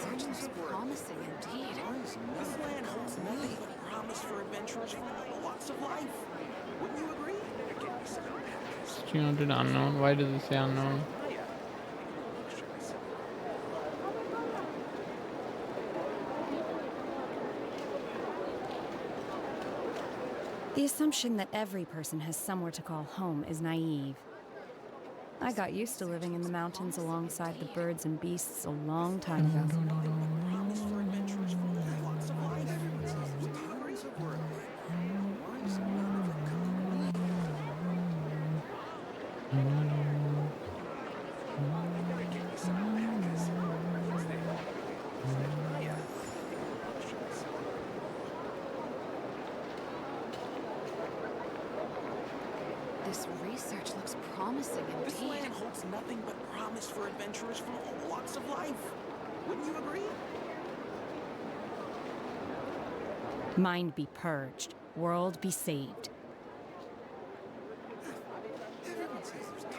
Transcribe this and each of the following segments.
research looks promising indeed. This land holds nothing but promise for adventurers for lots of life. Wouldn't you agree? Stream to the unknown. Why does it say unknown? The assumption that every person has somewhere to call home is naive. I got used to living in the mountains alongside the birds and beasts a long time ago. Promise for adventurers for lots of life. Stories of word. Why is none of it coming to me? This research looks promising This indeed. land holds nothing but promise for adventurers for lots of life. Wouldn't you agree? Mind be purged, world be saved.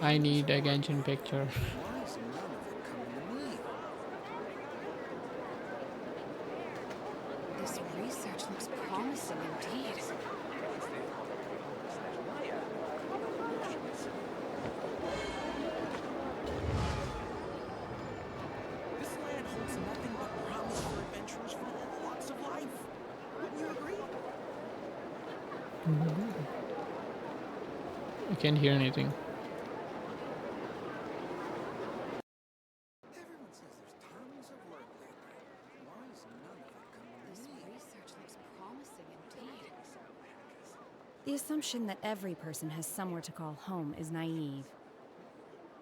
I need a Genshin picture. Why is none of it coming to me? This research looks promising indeed. This land holds nothing but promise for adventurers for lots of life. Wouldn't you agree? I can't hear anything. Everyone says there's tons of work lately. Why is none of it coming This to me? research looks promising indeed. The assumption that every person has somewhere to call home is naive.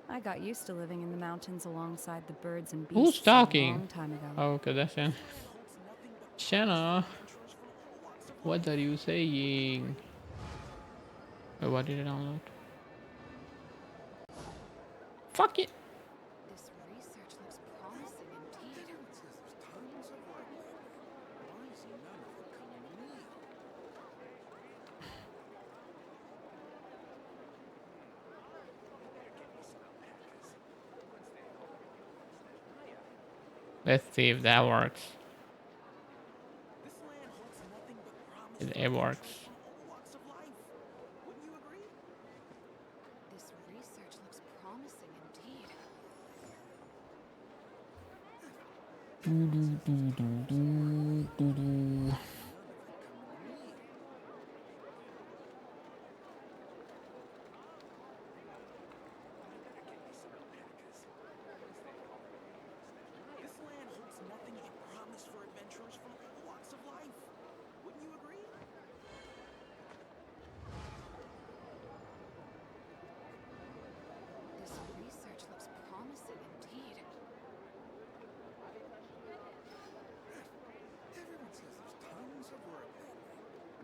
I got used to living in the mountains alongside the birds and beasts Who's talking? a long time ago. Oh, okay, that's him. Shanna, what are you saying? Oh, what did I download? Fuck it. This research looks promising indeed. Everyone says there's tons of work lately. Why is none of it coming to me? Let's see if that works. This land holds nothing but promise It works. for lots of life. Wouldn't you agree? This research looks promising indeed. This land holds nothing but promise for adventurers for lots of life. Wouldn't you agree? This research looks promising indeed. Everyone says there's tons of work lately.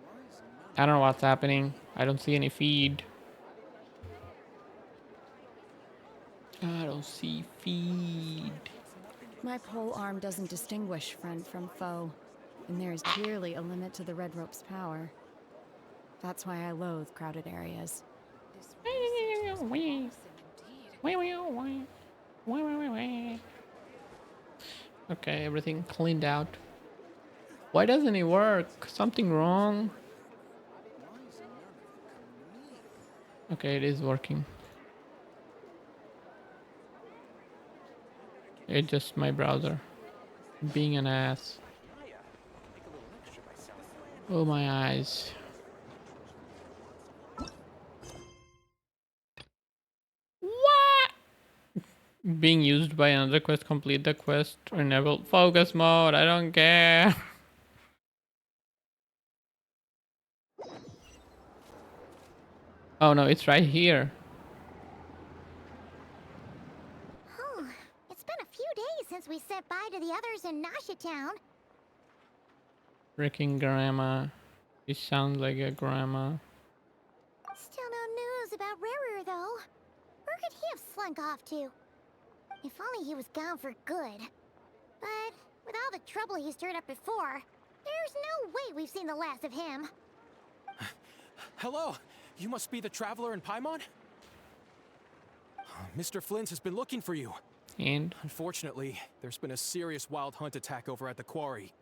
Why is none I don't know what's happening. I don't see any feed. I don't see feed. My pole arm doesn't distinguish friend from foe, and there is clearly a limit to the red rope's power. That's why I loathe crowded areas. This research looks promising indeed. Okay, everything cleaned out. Why doesn't it work? Something wrong? Okay, it is working. It's just my browser being an ass. Oh, my eyes. What? Being used by another quest. Complete the quest. Enable focus mode. I don't care. Oh no, it's right here. Oh, it's been a few days since we said bye to the others in Nasha Town. Freaking grandma. She sounds like a grandma. Still no news about Rarer, though. Where could he have slunk off to? If only he was gone for good. But with all the trouble he stirred up before, there's no way we've seen the last of him. Hello, you must be the traveler in Paimon? Mr. Flint has been looking for you. And Unfortunately, there's been a serious wild hunt attack over at the quarry.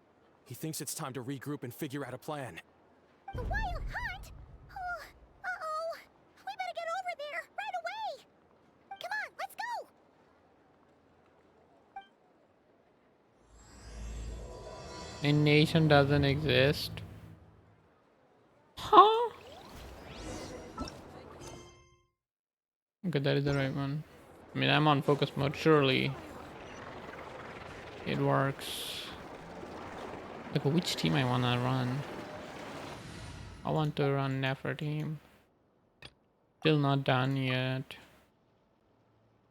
He thinks it's time to regroup and figure out a plan. The wild hunt? Oh, uh-oh. We better get over there right away. Come on, let's go. a nation doesn't exist. Huh? Okay, that is the right one. I mean, I'm on focus mode. Surely it works. Look, which team I wanna run? I want to run Nefer team. Still not done yet.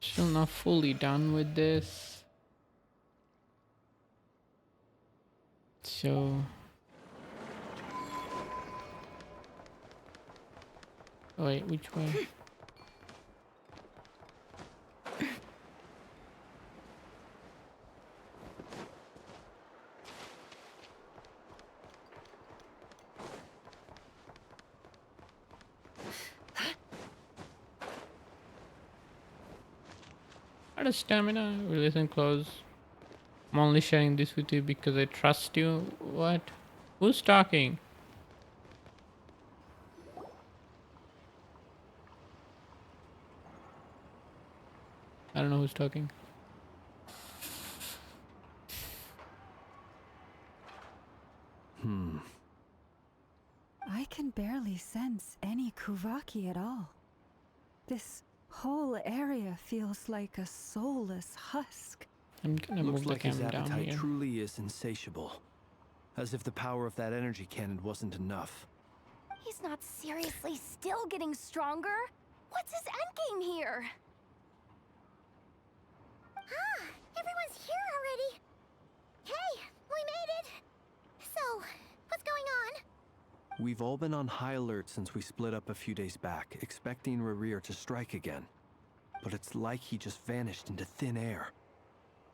Still not fully done with this. So... oh, wait, which way? Out of stamina, we listen close. I'm only sharing this with you because I trust you. What? Who's talking? I don't know who's talking. I can barely sense any Kuvaki at all. This whole area feels like a soulless husk. I'm gonna Looks move the like his camera down appetite here. truly is insatiable. As if the power of that energy cannon wasn't enough. He's not seriously still getting stronger? What's his endgame here? Ah, everyone's here already. Hey, we made it. So, what's going on? We've all been on high alert since we split up a few days back, expecting Rerir to strike again. But it's like he just vanished into thin air.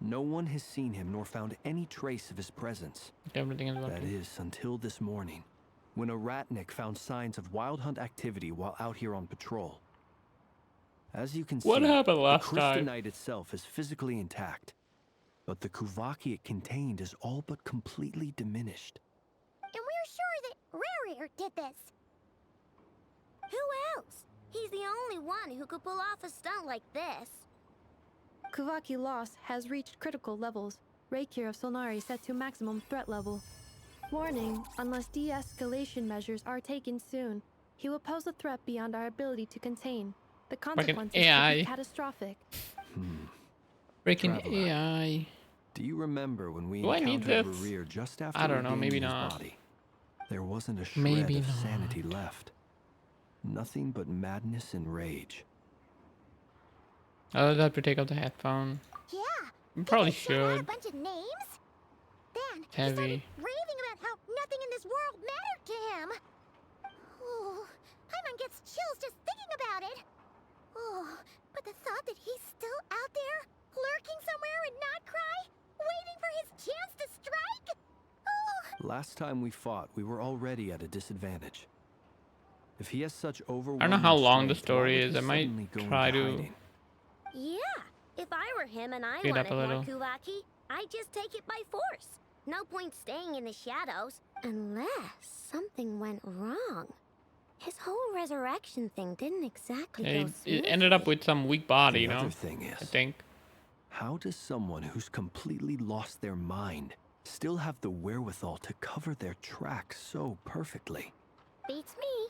No one has seen him nor found any trace of his presence. Everything is That working. is, until this morning, when a ratnik found signs of wild hunt activity while out here on patrol. As you can What see, happened last the time? crystalite itself is physically intact, but the Kuvaki it contained is all but completely diminished. And we're sure that Rarir did this. Who else? He's the only one who could pull off a stunt like this. Kuvaki loss has reached critical levels. Reikir of Solnari set to maximum threat level. Warning, unless de-escalation measures are taken soon, he will pose a threat beyond our ability to contain. The consequences could AI. be catastrophic. Breaking Traveler. AI. Do you remember when we Do I need encountered this? Rerir just after I don't know, regaining maybe his not. body? There wasn't a shred Maybe of not. sanity left. Nothing but madness and rage. I'll have to take out the headphone. Yeah. You probably Shout out a should. bunch of names. Then he Heavy. started raving about how nothing in this world mattered to him. Oh, Paimon gets chills just thinking about it. Oh, but the thought that he's still out there, lurking somewhere in Not Krai, waiting for his chance to strike. Oh, Last time we fought, we were already at a disadvantage. If he has such overwhelming I don't know how long the strength, story why would is. he I might suddenly go try into to hiding? yeah. If I were him and I Speed up wanted a more little. Kuvaki, I'd just take it by force. No point staying in the shadows. Unless something went wrong. His whole resurrection thing didn't exactly Yeah, go it ended up smoothly. with some weak body, you The know? other thing I is, think. how does someone who's completely lost their mind still have the wherewithal to cover their tracks so perfectly? Beats me.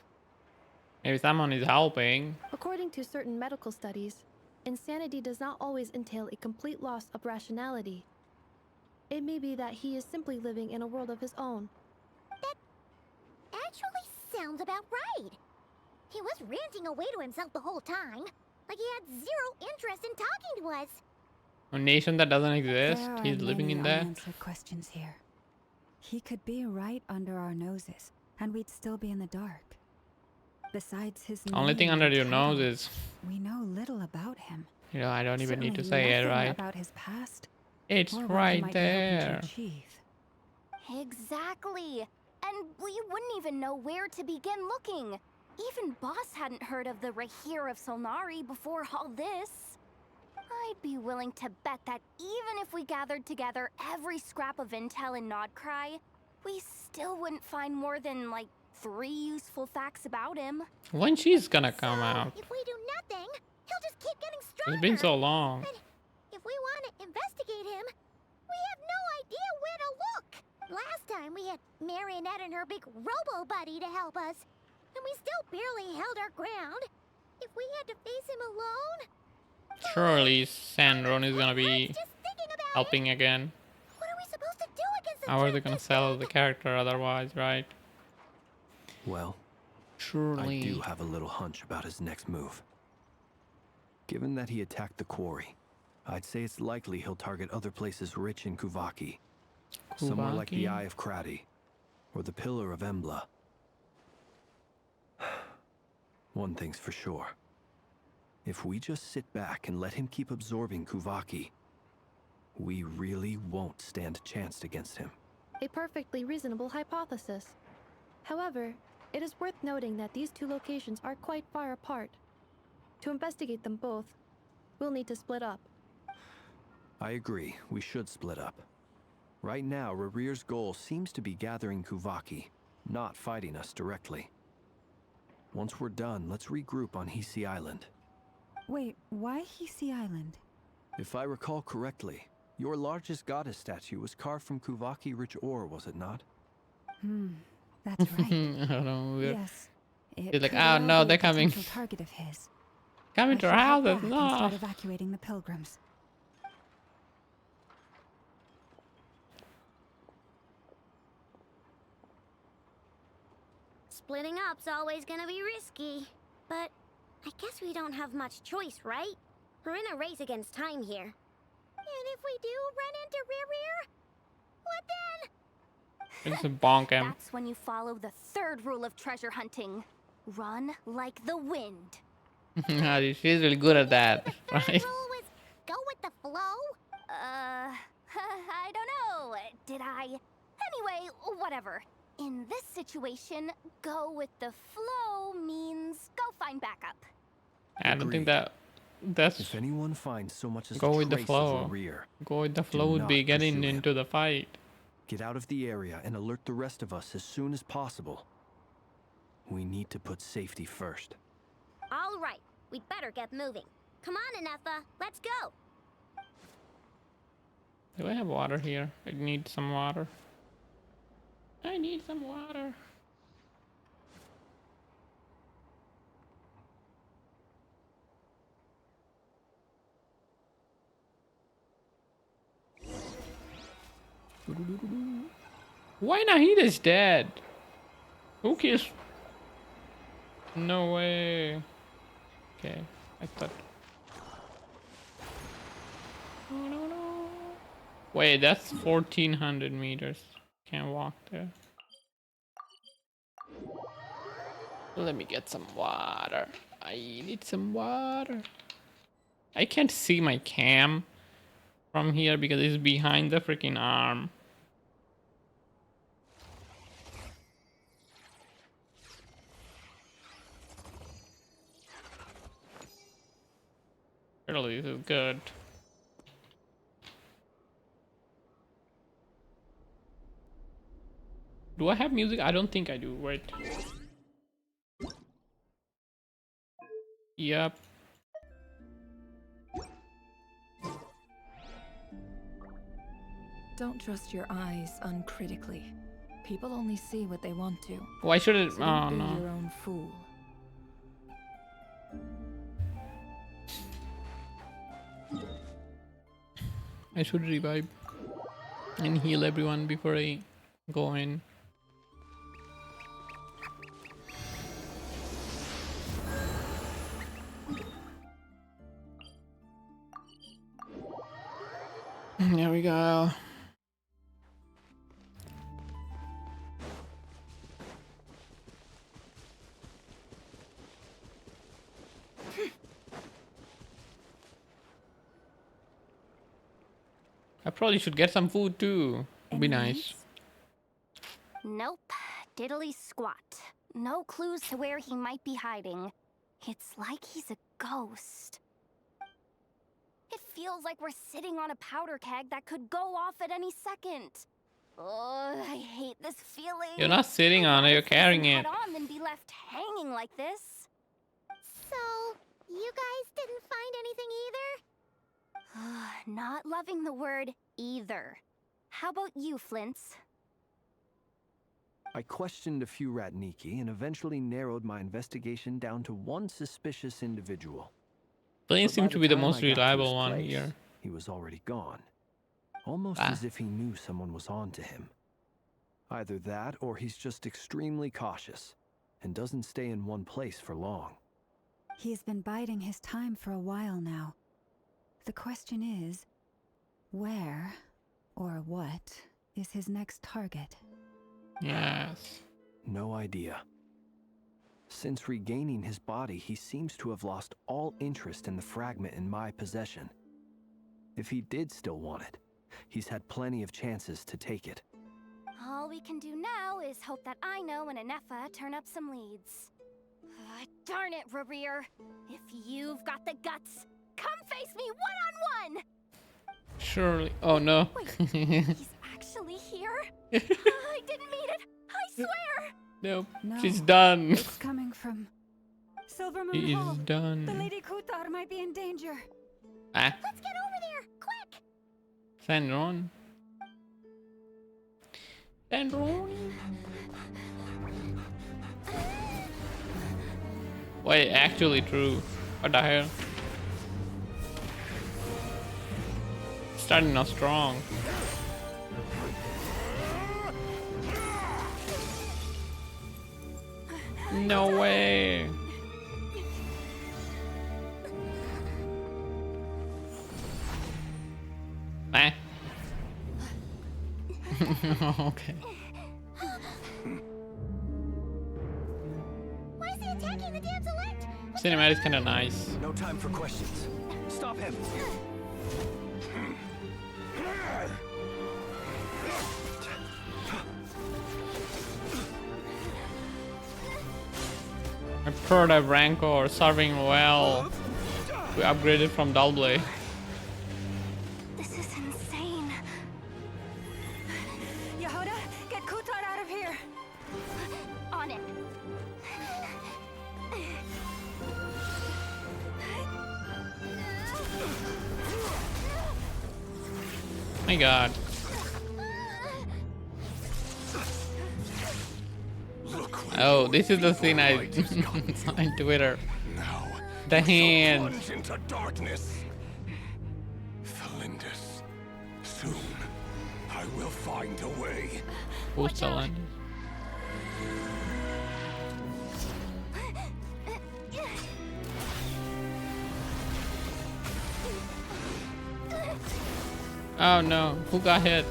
Maybe someone is helping. According to certain medical studies, insanity does not always entail a complete loss of rationality. It may be that he is simply living in a world of his own. Actually sounds about right. He was ranting away to himself the whole time. Like he had zero interest in talking to us. A nation that doesn't exist. There are He's living many in that. unanswered questions here. He could be right under our noses, and we'd still be in the dark. Besides his Only thing name under and your nose title, is, we know little about him. you know, I don't even need to Certainly say it, nothing right? about his past. It's or what he right might be hoping there. to achieve. Exactly. And we wouldn't even know where to begin looking. Even Boss hadn't heard of the Rahir of Solnari before all this. I'd be willing to bet that even if we gathered together every scrap of intel in Nodcry, we still wouldn't find more than, like, 3 useful facts about him. When she's gonna come out? If we do nothing, he'll just keep getting stronger. It's been so long. And if we want to investigate him, we have no idea where to look. Last time we had Marionette and her big robo-buddy to help us, and we still barely held our ground. If we had to face him alone... Surely Sandron is gonna be Just thinking about helping again. what are we supposed to do against a How are they jerk gonna this sell big? the character otherwise, right? Well, Surely. I do have a little hunch about his next move. Given that he attacked the quarry, I'd say it's likely he'll target other places rich in Kuvaki. Somewhere like the Kuvaki? Eye of Krati, or the Pillar of Embla. One thing's for sure. If we just sit back and let him keep absorbing Kuvaki, we really won't stand a chance against him. A perfectly reasonable hypothesis. However, it is worth noting that these 2 locations are quite far apart. To investigate them both, we'll need to split up. I agree, we should split up. Right now, Rarir's goal seems to be gathering Kuvaki, not fighting us directly. Once we're done, let's regroup on Hisi Island. Wait, why Hisi Island? If I recall correctly, your largest goddess statue was carved from Kuvaki-rich ore, was it not? That's right. I don't know. We're Yes. It He's like, could "Oh, well no, be they're a coming." potential target of his. coming I to should our head house. back and No. start evacuating the pilgrims. Splitting up's always gonna be risky. But I guess we don't have much choice, right? We're in a race against time here. And if we do run into Rear, what then? It's a bonk him. That's when you follow the 3rd rule of treasure hunting. Run like the wind. She's really good at that, Third right? rule was go with the flow. I don't know. Did I? Anyway, whatever. In this situation, go with the flow means go find backup. I don't think Agreed. that's If anyone finds so much as Go a with the trace flow. of Rarir, go with the flow would not be getting pursue him. into the fight. get out of the area and alert the rest of us as soon as possible. We need to put safety first. All right, we'd better get moving. Come on, Ineffa, let's go. Do I have water here? I need some water. I need some water. Why Nahid is dead? Who kills? No way. Okay, I thought. Oh, no, no. Wait, that's 1400 meters. Can't walk there. Let me get some water. I need some water. I can't see my cam from here because it's behind the freaking arm. Surely this is good. Do I have music? I don't think I do. Wait. Yep. Don't trust your eyes uncritically. People only see what they want to. Why should it? So Oh don't be no. your own fool. I should revive and heal everyone before I go in. There we go. I probably should get some food too. Would be nice. Nope. Diddly squat. No clues to where he might be hiding. It's like he's a ghost. It feels like we're sitting on a powder keg that could go off at any second. Oh, I hate this feeling. You're not sitting on it, you're carrying it. Head on than be left hanging like this. So, you guys didn't find anything either? Not loving the word either. How about you, Flints? I questioned a few Ratniki and eventually narrowed my investigation down to one suspicious individual. Blaine But by seemed to be the time most I got to reliable his one place, here. He was already gone. Almost as if he knew someone was on to him. Either that or he's just extremely cautious and doesn't stay in one place for long. He's been biding his time for a while now. The question is, where or what is his next target? Yes. No idea. Since regaining his body, he seems to have lost all interest in the fragment in my possession. If he did still want it, he's had plenty of chances to take it. All we can do now is hope that Ino and Anefa turn up some leads. Darn it, Rarir. If you've got the guts, come face me one-on-one! Surely. Oh no. Wait, he's actually here? I didn't mean it! I swear! Nope. No, She's done. It's coming from Silver Moon He Hall. is The done. Lady Kutar might be in danger. Ah. Let's get over there, quick! Sandron. Sandron. Wait, actually true. What the hell? Starting off strong. No way. Ah. Okay. Why is he attacking the damselette? Cinematic's kind of nice. No time for questions. Stop him! I heard of Rancor serving well. We upgraded from Dullblade. This is insane. Yehuda, get Kutar out of here. On it. My god. Oh, this is the scene I saw on Twitter. Now, The we shall hand. plunge into darkness. Felindus, soon I will find a way. Who's telling? Oh no, who got hit?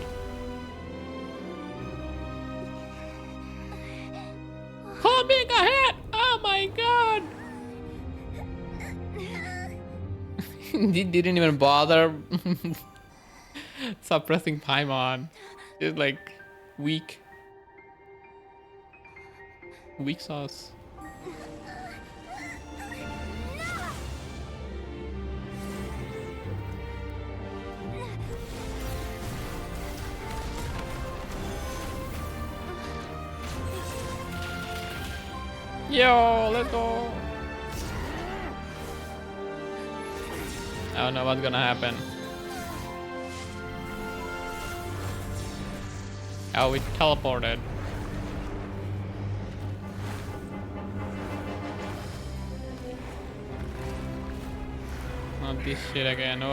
Kobe got hit! Oh my god! He didn't even bother suppressing Paimon. It's like weak. Weak sauce. Yo, let's go. I don't know what's gonna happen. Oh, we teleported. Not this shit again. Oh,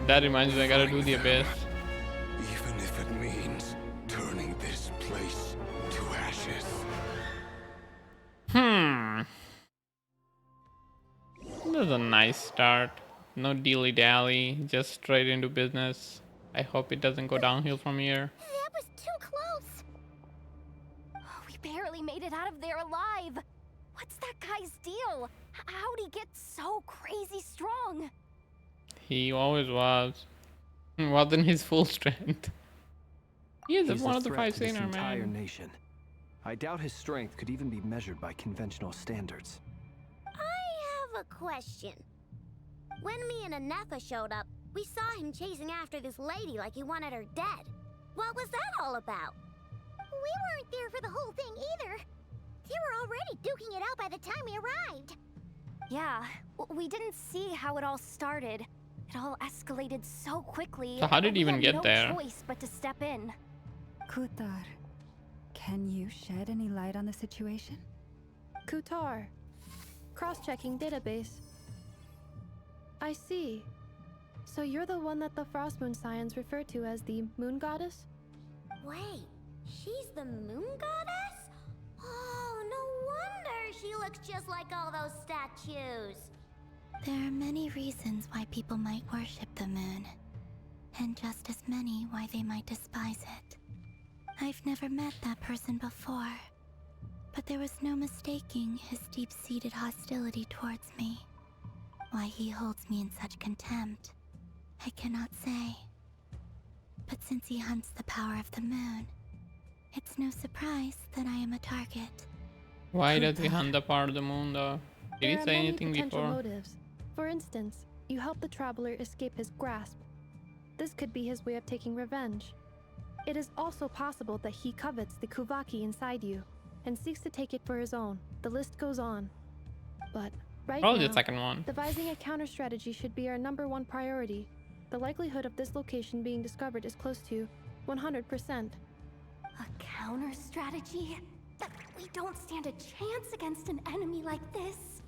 that reminds me, I gotta do the abyss. Even if it means turning this place to ashes. This is a nice start. No dilly-dally, just straight into business. I hope it doesn't go downhill from here. That was too close. We barely made it out of there alive. What's that guy's deal? How'd he get so crazy strong? He always was. Wasn't his full strength. He is He's one a of the threat five to this saner, entire man. nation. I doubt his strength could even be measured by conventional standards. I have a question. When me and Anefa showed up, We saw him chasing after this lady like he wanted her dead. What was that all about? We weren't there for the whole thing either. They were already duking it out by the time we arrived. Yeah, we didn't see how it all started. It all escalated so quickly. So how did we he even had get no there? choice but to step in. Kutar, can you shed any light on the situation? Kutar. Cross-checking database. I see. So you're the one that the Frost Moon Scions refer to as the Moon Goddess? Wait, she's the moon goddess? Oh, no wonder she looks just like all those statues. There are many reasons why people might worship the moon, and just as many why they might despise it. I've never met that person before, but there was no mistaking his deep-seated hostility towards me. Why he holds me in such contempt, I cannot say. But since he hunts the power of the moon, it's no surprise that I am a target. Why does he hunt the part of the moon though? Did There he are say many anything potential before? motives. For instance, you help the traveler escape his grasp. This could be his way of taking revenge. It is also possible that he covets the Kuvaki inside you and seeks to take it for his own. The list goes on. But right Probably now, the second one. devising a counter strategy should be our #1 priority. The likelihood of this location being discovered is close to 100%. A counter strategy? We don't stand a chance against an enemy like this.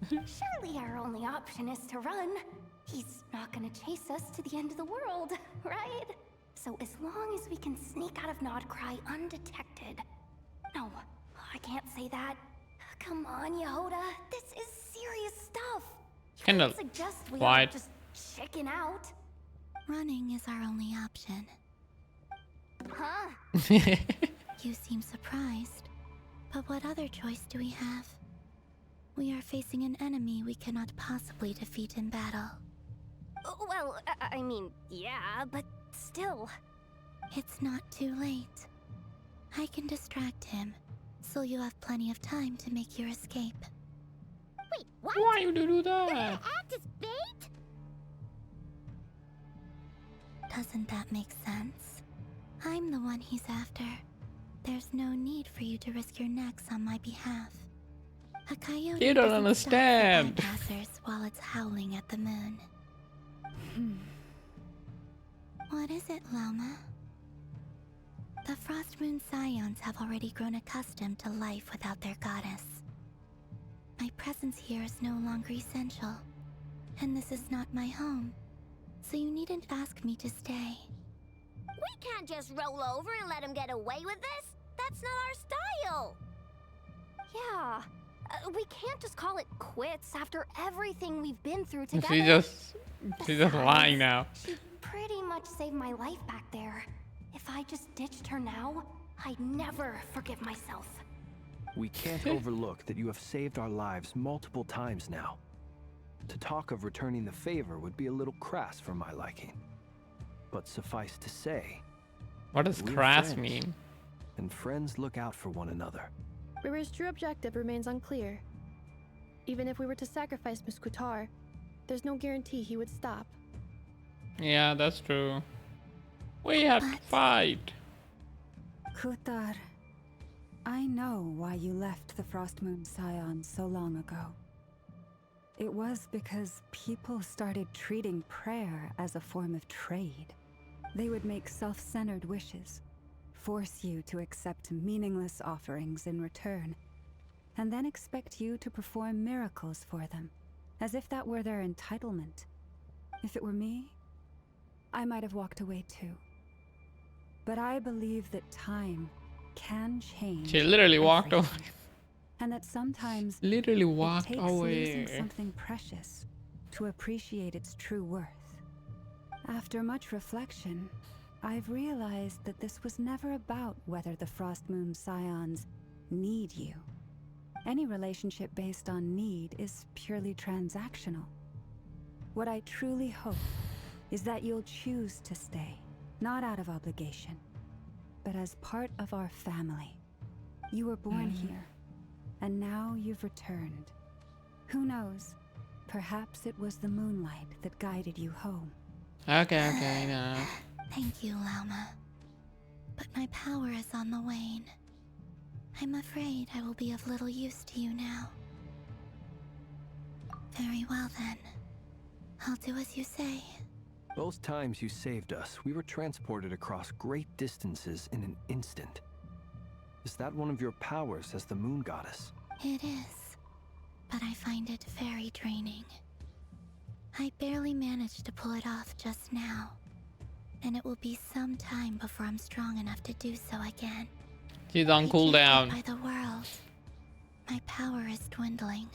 Surely our only option is to run. He's not gonna chase us to the end of the world, right? So as long as we can sneak out of Nodcry undetected. No, I can't say that. Come on, Yehoda. This is serious stuff. You Kinda can't suggest we quiet. all just chicken out. Running is our only option. Huh? You seem surprised, but what other choice do we have? We are facing an enemy we cannot possibly defeat in battle. Well, I mean, yeah, but still. It's not too late. I can distract him, so you have plenty of time to make your escape. Wait, what? Why you do You're that? gonna act as bait? Doesn't that make sense? I'm the one he's after. There's no need for you to risk your necks on my behalf. A coyote You don't doesn't understand. stop for bypassers while it's howling at the moon. What is it, Loma? The Frost Moon Scions have already grown accustomed to life without their goddess. My presence here is no longer essential, and this is not my home, so you needn't ask me to stay. We can't just roll over and let him get away with this. That's not our style. Yeah. We can't just call it quits after everything we've been through together. She's just lying now. She pretty much saved my life back there. If I just ditched her now, I'd never forgive myself. We can't overlook that you have saved our lives multiple times now. To talk of returning the favor would be a little crass for my liking. But suffice to say, What does we're crass friends, mean? and friends look out for one another. Riri's true objective remains unclear. Even if we were to sacrifice Miss Kutar, there's no guarantee he would stop. Yeah, that's true. We have to But- fight. Kutar, I know why you left the Frost Moon Scions so long ago. It was because people started treating prayer as a form of trade. They would make self-centered wishes, force you to accept meaningless offerings in return, and then expect you to perform miracles for them, as if that were their entitlement. If it were me, I might have walked away too. But I believe that time can change. She literally walked away. everything, and that sometimes Literally it walked takes away. losing something precious to appreciate its true worth. After much reflection, I've realized that this was never about whether the Frost Moon Scions need you. Any relationship based on need is purely transactional. What I truly hope is that you'll choose to stay, not out of obligation, but as part of our family. You were born here, and now you've returned. Who knows? Perhaps it was the moonlight that guided you home. Okay, no. Thank you, Lauma. But my power is on the wane. I'm afraid I will be of little use to you now. Very well then. I'll do as you say. Both times you saved us, we were transported across great distances in an instant. Is that one of your powers as the moon goddess? It is, but I find it very draining. I barely managed to pull it off just now, and it will be some time before I'm strong enough to do so again. She's on cooldown. By the world, my power is dwindling,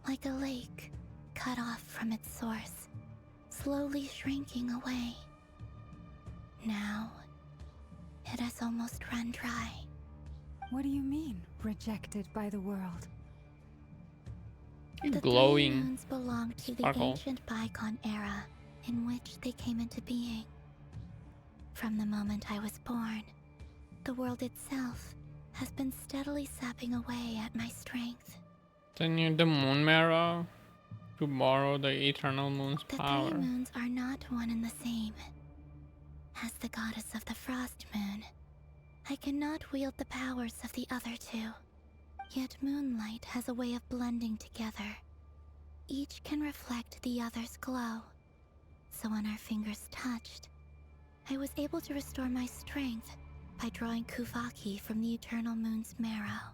like a lake cut off from its source, slowly shrinking away. Now, it has almost run dry. What do you mean, rejected by the world? The Glowing 3 moons belonged to the sparkle. ancient bygone era in which they came into being. From the moment I was born, the world itself has been steadily sapping away at my strength. Then you the moon marrow to borrow the eternal moon's The power. 3 moons are not one and the same. As the goddess of the frost moon, I cannot wield the powers of the other 2. Yet moonlight has a way of blending together. Each can reflect the other's glow. So when our fingers touched, I was able to restore my strength by drawing Kuvaki from the eternal moon's marrow.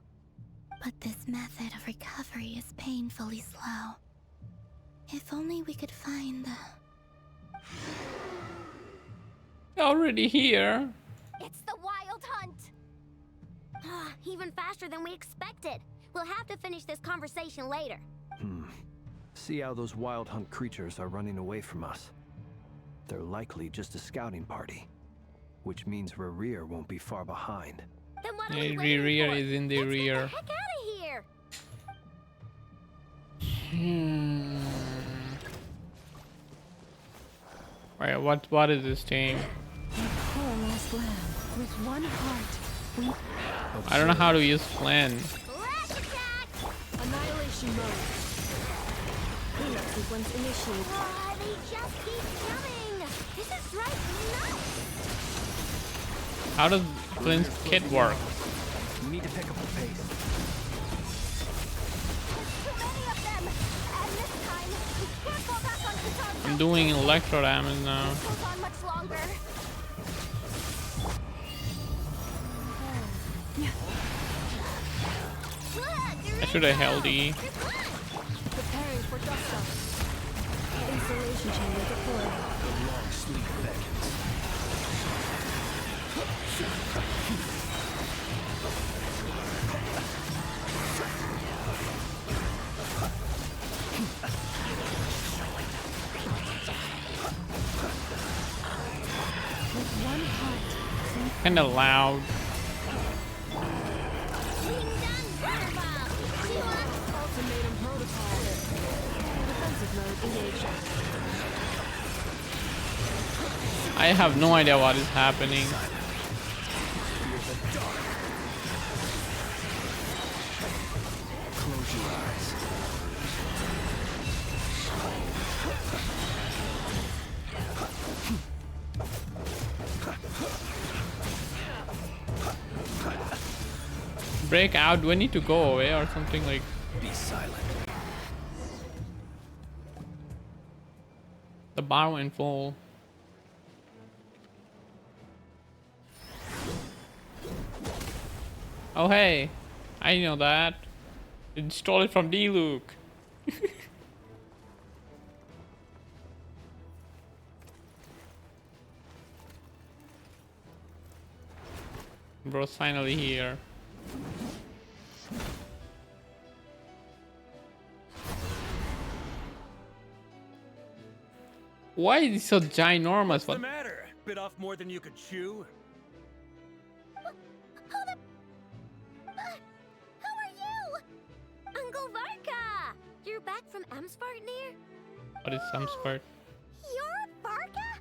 But this method of recovery is painfully slow. If only we could find the... Already here. It's the Wild Hunt! Even faster than we expected. We'll have to finish this conversation later. See how those wild hunt creatures are running away from us. They're likely just a scouting party, which means Rerir won't be far behind. Then what are Yeah, we waiting rear for? is in the Let's rear. Get the heck out of here! Wait, what is this thing? Poor lost land. With one heart, we... I don't know how to use Flynn. Flash attack! Annihilation mode. Cleanup sequence initiated. They just keep coming! This is right nuts! How does Flynn's kit work? We need to pick up the pace. Too many of them! And this time, we can't fall back on Qatar's I'm doing electro damage now. This goes on much longer. I should have held E. Preparing for dust up. Insulation chamber deployed. The long sleep beckons. With one heart, Kinda loud. Ultimatum protocol. Defensive mode engaged. I have no idea what is happening. Close your eyes. Break out. Do I need to go away or something like? Be silent. The bar went full. Oh hey, I know that. It stole it from D-Luke. Bro's finally here. Why is he so ginormous? What's the What? matter? Bit off more than you could chew? How are you? Uncle Varka! You're back from Amspartnir? What is some sport? You're Varka?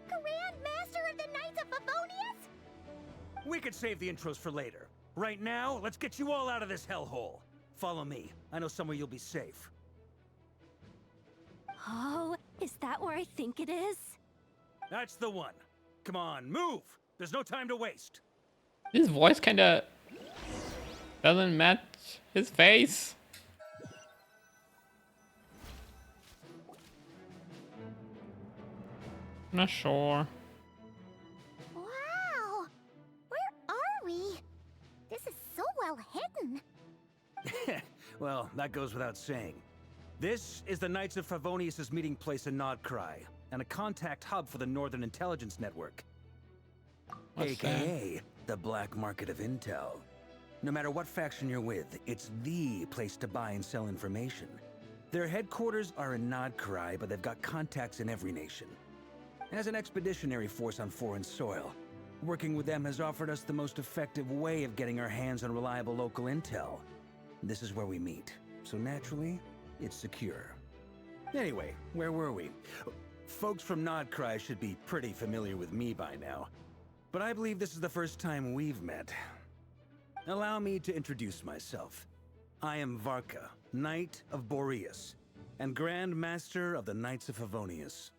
Grand Master of the Knights of Favonius? We could save the intros for later. Right now, let's get you all out of this hellhole. Follow me. I know somewhere you'll be safe. Oh, Is that where I think it is? That's the one. Come on, move! There's no time to waste. His voice kinda doesn't match his face. Not sure. Wow! Where are we? This is so well hidden. Well, that goes without saying. This is the Knights of Favonius' meeting place in Krai, and a contact hub for the Northern Intelligence Network. What's AKA the black market of intel. No matter what faction you're with, it's the place to buy and sell information. Their headquarters are in Krai, but they've got contacts in every nation. As an expeditionary force on foreign soil, working with them has offered us the most effective way of getting our hands on reliable local intel. This is where we meet, so naturally, it's secure. Anyway, where were we? Folks from Krai should be pretty familiar with me by now, but I believe this is the first time we've met. Allow me to introduce myself. I am Varka, Knight of Boreas, and Grand Master of the Knights of Favonius.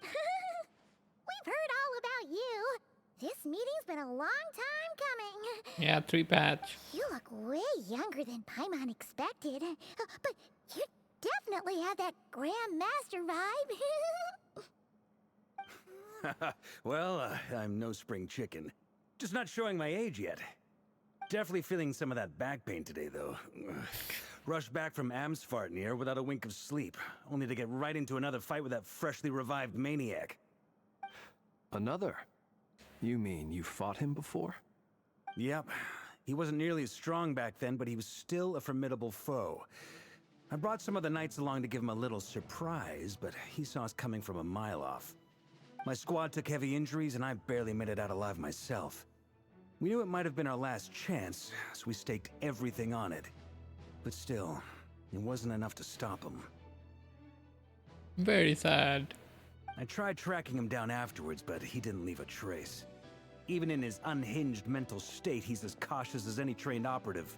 We've heard all about you. This meeting's been a long time coming. Yeah, 3 patch. You look way younger than Paimon expected. But you definitely have that Grand Master vibe. Well, I'm no spring chicken. Just not showing my age yet. Definitely feeling some of that back pain today, though. Rushed back from Amsfartnir without a wink of sleep, only to get right into another fight with that freshly revived maniac. Another? You mean you fought him before? Yep. He wasn't nearly as strong back then, but he was still a formidable foe. I brought some of the knights along to give him a little surprise, but he saw us coming from a mile off. My squad took heavy injuries, and I barely made it out alive myself. We knew it might have been our last chance, so we staked everything on it. But still, it wasn't enough to stop him. Very sad. I tried tracking him down afterwards, but he didn't leave a trace. Even in his unhinged mental state, he's as cautious as any trained operative.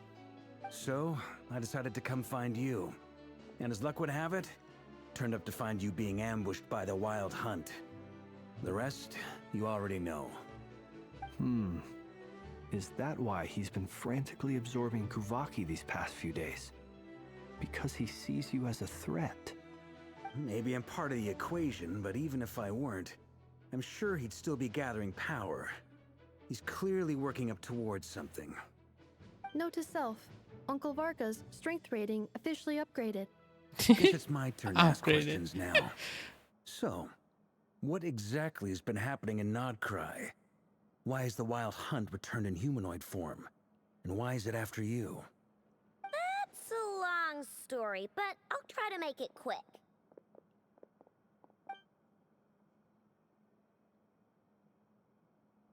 So, I decided to come find you. And as luck would have it, turned up to find you being ambushed by the Wild Hunt. The rest, you already know. Is that why he's been frantically absorbing Kuvaki these past few days? Because he sees you as a threat? Maybe I'm part of the equation, but even if I weren't, I'm sure he'd still be gathering power. He's clearly working up towards something. Note to self, Uncle Varka's strength rating officially upgraded. Guess it's my turn to ask Upgraded. questions now. So, what exactly has been happening in Krai? Why has the Wild Hunt returned in humanoid form? And why is it after you? That's a long story, but I'll try to make it quick.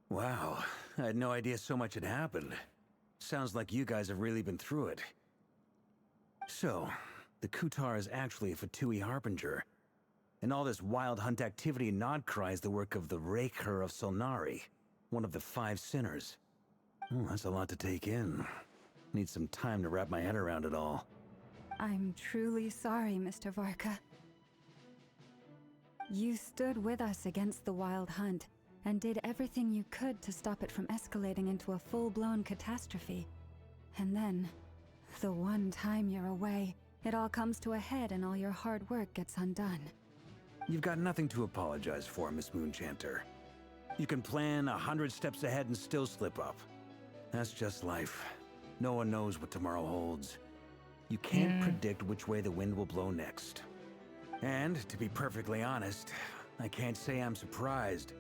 Wow, I had no idea so much had happened. Sounds like you guys have really been through it. So, the Kutar is actually a Fatui Harbinger. And all this Wild Hunt activity in Krai is the work of the Raker of Solnari, one of the 5 sinners. Oh, that's a lot to take in. Need some time to wrap my head around it all. I'm truly sorry, Mr. Varka. You stood with us against the Wild Hunt and did everything you could to stop it from escalating into a full-blown catastrophe. And then, the one time you're away, it all comes to a head and all your hard work gets undone. You've got nothing to apologize for, Miss Moonchanter. You can plan 100 steps ahead and still slip up. That's just life. No one knows what tomorrow holds. You can't predict which way the wind will blow next. And, to be perfectly honest, I can't say I'm surprised.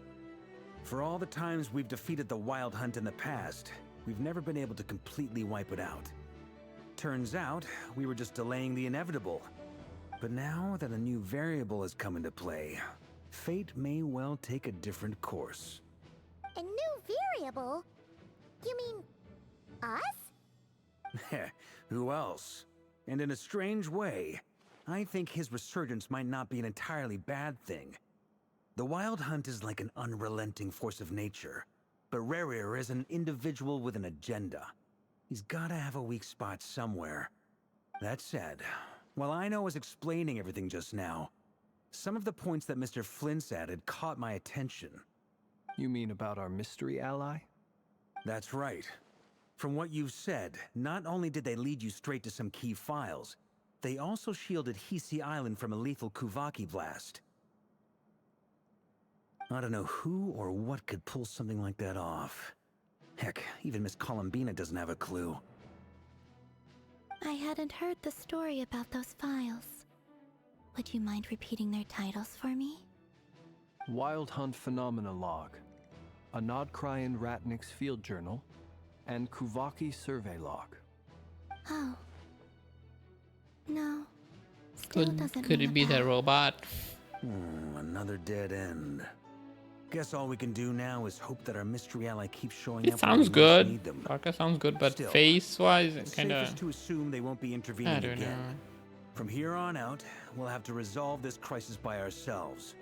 For all the times we've defeated the Wild Hunt in the past, we've never been able to completely wipe it out. Turns out, we were just delaying the inevitable. But now that a new variable has come into play, fate may well take a different course. A new variable? You mean us? Who else? And in a strange way, I think his resurgence might not be an entirely bad thing. The Wild Hunt is like an unrelenting force of nature, but Rerir is an individual with an agenda. He's gotta have a weak spot somewhere. That said, while I know I was explaining everything just now, Some of the points that Mr. Flint's added caught my attention. You mean about our mystery ally? That's right. From what you've said, not only did they lead you straight to some key files, they also shielded Hisi Island from a lethal Kuvaki blast. I don't know who or what could pull something like that off. Heck, even Miss Columbina doesn't have a clue. I hadn't heard the story about those files. Would you mind repeating their titles for me? Wild Hunt Phenomena Log, a Nodcrian Ratnik's Field Journal, and Kuvaki Survey Log. Oh. No. Still doesn't Could ring it a be the bell. robot? Another dead end. Guess all we can do now is hope that our mystery ally keeps showing It up when we sounds most good. need them. Parker sounds good, but Still, face-wise, It's kind safest of. to assume they won't be intervening I don't again. know. From here on out, we'll have to resolve this crisis by ourselves.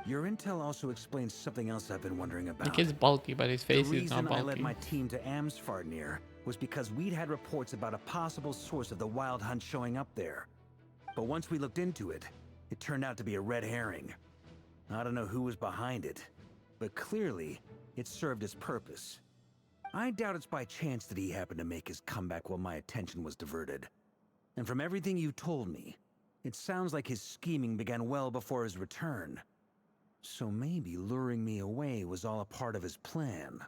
Your intel also explains something else I've been wondering about. The kid's bulky, but his The face is reason not I led bulky. my team to Amsfarnir was because we'd had reports about a possible source of the Wild Hunt showing up there. But once we looked into it, it turned out to be a red herring. I don't know who was behind it, but clearly, it served its purpose. I doubt it's by chance that he happened to make his comeback while my attention was diverted. And from everything you told me, it sounds like his scheming began well before his return. So maybe luring me away was all a part of his plan.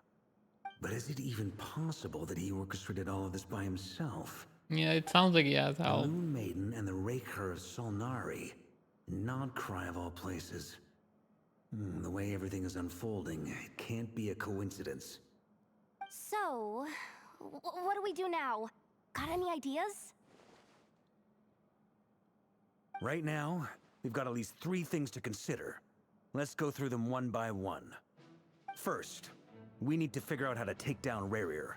But is it even possible that he orchestrated all of this by himself? Yeah, it sounds like he has The help. Moon Maiden and the Raker of Solnari. Nodcry of all places. The way everything is unfolding, it can't be a coincidence. So, what do we do now? Got any ideas? Right now, we've got at least 3 things to consider. Let's go through them one by one. First, we need to figure out how to take down Rerir.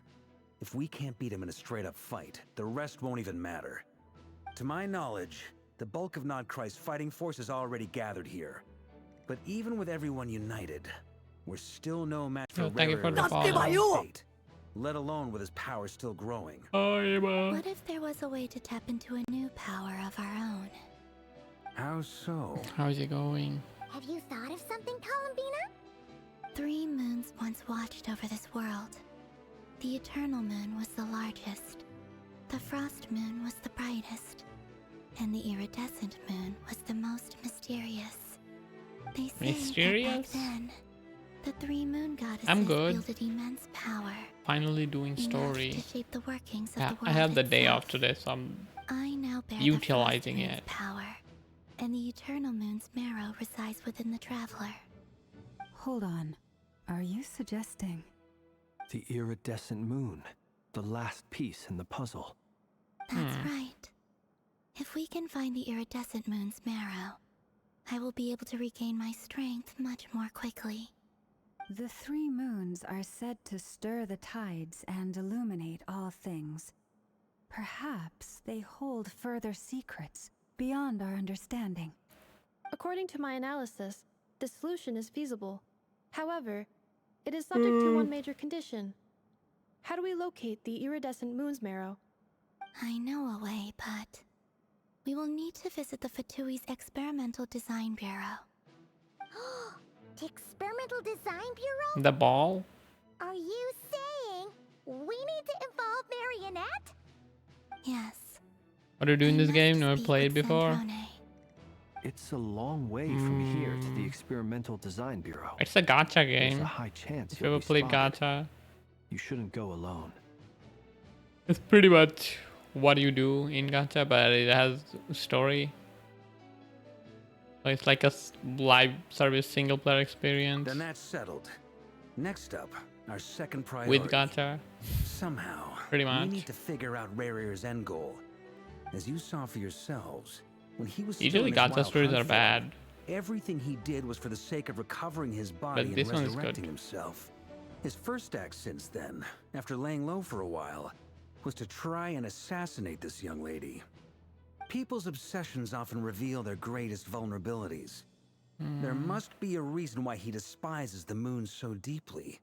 If we can't beat him in a straight-up fight, the rest won't even matter. To my knowledge, the bulk of Nodcry's fighting force is already gathered here. But even with everyone united, we're still no match for Thank you for Rerir the in his follow. current state, let alone with his power still growing. What if there was a way to tap into a new power of our own? How so? How's it going? Have you thought of something, Columbina? 3 moons once watched over this world. The Eternal Moon was the largest. The Frost Moon was the brightest. And the Iridescent Moon was the most mysterious. They say Mysterious? that back then, the 3 moon goddesses I'm good. wielded immense power. Finally doing enough story. to shape the workings of Yeah, the world I have the day itself. off today, so I'm I now bear utilizing the Frost Moon's it. power, and the Eternal Moon's marrow resides within the Traveler. Hold on. Are you suggesting? The iridescent moon, the last piece in the puzzle. That's right. If we can find the Iridescent Moon's marrow, I will be able to regain my strength much more quickly. The 3 moons are said to stir the tides and illuminate all things. Perhaps they hold further secrets beyond our understanding. According to my analysis, the solution is feasible. However, it is subject to one major condition. How do we locate the iridescent moon's marrow? I know a way, but we will need to visit the Fatui's Experimental Design Bureau. The Experimental Design Bureau? The ball? Are you saying we need to involve Marionette? Yes. What do you do in I this must game? Never speak played with before. Sandrone. It's a long way from here to the Experimental Design Bureau. It's a gacha There's game. a high chance If you you'll ever be played spotted. gacha, You shouldn't go alone. it's pretty much what you do in gacha, but it has a story. So it's like a live service single player experience Then that's settled. Next up, our second priority. with gacha. Somehow, Pretty much. we need to figure out Rerir's end goal. As you saw for yourselves, when he was still Usually in his gacha wild stories hunt are form, bad. everything he did was for the sake of recovering his body this and one is resurrecting good. himself. His first act since then, after laying low for a while, was to try and assassinate this young lady. People's obsessions often reveal their greatest vulnerabilities. There must be a reason why he despises the moon so deeply.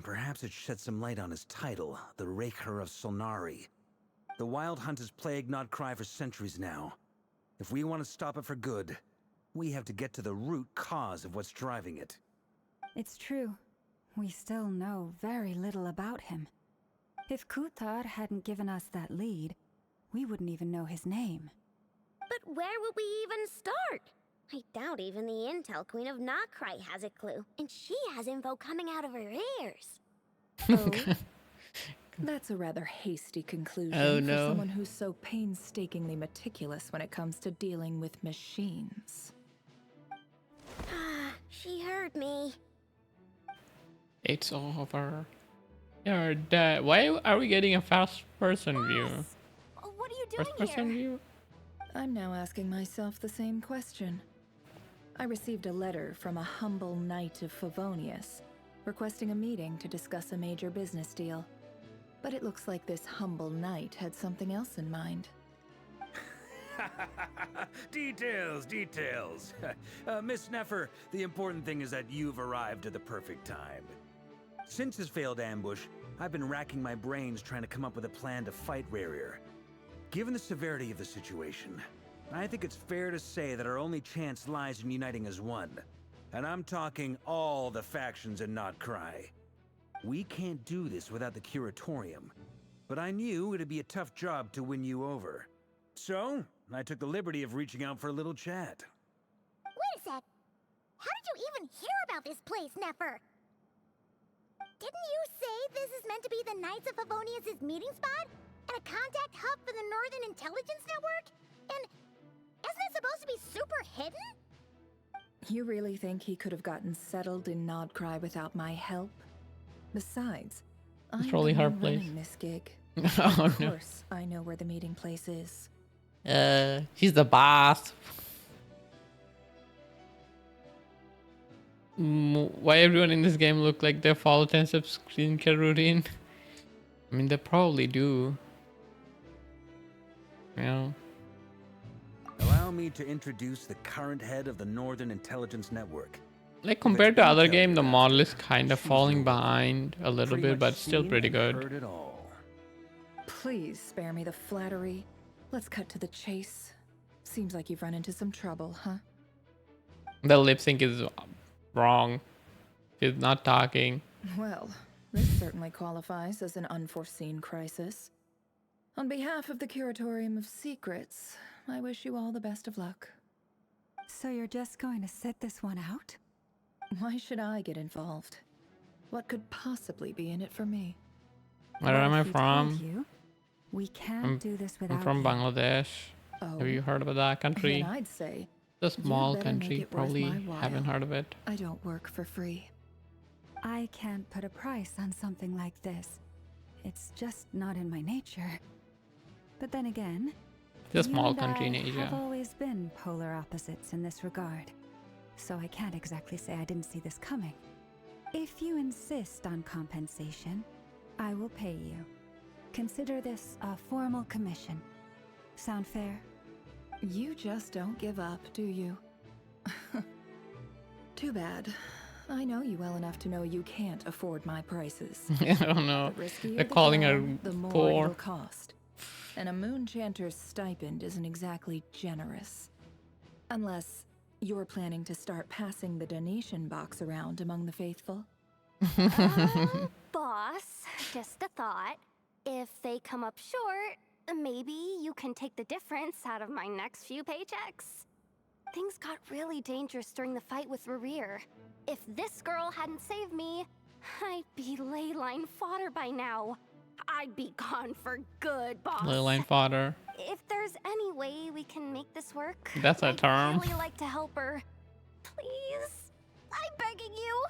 Perhaps it sheds some light on his title, the Raker of Solnari. The Wild Hunt has plagued Nodcry for centuries now. If we want to stop it for good, We have to get to the root cause of what's driving it. It's true. We still know very little about him. If Kutar hadn't given us that lead, we wouldn't even know his name. But where would we even start? I doubt even the Intel Queen of Krai has a clue, and she has info coming out of her ears. Oh, that's a rather hasty conclusion Oh, for no. someone who's so painstakingly meticulous when it comes to dealing with machines. She heard me. It's over. You're dead. Why are we getting a first-person view? What are you doing First-person here? view? I'm now asking myself the same question. I received a letter from a humble knight of Favonius, requesting a meeting to discuss a major business deal. But it looks like this humble knight had something else in mind. Details. Miss Neffer, the important thing is that you've arrived at the perfect time. Since his failed ambush, I've been racking my brains trying to come up with a plan to fight Rerir. Given the severity of the situation, I think it's fair to say that our only chance lies in uniting as one. And I'm talking all the factions in Krai. We can't do this without the Curatorium, but I knew it'd be a tough job to win you over. So, I took the liberty of reaching out for a little chat. Wait a sec. How did you even hear about this place, Neffer? Didn't you say this is meant to be the Knights of Favonius' meeting spot? And a contact hub for the Northern Intelligence Network? And isn't it supposed to be super hidden? You really think he could have gotten settled in Krai without my help? Besides, I'm probably the her one place. running this gig. Oh Of no. course, I know where the meeting place is. She's the boss. Why everyone in this game look like they follow 10-step skincare routine? I mean, they probably do. Yeah. Allow me to introduce the current head of the Northern Intelligence Network. Like compared to If it's other intel game, the you're model after, is kind of she's falling no one. behind a little Pretty bit, much but still seen pretty and good. Heard it all. Please spare me the flattery. Let's cut to the chase. Seems like you've run into some trouble, huh? The lip sync is wrong. She's not talking. Well, this certainly qualifies as an unforeseen crisis. On behalf of the Curatorium of Secrets, I wish you all the best of luck. So you're just going to sit this one out? Why should I get involved? What could possibly be in it for me? Where am I What if we told from? you we can't I'm- do this without I'm from you? Bangladesh. Oh, Have you heard about that country? then I'd say The small better make country. it worth Probably my while. haven't heard of it. I don't work for free. I can't put a price on something like this. It's just not in my nature. But then again, It's a you small and country in I have Asia. always been polar opposites in this regard. So I can't exactly say I didn't see this coming. If you insist on compensation, I will pay you. Consider this a formal commission. Sound fair? You just don't give up, do you? Too bad. I know you well enough to know you can't afford my prices. I don't know. The riskier They're the calling job, her the more poor. it'll cost. And a Moonchanter's stipend isn't exactly generous. Unless you're planning to start passing the donation box around among the faithful. Boss, just a thought. If they come up short, maybe you can take the difference out of my next few paychecks. Things got really dangerous during the fight with Rerir. If this girl hadn't saved me, I'd be ley line fodder by now. I'd be gone for good, boss. Ley line fodder. If there's any way we can make this work, That's a term. I'd really like to help her. Please, I'm begging you.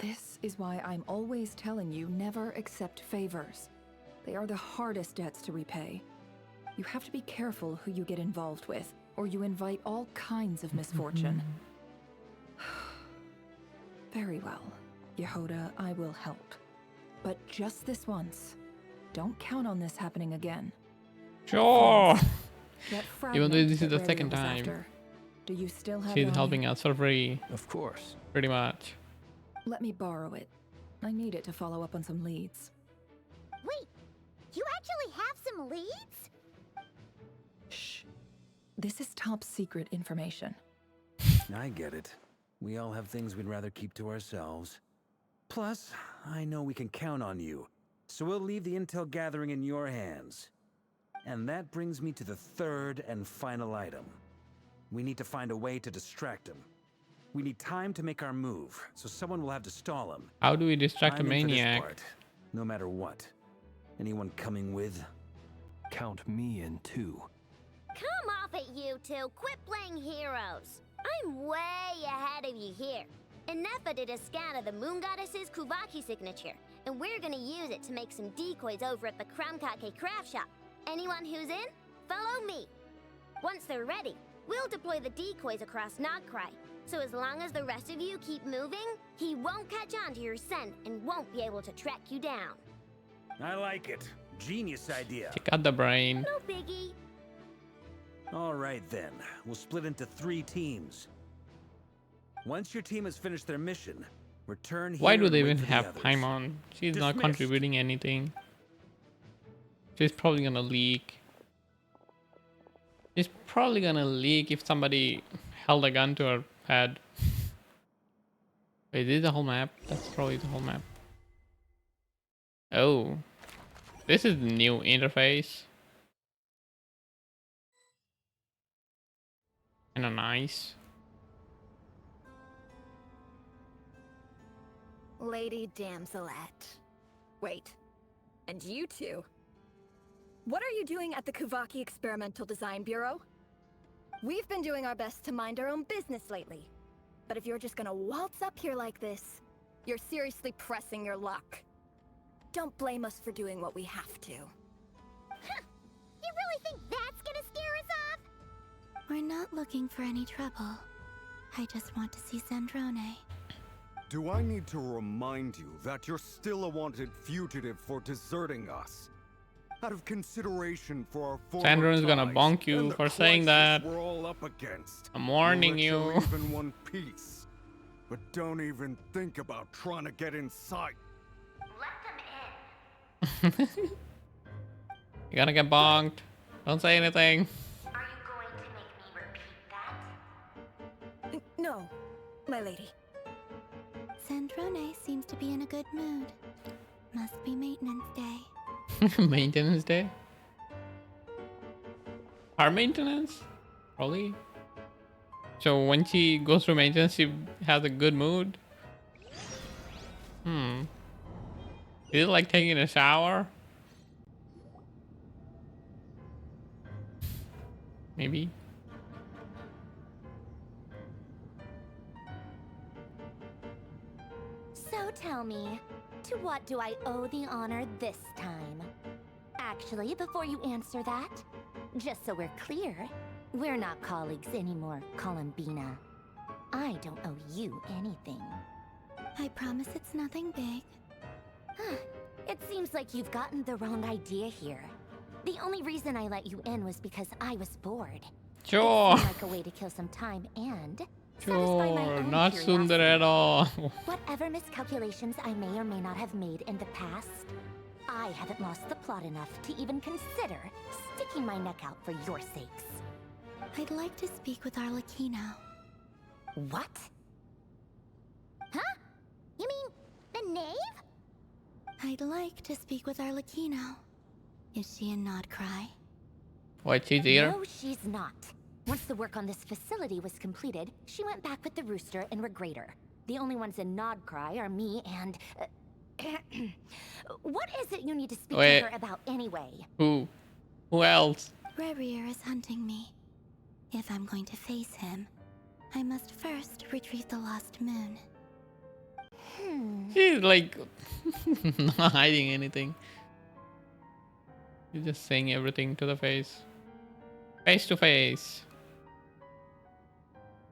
This is why I'm always telling you never accept favors. They are the hardest debts to repay. You have to be careful who you get involved with, or you invite all kinds of misfortune. Very well, Yehoda, I will help. But just this once. Don't count on this happening again. Sure. That Even though fragment this is the that second Rerir was time. after, do you still have She's it on helping you? us for free, Of course. pretty much. Let me borrow it. I need it to follow up on some leads. Wait, you actually have some leads? Shh. This is top secret information. I get it. We all have things we'd rather keep to ourselves. Plus, I know we can count on you, so we'll leave the intel gathering in your hands. And that brings me to the third and final item. We need to find a way to distract him. We need time to make our move, so someone will have to stall him. How do we distract a I'm in for this maniac? part, no matter what. Anyone coming with? Count me in too. Come off it, you two. Quit playing heroes. I'm way ahead of you here. Nefa did a scan of the Moon Goddess's Kuvaki signature, and we're gonna use it to make some decoys over at the Kramkake craft shop. Anyone who's in, follow me. Once they're ready, we'll deploy the decoys across Krai. So as long as the rest of you keep moving, he won't catch on to your scent and won't be able to track you down. I like it. Genius idea. Check out the brain. No biggie. All right then, we'll split into 3 teams. Once your team has finished their mission, return here. Why do and they wait even for the have others. Paimon? She's not Dismissed. contributing anything. She's probably gonna leak. She's probably gonna leak if somebody held a gun to her head. Wait, this is the whole map? That's probably the whole map. Oh. This is the new interface. Kinda nice. Lady Damselette. Wait, and you two? What are you doing at the Kuvaki Experimental Design Bureau? We've been doing our best to mind our own business lately. But if you're just gonna waltz up here like this, you're seriously pressing your luck. Don't blame us for doing what we have to. Huh. You really think that's gonna scare us off? We're not looking for any trouble. I just want to see Sandrone. Do I need to remind you that you're still a wanted fugitive for deserting us? Out of consideration for our former Sandrone's gonna ties bonk you and the for saying crisis that. We're all up against. I'm warning We'll let you. leave in one piece, but don't even think about trying to get inside. Let them in. You're gonna get bonked. Don't say anything. Are you going to make me repeat that? No, my lady. Sandrone seems to be in a good mood. Must be maintenance day. Maintenance day? Her maintenance? Probably. So when she goes through maintenance, she has a good mood? Is it like taking a shower? Maybe. So tell me, to what do I owe the honor this time? Actually, before you answer that, just so we're clear, we're not colleagues anymore, Columbina. I don't owe you anything. I promise it's nothing big. It seems like you've gotten the wrong idea here. The only reason I let you in was because I was bored. Sure. It seemed like a way to kill some time and satisfy my Sure. own Not curiosity. Sundar at all. Whatever miscalculations I may or may not have made in the past, I haven't lost the plot enough to even consider sticking my neck out for your sakes. I'd like to speak with Arlecchino. What? Huh? You mean the knave? I'd like to speak with Arlecchino. Is she in Krai? What, she's here? No, she's not. Once the work on this facility was completed, she went back with the Rooster and Regrator. The only ones in Krai are me and... what is it you need to speak Wait. to her about anyway? Who? Who else? Rerir is hunting me. If I'm going to face him, I must first retrieve the lost moon. She's like not hiding anything. She's just saying everything to the face. Face to face.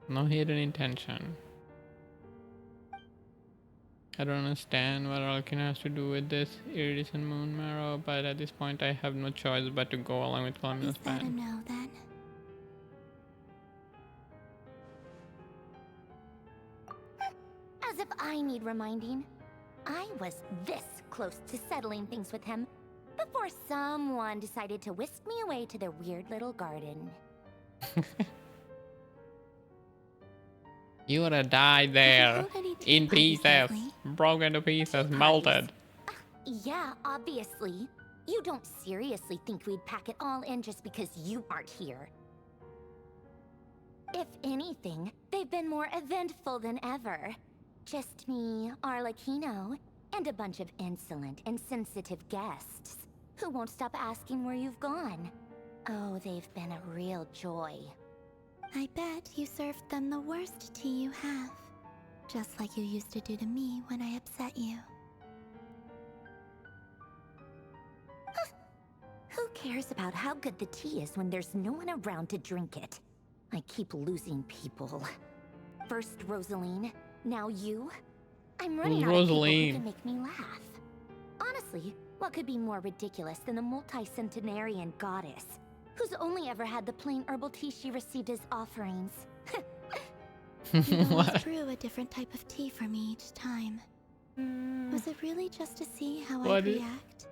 No hidden intention. I don't understand what Arlecchino has to do with this iridescent moon marrow, but at this point I have no choice but to go along with Columbina's Is that a plan. no then? As if I need reminding. I was this close to settling things with him before someone decided to whisk me away to their weird little garden. You would have died there. In pieces. Broken to pieces. Melted. Yeah, obviously. You don't seriously think we'd pack it all in just because you aren't here. If anything, they've been more eventful than ever. Just me, Arlecchino, and a bunch of insolent, insensitive guests who won't stop asking where you've gone. Oh, they've been a real joy. I bet you served them the worst tea you have. Just like you used to do to me when I upset you. Who cares about how good the tea is when there's no one around to drink it? I keep losing people. First Rosaline, now you. I'm running out of people who can make me laugh. Honestly, what could be more ridiculous than the multi-centenarian goddess, who's only ever had the plain herbal tea she received as offerings? You always brew a different type of tea for me each time. Was it really just to see how I'd react?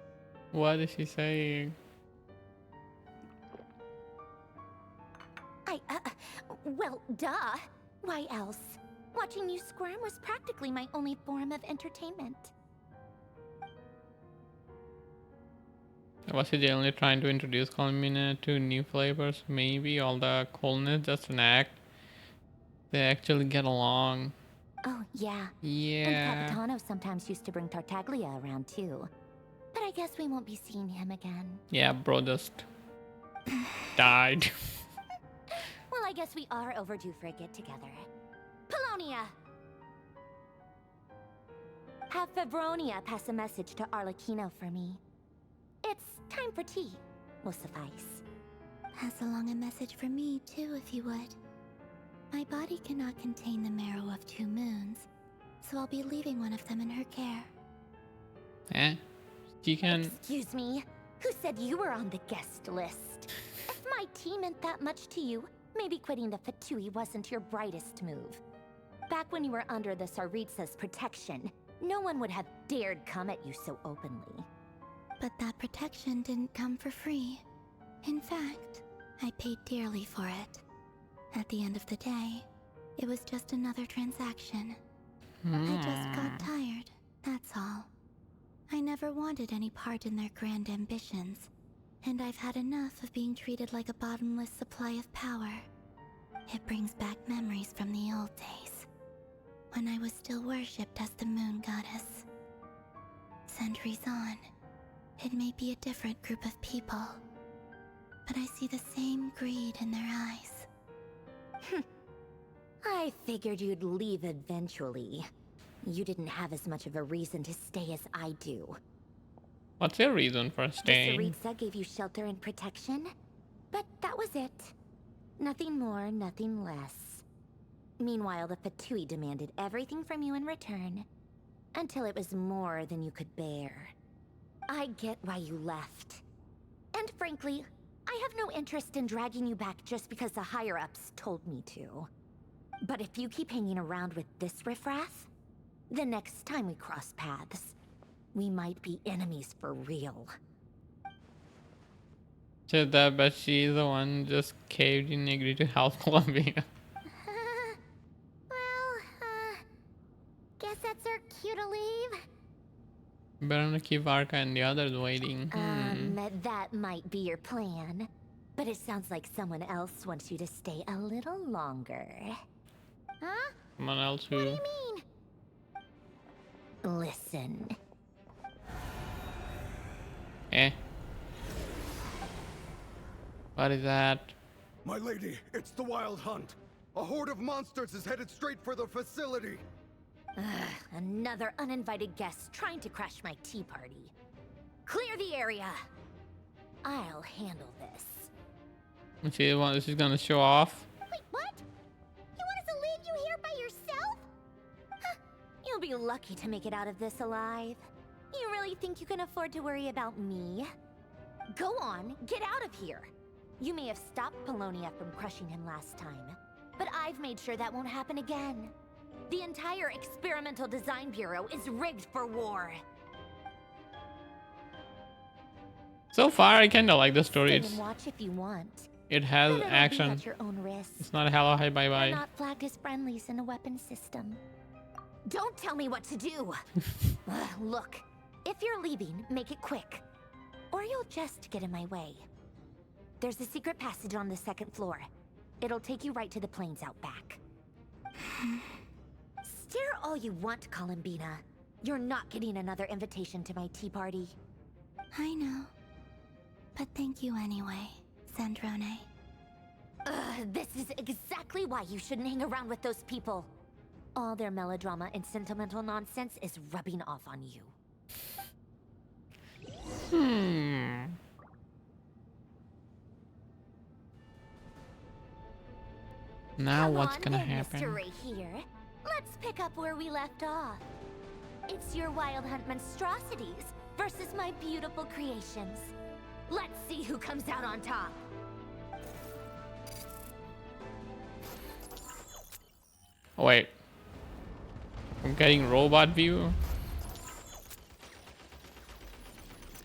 What is she saying? Well, duh. Why else? Watching you squirm was practically my only form of entertainment. Was he generally trying to introduce Colmina to new flavors? Maybe all the coolness just an act. They actually get along. Oh, yeah. Yeah. And Capitano sometimes used to bring Tartaglia around too. But I guess we won't be seeing him again. Yeah, bro just died. Well, I guess we are overdue for a get-together. Polonia! Have Febronia pass a message to Arlecchino for me. It's time for tea. Will suffice. Pass along a message for me, too, if you would. My body cannot contain the marrow of 2 moons, so I'll be leaving one of them in her care. Eh? She can... Excuse me? Who said you were on the guest list? If my tea meant that much to you, maybe quitting the Fatui wasn't your brightest move. Back when you were under the Tsaritsa's protection, no one would have dared come at you so openly. But that protection didn't come for free. In fact, I paid dearly for it. At the end of the day, it was just another transaction. I just got tired, that's all. I never wanted any part in their grand ambitions, and I've had enough of being treated like a bottomless supply of power. It brings back memories from the old days, when I was still worshipped as the moon goddess. Centuries on, it may be a different group of people, but I see the same greed in their eyes. I figured you'd leave eventually. You didn't have as much of a reason to stay as I do. What's your reason for staying? The Tsaritsa gave you shelter and protection, but that was it. Nothing more, nothing less. Meanwhile, the Fatui demanded everything from you in return, until it was more than you could bear. I get why you left. And frankly, I have no interest in dragging you back just because the higher-ups told me to. But if you keep hanging around with this riffraff, the next time we cross paths, we might be enemies for real. Said that, but she's the one just caved in and agreed to help Columbia. Guess that's our cue to leave. Better not keep Arca and the others waiting. That might be your plan. But it sounds like someone else wants you to stay a little longer. Huh? Someone else who... What do you mean? Listen. Eh? What is that? My lady, it's the Wild Hunt. A horde of monsters is headed straight for the facility. Another uninvited guest trying to crash my tea party. Clear the area. I'll handle this. She's gonna show off. Wait, what? You want us to leave you here by yourself? You'll be lucky to make it out of this alive. You really think you can afford to worry about me? Go on, get out of here. You may have stopped Polonia from crushing him last time, but I've made sure that won't happen again. The entire Experimental Design Bureau is rigged for war. So far, I kinda like the story. Stay and watch if you want. It has But it'll be action. at your own risk. It's not a hello, hi, bye They're bye. not flagged as friendlies in the weapon system. Don't tell me what to do! Look, if you're leaving, make it quick. Or you'll just get in my way. There's a secret passage on the 2nd floor. It'll take you right to the plains out back. Stare all you want, Columbina. You're not getting another invitation to my tea party. I know. But thank you anyway, Sandrone. This is exactly why you shouldn't hang around with those people. All their melodrama and sentimental nonsense is rubbing off on you. Now Come what's on gonna then, happen? Mr. Ray here. Let's pick up where we left off. It's your Wild Hunt monstrosities versus my beautiful creations. Let's see who comes out on top. Oh, wait. I'm getting robot view.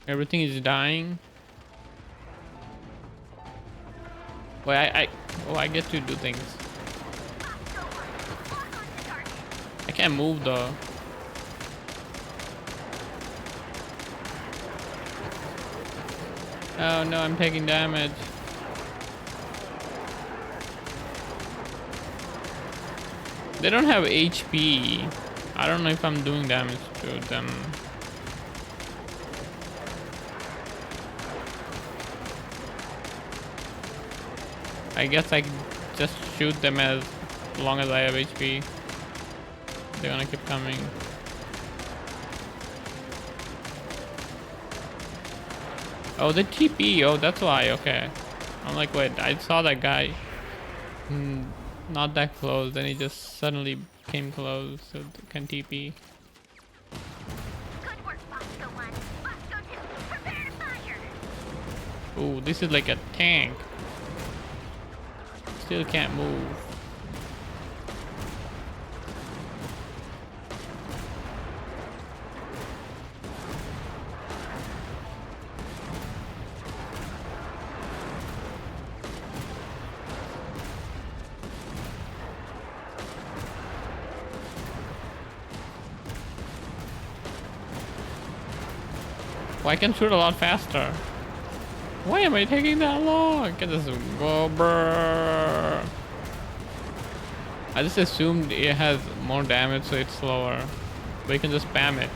Everything is dying. Wait, I get to do things. I can't move though. Oh no, I'm taking damage. They don't have HP. I don't know if I'm doing damage to them. I guess I can just shoot them as long as I have HP. They're gonna keep coming. Oh, the TP. Oh, that's why. Okay. I'm like, wait, I saw that guy. Not that close. Then he just suddenly came close. So can TP. Good work, Bosco 1. Bosco 2, prepare to fire. Ooh, this is like a tank. Still can't move. Well, I can shoot a lot faster. Why am I taking that long? Can just go brrr. I just assumed it has more damage, so it's slower. But you can just spam it.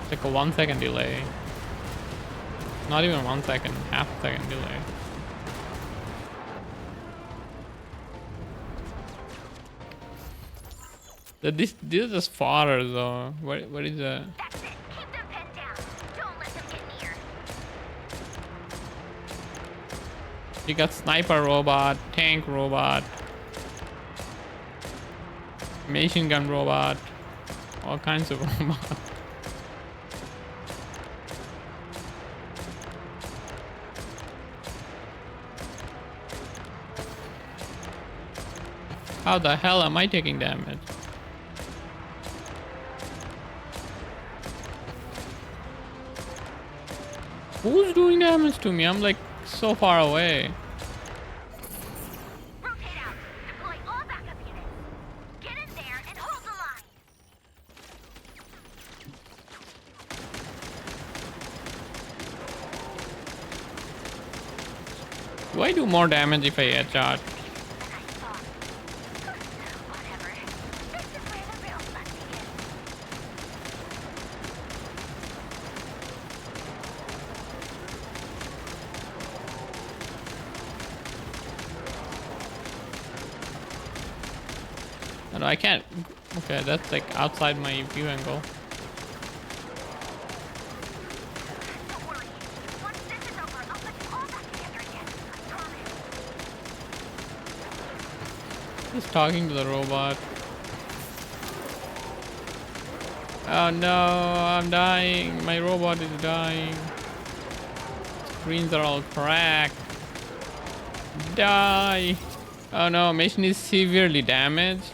It's like a 1 second delay. Not even 1 second, half a second delay. This is just fodder though. What is that? That's it. Keep them pinned down. Don't let them get near. You got sniper robot, tank robot, machine gun robot, all kinds of robots. How the hell am I taking damage? Who's doing damage to me? I'm like so far away. Rotate out. Deploy all backup units. Get in there and hold the line. Do I do more damage if I headshot? Whatever. This is where the real fun begins. No, I can't. Okay, that's like outside my view angle. Don't worry. Once this is over, I'll put you all back together again. I promise. Just talking to the robot. Oh no, I'm dying. My robot is dying. Screens are all cracked. Die. Oh no, mission is severely damaged.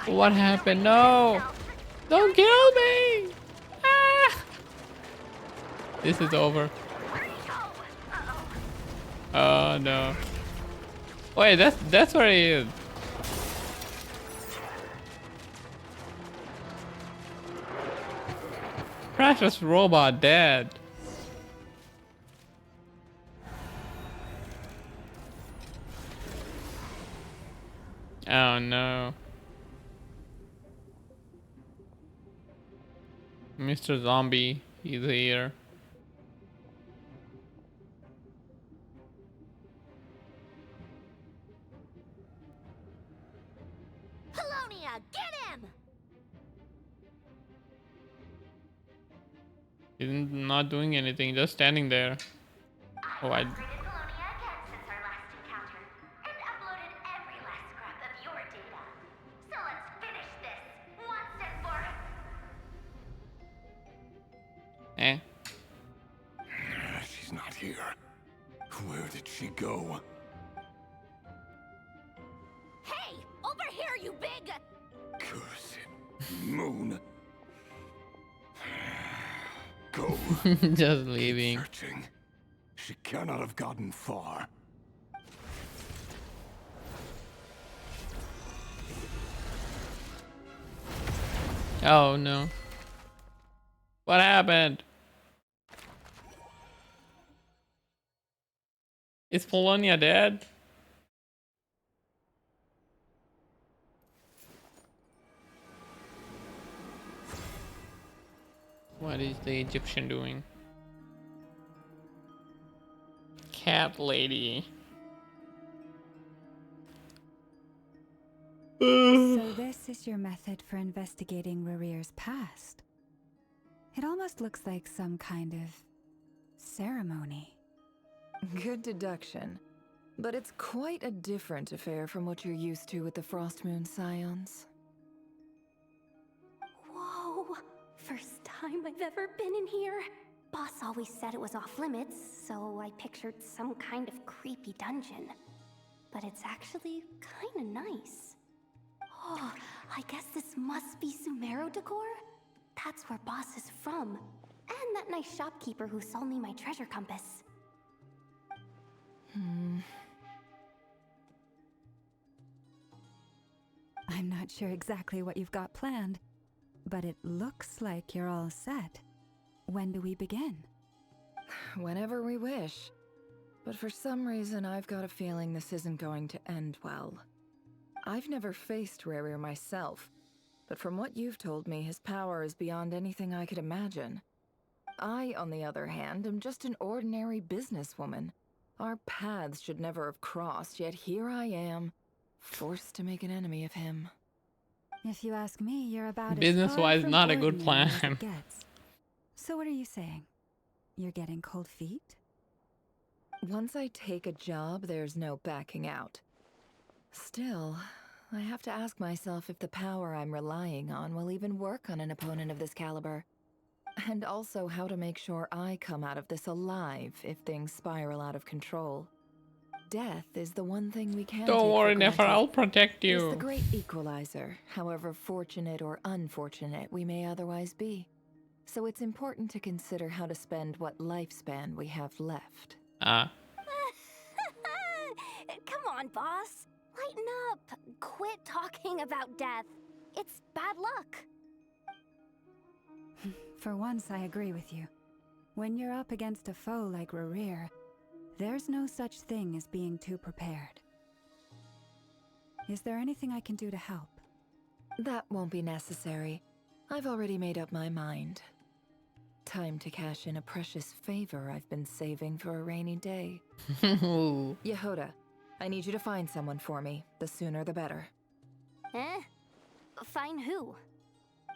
What happened? No! Don't kill me! Ah! This is over. Oh no. Wait, that's where he is. Precious robot dead. Oh no. Mr. Zombie, he's here. Polonia, get him! He's not doing anything, just standing there. Oh, I. Polonia again since our last encounter, and uploaded every last scrap of your data. So let's finish this once and for Eh. She's not here. Where did she go? Hey, over here, you big... Curse it. Moon. Go. Just leaving. Searching. She cannot have gotten far. Oh no. What happened? Is Polonia dead? What is the Egyptian doing? Cat lady. So this is your method for investigating Rarir's past. It almost looks like some kind of ceremony. Good deduction. But it's quite a different affair from what you're used to with the Frost Moon Scions. Whoa! First time I've ever been in here. Boss always said it was off limits, so I pictured some kind of creepy dungeon. But it's actually kinda nice. Oh, I guess this must be Sumero decor? That's where Boss is from. And that nice shopkeeper who sold me my treasure compass. I'm not sure exactly what you've got planned, but it looks like you're all set. When do we begin? Whenever we wish. But for some reason, I've got a feeling this isn't going to end well. I've never faced Rarir myself, but from what you've told me, his power is beyond anything I could imagine. I, on the other hand, am just an ordinary businesswoman. Our paths should never have crossed, yet here I am, forced to make an enemy of him. If you ask me, you're about Business-wise, as far not a from good ordinary as plan. it gets. So what are you saying? You're getting cold feet? Once I take a job, there's no backing out. Still, I have to ask myself if the power I'm relying on will even work on an opponent of this caliber. And also how to make sure I come out of this alive if things spiral out of control. Death is the one thing we can't Don't take worry, for Nefer, granted. I'll protect It's the you. great equalizer, however fortunate or unfortunate we may otherwise be. So it's important to consider how to spend what lifespan we have left. Ah. Come on, boss. Lighten up. Quit talking about death. It's bad luck. For once, I agree with you. When you're up against a foe like Rarir, there's no such thing as being too prepared. Is there anything I can do to help? That won't be necessary. I've already made up my mind. Time to cash in a precious favor I've been saving for a rainy day. Yehoda, I need you to find someone for me. The sooner the better. Eh? Find who?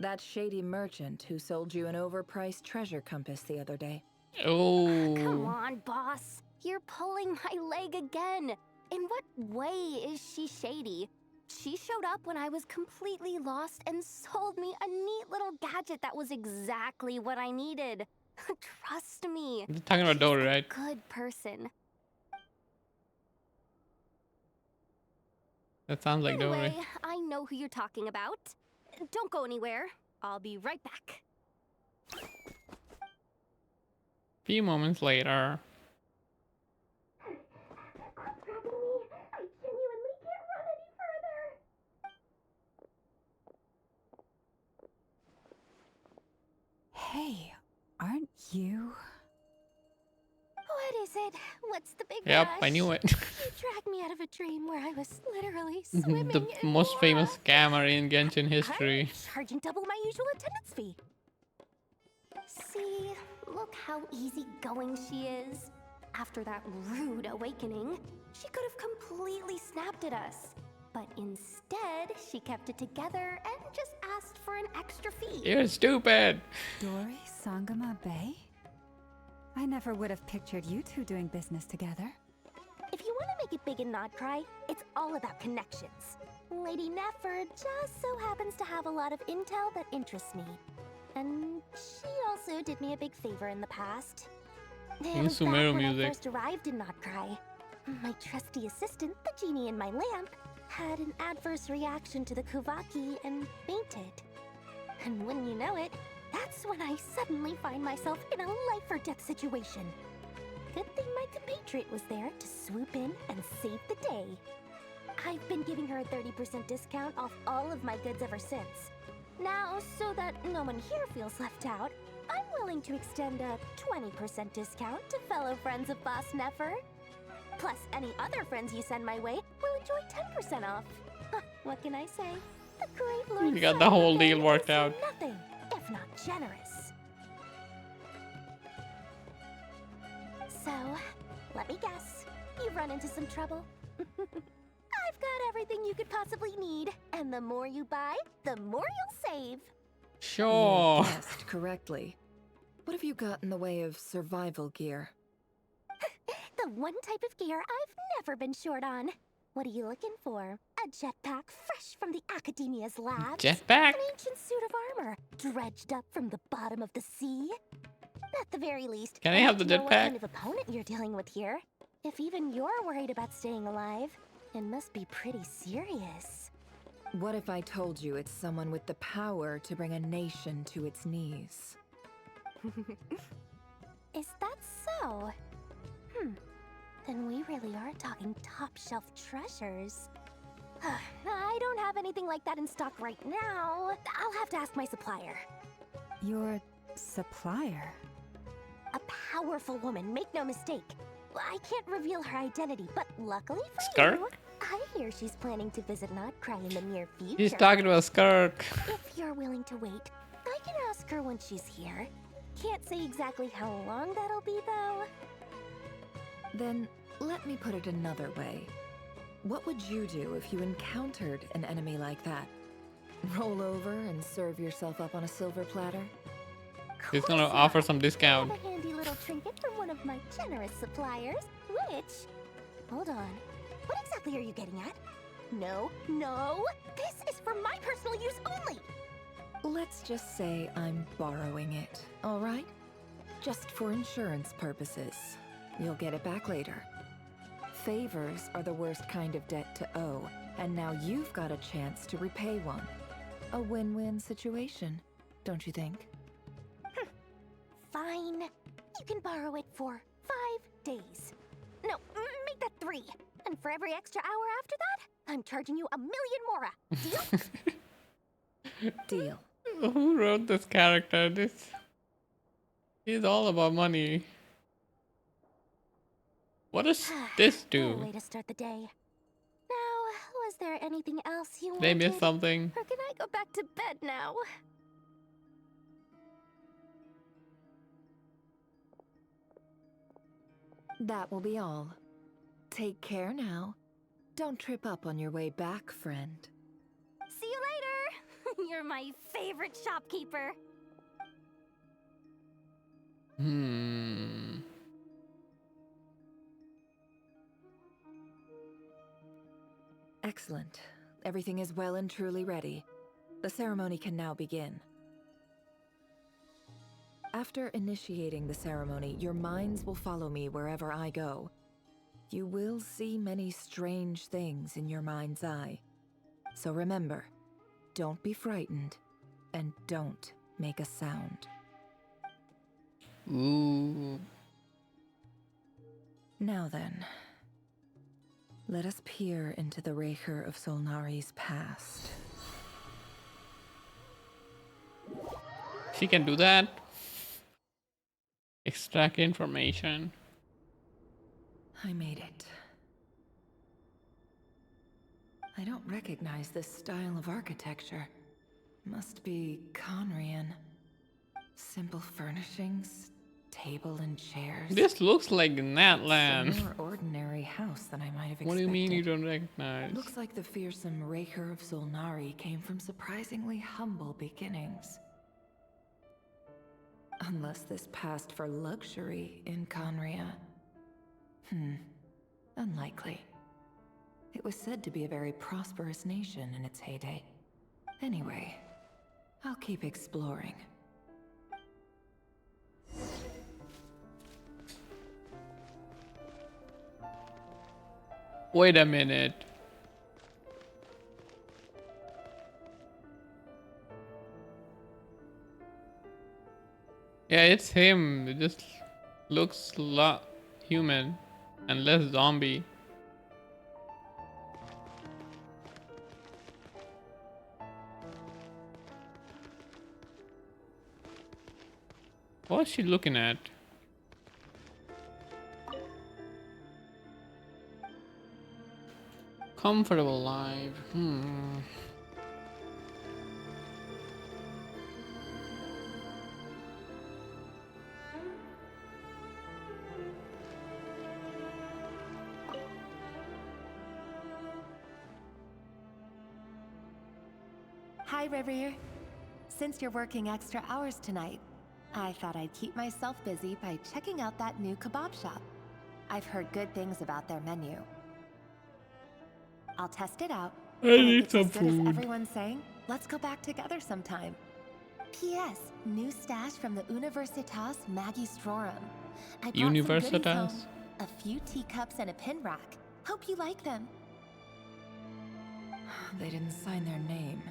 That shady merchant who sold you an overpriced treasure compass the other day. Oh. Come on, boss. You're pulling my leg again. In what way is she shady? She showed up when I was completely lost and sold me a neat little gadget that was exactly what I needed. Trust me. You're talking about Dory, right? Good person. That sounds like Anyway, Dory. I know who you're talking about. Don't go anywhere. I'll be right back. Few moments later. Hey, aren't you? What is it? What's the big Yep, rush? I knew it. You dragged me out of a dream where I was literally swimming The in most aura. famous scammer in Genshin history. I'm charging double my usual attendance fee. See, look how easygoing she is. After that rude awakening, she could have completely snapped at us. But instead, she kept it together and just asked for an extra fee. You're stupid. Dori Sangama Bay? I never would have pictured you two doing business together. If you want to make it big in Nodcry, it's all about connections. Lady Nefer just so happens to have a lot of intel that interests me. And she also did me a big favor in the past. It was back Sumeru when I music. first arrived in Nodcry. My trusty assistant, the genie in my lamp, had an adverse reaction to the Kuvaki and fainted. And wouldn't you know it, that's when I suddenly find myself in a life-or-death situation. Good thing my compatriot was there to swoop in and save the day. I've been giving her a 30% discount off all of my goods ever since. Now, so that no one here feels left out, I'm willing to extend a 20% discount to fellow friends of Boss Nefer. Plus, any other friends you send my way will enjoy 10% off. Huh, what can I say? The great Lord You got the whole Sangama Bay deal worked is out. nothing if not generous. So, let me guess. You've run into some trouble? I've got everything you could possibly need, and the more you buy, the more you'll save. Sure. You guessed correctly. What have you got in the way of survival gear? The one type of gear I've never been short on. What are you looking for? A jetpack fresh from the Academia's labs? Jetpack? An ancient suit of armor dredged up from the bottom of the sea? At the very least, Can I have the need to know what jetpack? kind of opponent you're dealing with here. If even you're worried about staying alive, it must be pretty serious. What if I told you it's someone with the power to bring a nation to its knees? Is that so? Then we really are talking top-shelf treasures. I don't have anything like that in stock right now. I'll have to ask my supplier. Your supplier? A powerful woman, make no mistake. I can't reveal her identity, but luckily for Skirk? you, I hear she's planning to visit Nodcry in the near future. He's talking about Skirk. If you're willing to wait, I can ask her when she's here. Can't say exactly how long that'll be, though. Then, let me put it another way. What would you do if you encountered an enemy like that? Roll over and serve yourself up on a silver platter? He's gonna offer some I discount. have a handy little trinket from one of my generous suppliers, which... Hold on. What exactly are you getting at? No, no! This is for my personal use only! Let's just say I'm borrowing it, all right? Just for insurance purposes. You'll get it back later. Favors are the worst kind of debt to owe, and now you've got a chance to repay one. A win-win situation, don't you think? Fine. You can borrow it for 5 days. No, make that 3. And for every extra hour after that, I'm charging you 1,000,000 mora. Deal? Deal. Who wrote this character? This is all about money. What does this What a do? way to start the day. Now, was there anything else you They wanted? missed something. Or can I go back to bed now? That will be all. Take care now. Don't trip up on your way back, friend. See you later! You're my favorite shopkeeper. Excellent. Everything is well and truly ready. The ceremony can now begin. After initiating the ceremony, your minds will follow me wherever I go. You will see many strange things in your mind's eye. So remember, don't be frightened, and don't make a sound. Ooh. Now then, let us peer into the Raker of Solnari's past. She can do that. Extract information. I made it. I don't recognize this style of architecture. Must be Conrian. Simple furnishings, table and chairs. This looks like It's a Natland. more ordinary house than I might have expected. What do you mean you don't recognize? Looks like the fearsome Raker of Solnari came from surprisingly humble beginnings. Unless this passed for luxury in Conria. Unlikely. It was said to be a very prosperous nation in its heyday. Anyway, I'll keep exploring. Wait a minute. Yeah, it's him. It just looks a lot human and less zombie. What's she looking at? Comfortable life. Hi, River. Since you're working extra hours tonight, I thought I'd keep myself busy by checking out that new kebab shop. I've heard good things about their menu. I'll test it out. I and if need it's some as good as food. everyone's saying, let's go back together sometime. P.S. New stash from the Universitas Magistrorum. I brought some goodies Universitas? home. A few teacups and a pin rack. Hope you like them. They didn't sign their name.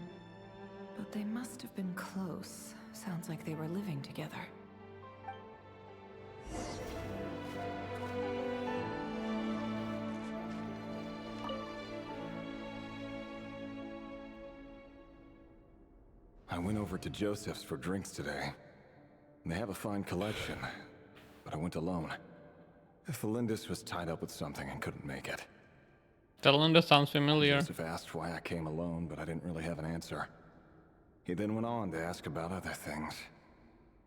But they must have been close. Sounds like they were living together. I went over to Joseph's for drinks today. They have a fine collection, but I went alone. Felindis was tied up with something and couldn't make it. Talinda sounds familiar. Joseph asked why I came alone, but I didn't really have an answer. He then went on to ask about other things.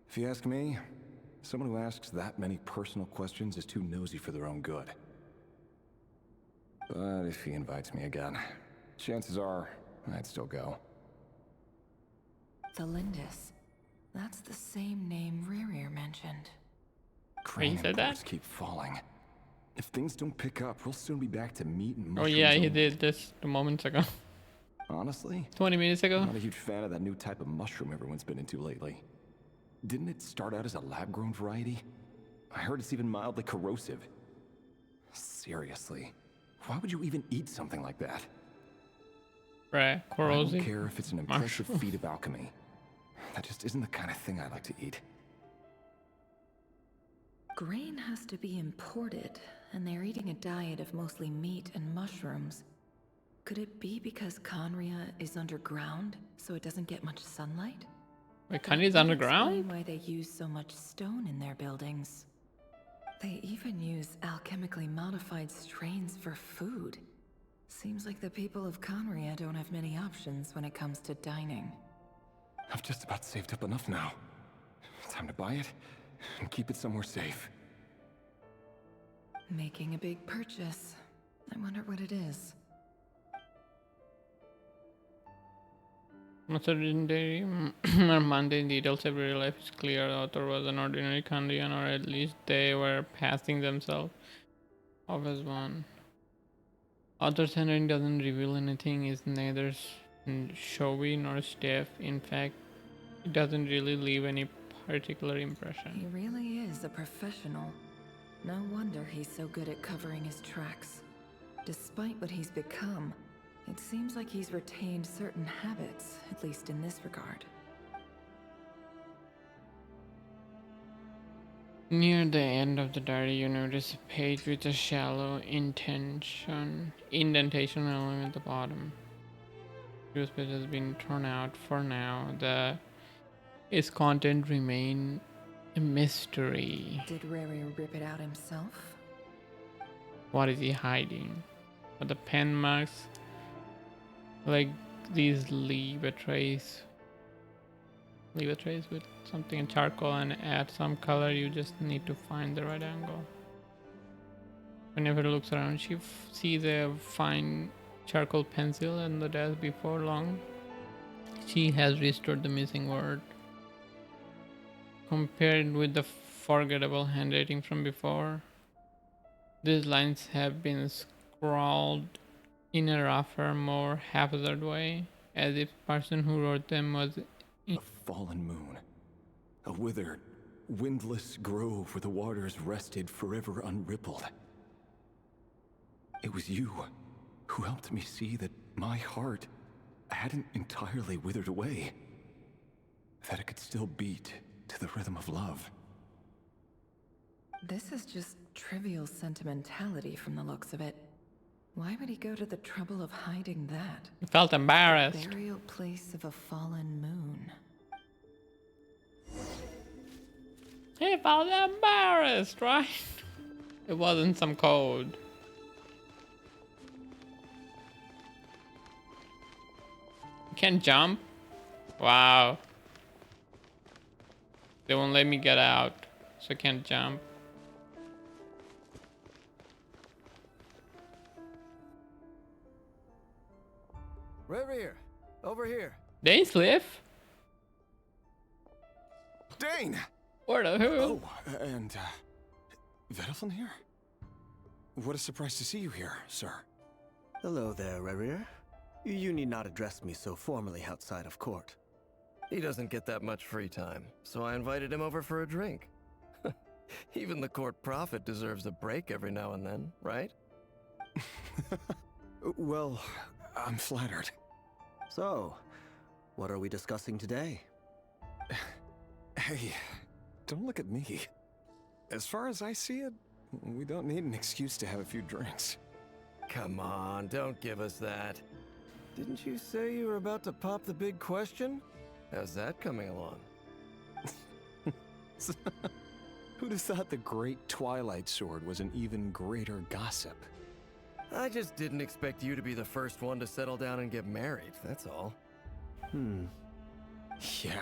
If you ask me, someone who asks that many personal questions is too nosy for their own good. But if he invites me again, chances are I'd still go. The Lindis. That's the same name Rerir mentioned. Crane said that? reports keep falling. If things don't pick up, we'll soon be back to meat and Oh mushrooms yeah, he only. did this 2 moments ago. Honestly, 20 minutes ago. I'm not a huge fan of that new type of mushroom everyone's been into lately. Didn't it start out as a lab-grown variety? I heard it's even mildly corrosive. Seriously, why would you even eat something like that? Right, I corrosive. don't care if it's an impressive mushroom. feat of alchemy. That just isn't the kind of thing I like to eat. Grain has to be imported, and they're eating a diet of mostly meat and mushrooms. Could it be because Conria is underground, so it doesn't get much sunlight? Wait, That Kanye's might underground? explain why they use so much stone in their buildings. They even use alchemically modified strains for food. Seems like the people of Conria don't have many options when it comes to dining. I've just about saved up enough now. Time to buy it and keep it somewhere safe. Making a big purchase. I wonder what it is. Legendary or mundane details of real life is clear. The author was an ordinary Kandian, or at least they were passing themselves off as one. Author's handwriting doesn't reveal anything, is neither showy nor stiff. In fact, it doesn't really leave any particular impression. He really is a professional. No wonder he's so good at covering his tracks. Despite what he's become, it seems like he's retained certain habits, at least in this regard. Near the end of the diary, you notice a page with a shallow indentation element at the bottom. This page has been thrown out for now. Its content remain A mystery. Did Rary rip it out himself? What is he hiding? Are the pen marks like these leave a trace with something in charcoal and add some color? You just need to find the right angle. Whenever she looks around, she sees a fine charcoal pencil on the desk. Before long, she has restored the missing word. Compared with the forgettable handwriting from before, these lines have been scrawled in a rougher, more haphazard way, as if the person who wrote them was A fallen moon. A withered, windless grove where the waters rested forever unrippled. It was you who helped me see that my heart hadn't entirely withered away. That it could still beat to the rhythm of love. This is just trivial sentimentality from the looks of it. Why would he go to the trouble of hiding that? He felt embarrassed. Burial place of a fallen moon. He felt embarrassed, right? It wasn't some code. Can't jump? Wow. They won't let me get out, so I can't jump. Revere, over here. Dane's live? Dane! Where the hell? Oh, and, Vedelfin here? What a surprise to see you here, sir. Hello there, Revere. You need not address me so formally outside of court. He doesn't get that much free time, so I invited him over for a drink. Even the court prophet deserves a break every now and then, right? Well, I'm flattered. So, what are we discussing today? Hey, don't look at me. As far as I see it, we don't need an excuse to have a few drinks. Come on, don't give us that. Didn't you say you were about to pop the big question? How's that coming along? Who'd have thought the great Twilight Sword was an even greater gossip? I just didn't expect you to be the first one to settle down and get married, that's all. Yeah.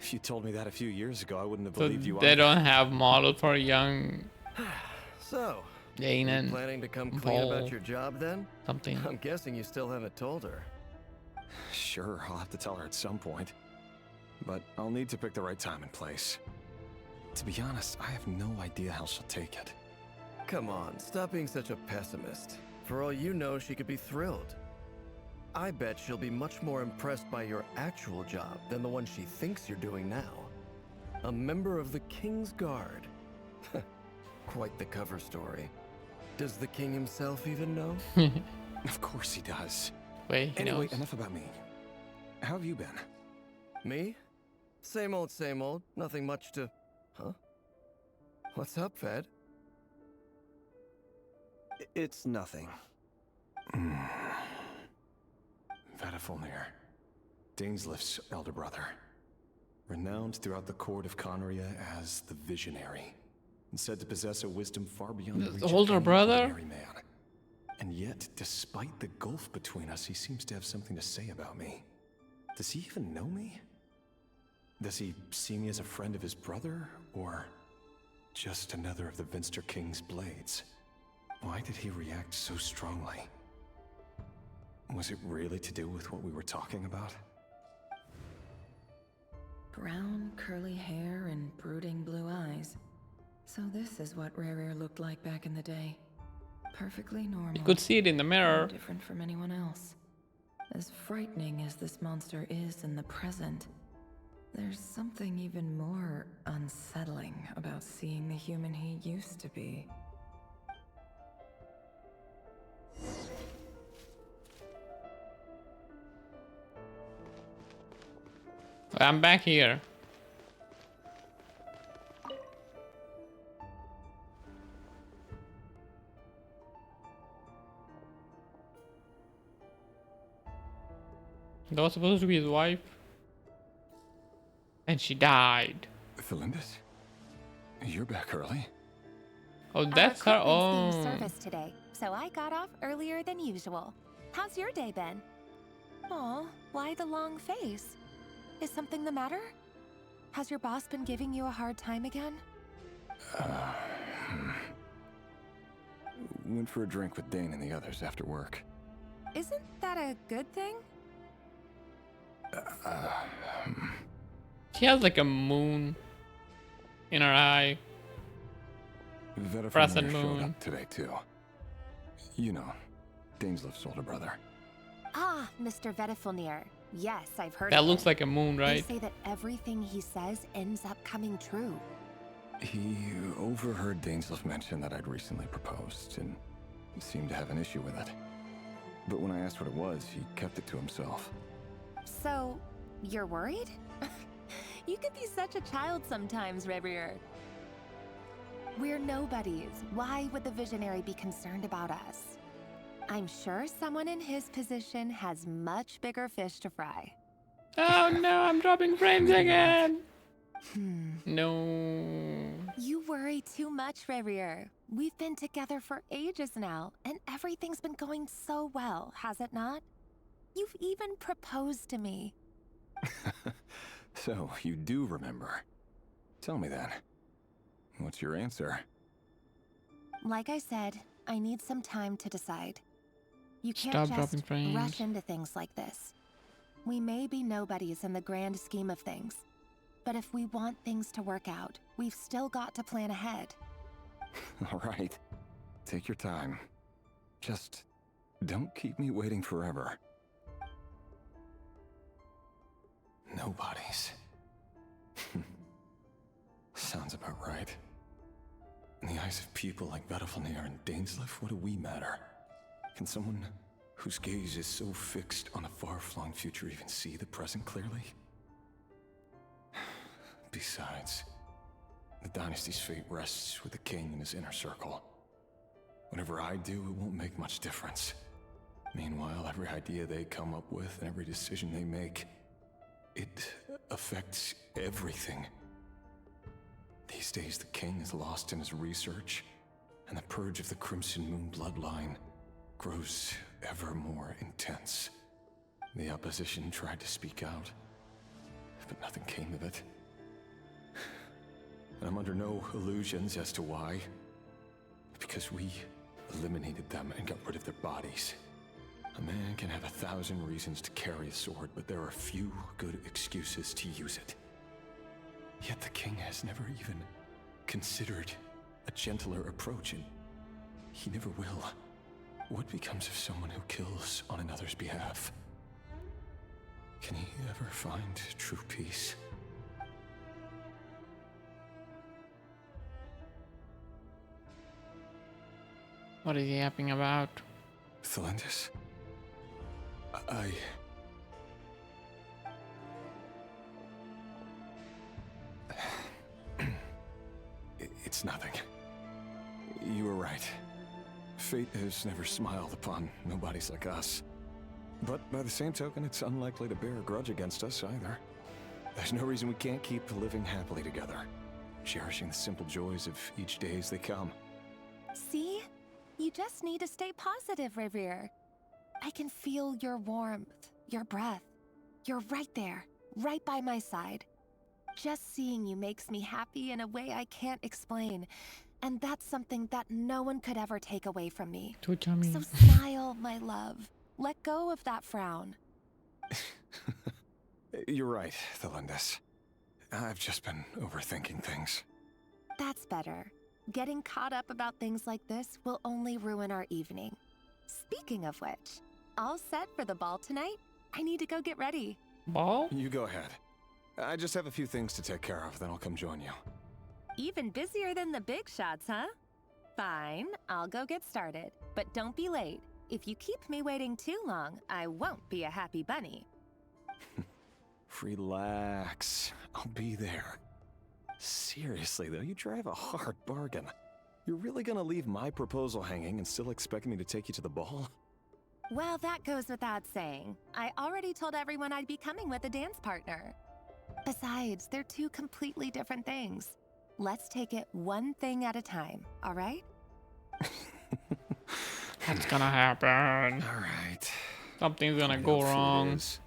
If you told me that a few years ago, I wouldn't have So believed you. they don't have model for young So, Dane you and planning to come clean Paul about your job then? something. I'm guessing you still haven't told her. Sure, I'll have to tell her at some point. But I'll need to pick the right time and place. To be honest, I have no idea how she'll take it. Come on, stop being such a pessimist. For all you know, she could be thrilled. I bet she'll be much more impressed by your actual job than the one she thinks you're doing now. A member of the King's Guard. Quite the cover story. Does the king himself even know? Of course he does. Wait, he Anyway, knows. enough about me. How have you been? Me? Same old, same old. Nothing much to... Huh? What's up, Fed? It's nothing. Vadafulnir, Dainslift's elder brother. Renowned throughout the court of Conria as the Visionary. And said to possess a wisdom far beyond the reach of older any brother? ordinary man. And yet, despite the gulf between us, he seems to have something to say about me. Does he even know me? Does he see me as a friend of his brother, or just another of the Vinster King's blades? Why did he react so strongly? Was it really to do with what we were talking about? Brown, curly hair and brooding blue eyes. So this is what Rare looked like back in the day. Perfectly normal. You could see it in the mirror. No different from anyone else. As frightening as this monster is in the present, there's something even more unsettling about seeing the human he used to be. I'm back here. That was supposed to be his wife. And she died. Thelindis? You're back early? Oh, that's her. Our Oh. service today, so I got off earlier than usual. How's your day been? Aw, why the long face? Is something the matter? Has your boss been giving you a hard time again? Went for a drink with Dane and the others after work. Isn't that a good thing? She has like a moon in her eye. Vedifamir Crescent showed moon. up today too. You know, Daneslif's older brother. Ah, Mr. Vedifamir. Yes, I've heard That of looks it. like a moon, right? They say that everything he says ends up coming true. He overheard Daneslif mention that I'd recently proposed and seemed to have an issue with it. But when I asked what it was, he kept it to himself. So, you're worried? You could be such a child sometimes, Revier. We're nobodies. Why would the Visionary be concerned about us? I'm sure someone in his position has much bigger fish to fry. Oh no, I'm dropping frames again. Hmm. No. You worry too much, Revier. We've been together for ages now, and everything's been going so well, has it not? You've even proposed to me. So, you do remember. Tell me then. What's your answer? Like I said, I need some time to decide. You can't Stop just dropping frames. rush into things like this. We may be nobodies in the grand scheme of things, but if we want things to work out, we've still got to plan ahead. All right. Take your time. Just don't keep me waiting forever. Nobodies. Sounds about right. In the eyes of people like Vedifamir and Daneslif, what do we matter? Can someone whose gaze is so fixed on a far-flung future even see the present clearly? Besides, the dynasty's fate rests with the king and his inner circle. Whatever I do, it won't make much difference. Meanwhile, every idea they come up with and every decision they make, it affects everything. These days, the king is lost in his research, and the purge of the Crimson Moon bloodline grows ever more intense. The opposition tried to speak out, but nothing came of it. And I'm under no illusions as to why. Because we eliminated them and got rid of their bodies. A man can have 1,000 reasons to carry a sword, but there are few good excuses to use it. Yet the king has never even considered a gentler approach, and he never will. What becomes of someone who kills on another's behalf? Can he ever find true peace? What is he yapping about? Thelindis? It's nothing. You were right. Fate has never smiled upon nobodies like us. But by the same token, it's unlikely to bear a grudge against us either. There's no reason we can't keep living happily together, cherishing the simple joys of each day as they come. See? You just need to stay positive, Revier. I can feel your warmth, your breath. You're right there, right by my side. Just seeing you makes me happy in a way I can't explain. And that's something that no one could ever take away from me. Too charming. So smile, my love. Let go of that frown. You're right, Thelindis. I've just been overthinking things. That's better. Getting caught up about things like this will only ruin our evening. Speaking of which, all set for the ball tonight? I need to go get ready. Ball? You go ahead. I just have a few things to take care of, then I'll come join you. Even busier than the big shots, huh? Fine, I'll go get started. But don't be late. If you keep me waiting too long, I won't be a happy bunny. Relax. I'll be there. Seriously, though, you drive a hard bargain. You're really gonna leave my proposal hanging and still expect me to take you to the ball? Well, that goes without saying. I already told everyone I'd be coming with a dance partner. Besides, they're two completely different things. Let's take it one thing at a time, all right? What's gonna happen? All right. Something's gonna go Look for it wrong. is.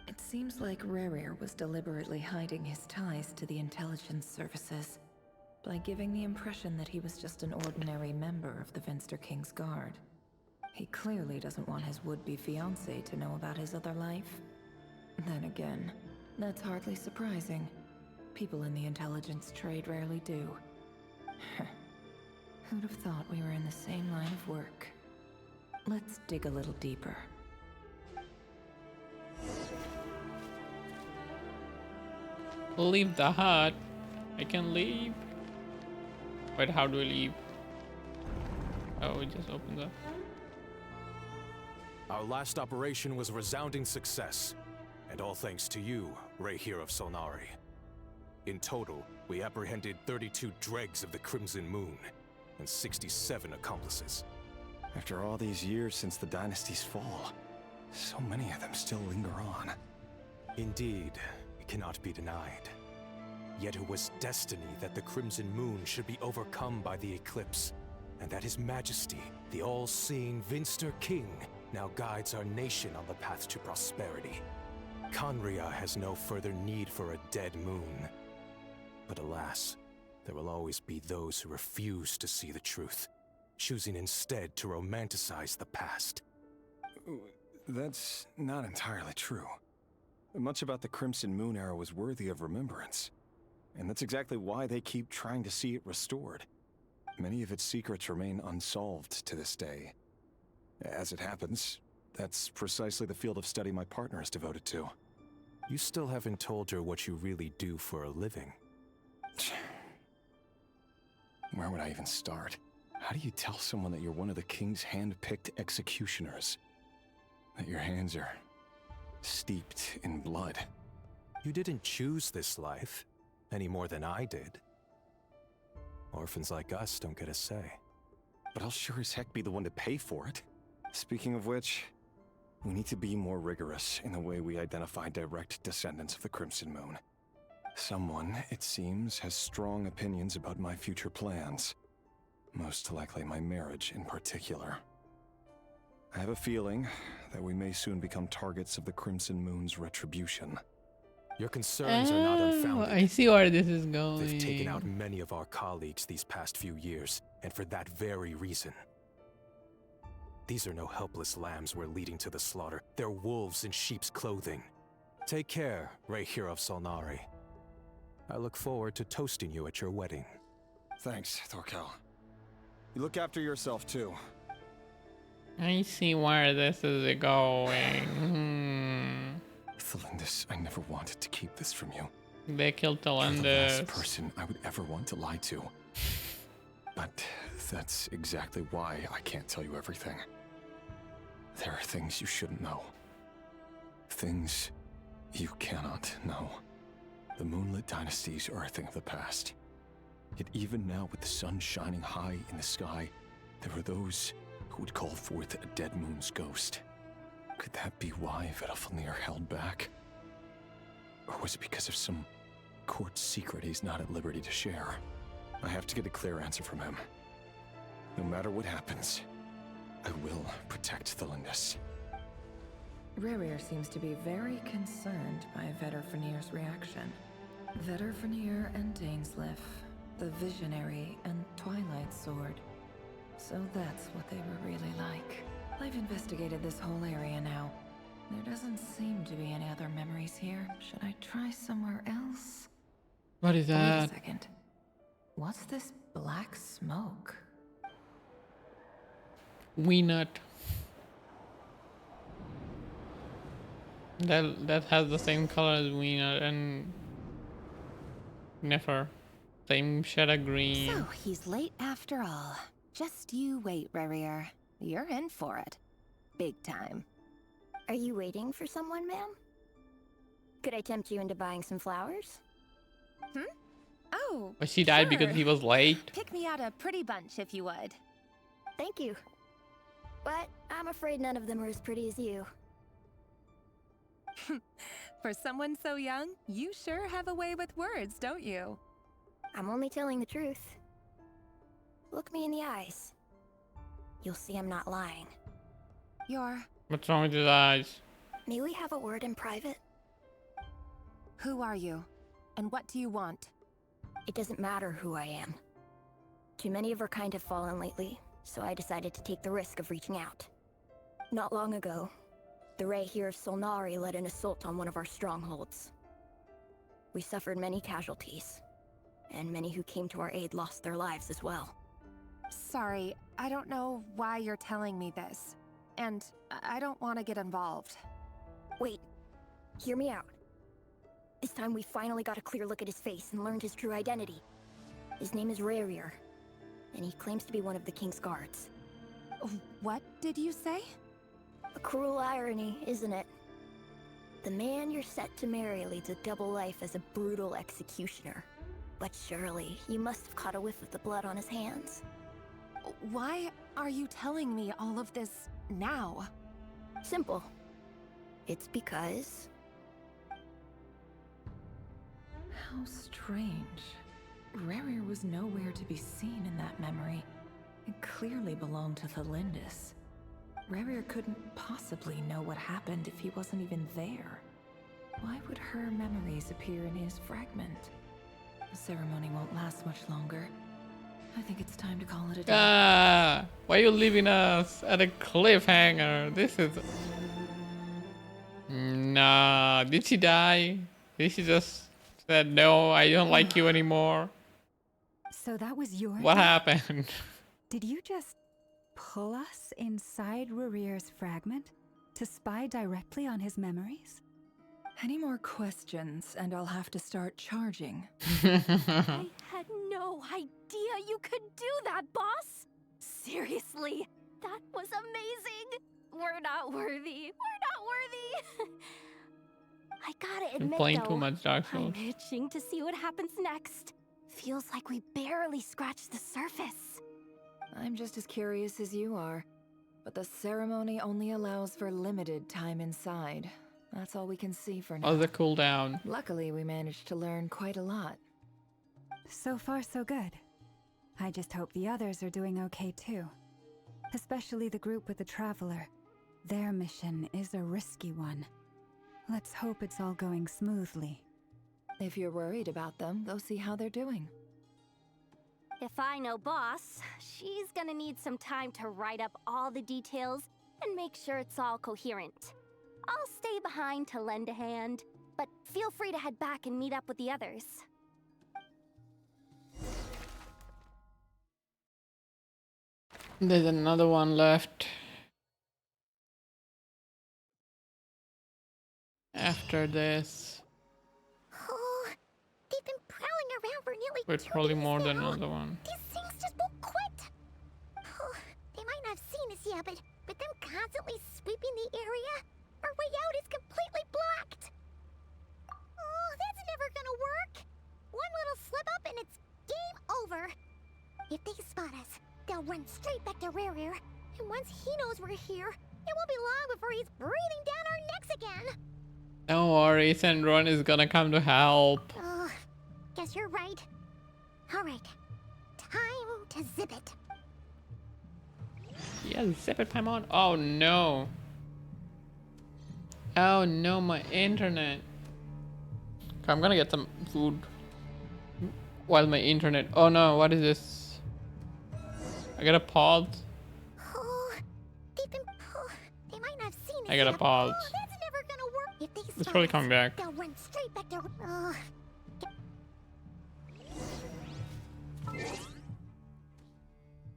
It seems like Rerir was deliberately hiding his ties to the intelligence services by giving the impression that he was just an ordinary member of the Vinster King's Guard. He clearly doesn't want his would-be fiancée to know about his other life. Then again, that's hardly surprising. People in the intelligence trade rarely do. Who'd have thought we were in the same line of work? Let's dig a little deeper. Leave the hut. I can leave. Wait, how do we leave? Oh, it just opens up. Our last operation was a resounding success, and all thanks to you, Ray here of Solnari. In total, we apprehended 32 dregs of the Crimson Moon, and 67 accomplices. After all these years since the dynasty's fall, so many of them still linger on. Indeed, it cannot be denied. Yet it was destiny that the Crimson Moon should be overcome by the eclipse, and that His Majesty, the all-seeing Vinster King, now guides our nation on the path to prosperity. Conria has no further need for a dead moon. But alas, there will always be those who refuse to see the truth, choosing instead to romanticize the past. That's not entirely true. Much about the Crimson Moon era was worthy of remembrance. And that's exactly why they keep trying to see it restored. Many of its secrets remain unsolved to this day. As it happens, that's precisely the field of study my partner is devoted to. You still haven't told her what you really do for a living. Where would I even start? How do you tell someone that you're one of the King's hand-picked executioners? That your hands are steeped in blood? You didn't choose this life, any more than I did. Orphans like us don't get a say. But I'll sure as heck be the one to pay for it. Speaking of which, we need to be more rigorous in the way we identify direct descendants of the Crimson Moon. Someone, it seems, has strong opinions about my future plans. Most likely my marriage in particular. I have a feeling that we may soon become targets of the Crimson Moon's retribution. Your concerns are not unfounded. I see where this is going. They've taken out many of our colleagues these past few years, and for that very reason. These are no helpless lambs we're leading to the slaughter. They're wolves in sheep's clothing. Take care, Ray here of Solnari. I look forward to toasting you at your wedding. Thanks, Thorkel. You look after yourself, too. I see where this is going. Thelindis, I never wanted to keep this from you. They killed You're the last Thelindis. person I would ever want to lie to. But that's exactly why I can't tell you everything. There are things you shouldn't know. Things you cannot know. The moonlit dynasties are a thing of the past. Yet even now, with the sun shining high in the sky, there are those who would call forth a dead moon's ghost. Could that be why Vedalfnir held back? Or was it because of some court secret he's not at liberty to share? I have to get a clear answer from him. No matter what happens, I will protect Thelindis. Rerir seems to be very concerned by Vedalfnir's reaction. Vedalfnir and Dainsleif, the Visionary and Twilight Sword. So that's what they were really like. I've investigated this whole area now. There doesn't seem to be any other memories here. Should I try somewhere else? What is Wait a that? second. What's this black smoke? We nut. That has the same color as Weenut and Nefer. Same shade of green. So he's late after all. Just you wait, Rerir. You're in for it. Big time. Are you waiting for someone, ma'am? Could I tempt you into buying some flowers? Oh, But she died sure. because he was late. Pick me out a pretty bunch if you would. Thank you. But I'm afraid none of them are as pretty as you. For someone so young, you sure have a way with words, don't you? I'm only telling the truth. Look me in the eyes. You'll see I'm not lying. What's wrong with his eyes? May we have a word in private? Who are you? And what do you want? It doesn't matter who I am. Too many of our kind have fallen lately, so I decided to take the risk of reaching out. Not long ago, the Ray here of Solnari led an assault on one of our strongholds. We suffered many casualties, and many who came to our aid lost their lives as well. Sorry, I don't know why you're telling me this. And I don't want to get involved. Wait, hear me out. This time we finally got a clear look at his face and learned his true identity. His name is Rarier, and he claims to be one of the King's guards. What did you say? A cruel irony, isn't it? The man you're set to marry leads a double life as a brutal executioner. But surely, you must have caught a whiff of the blood on his hands. Why are you telling me all of this now? Simple. It's because... How strange. Rarier was nowhere to be seen in that memory. It clearly belonged to the Lindis. Rarier couldn't possibly know what happened if he wasn't even there. Why would her memories appear in his fragment? The ceremony won't last much longer. I think it's time to call it a day. Ah, why are you leaving us at a cliffhanger? This is... Nah, did she die? Did she just said, no, I don't like you anymore? So that was your What death? happened? Did you just pull us inside Rarier's fragment to spy directly on his memories? Any more questions, and I'll have to start charging. I had no idea you could do that, boss! Seriously, that was amazing! We're not worthy. We're not worthy! I gotta Been admit, playing though, too much Dark Souls. I'm itching to see what happens next. Feels like we barely scratched the surface. I'm just as curious as you are. But the ceremony only allows for limited time inside. That's all we can see for now. Oh, the cooldown. Luckily, we managed to learn quite a lot. So far, so good. I just hope the others are doing okay too. Especially the group with the Traveler. Their mission is a risky one. Let's hope it's all going smoothly. If you're worried about them, go see how they're doing. If I know boss, she's gonna need some time to write up all the details and make sure it's all coherent. I'll stay behind to lend a hand, but feel free to head back and meet up with the others. There's another one left. After this. Oh, they've been prowling around for nearly It's 2 probably days more than now. another one. These things just won't quit. Oh, they might not have seen us yet, but them constantly sweeping the area, our way out is completely blocked. Oh, that's never gonna work. One little slip up and it's game over. If they spot us, they'll run straight back to Rarier. And once he knows we're here, it won't be long before he's breathing down our necks again. Don't worry, Sandron is gonna come to help. Oh, guess you're right. All right, time to zip it. Yeah, zip it, Paimon. Oh no. Oh no, my internet. Okay, I'm gonna get some food while my internet. Oh no, what is this? I got a pause. Oh, they might not have seen us I got a yet. pause. Oh, that's never gonna work. If they It's spot probably us, coming back. they'll run straight back to.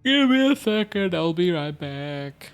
Give me a second, I'll be right back.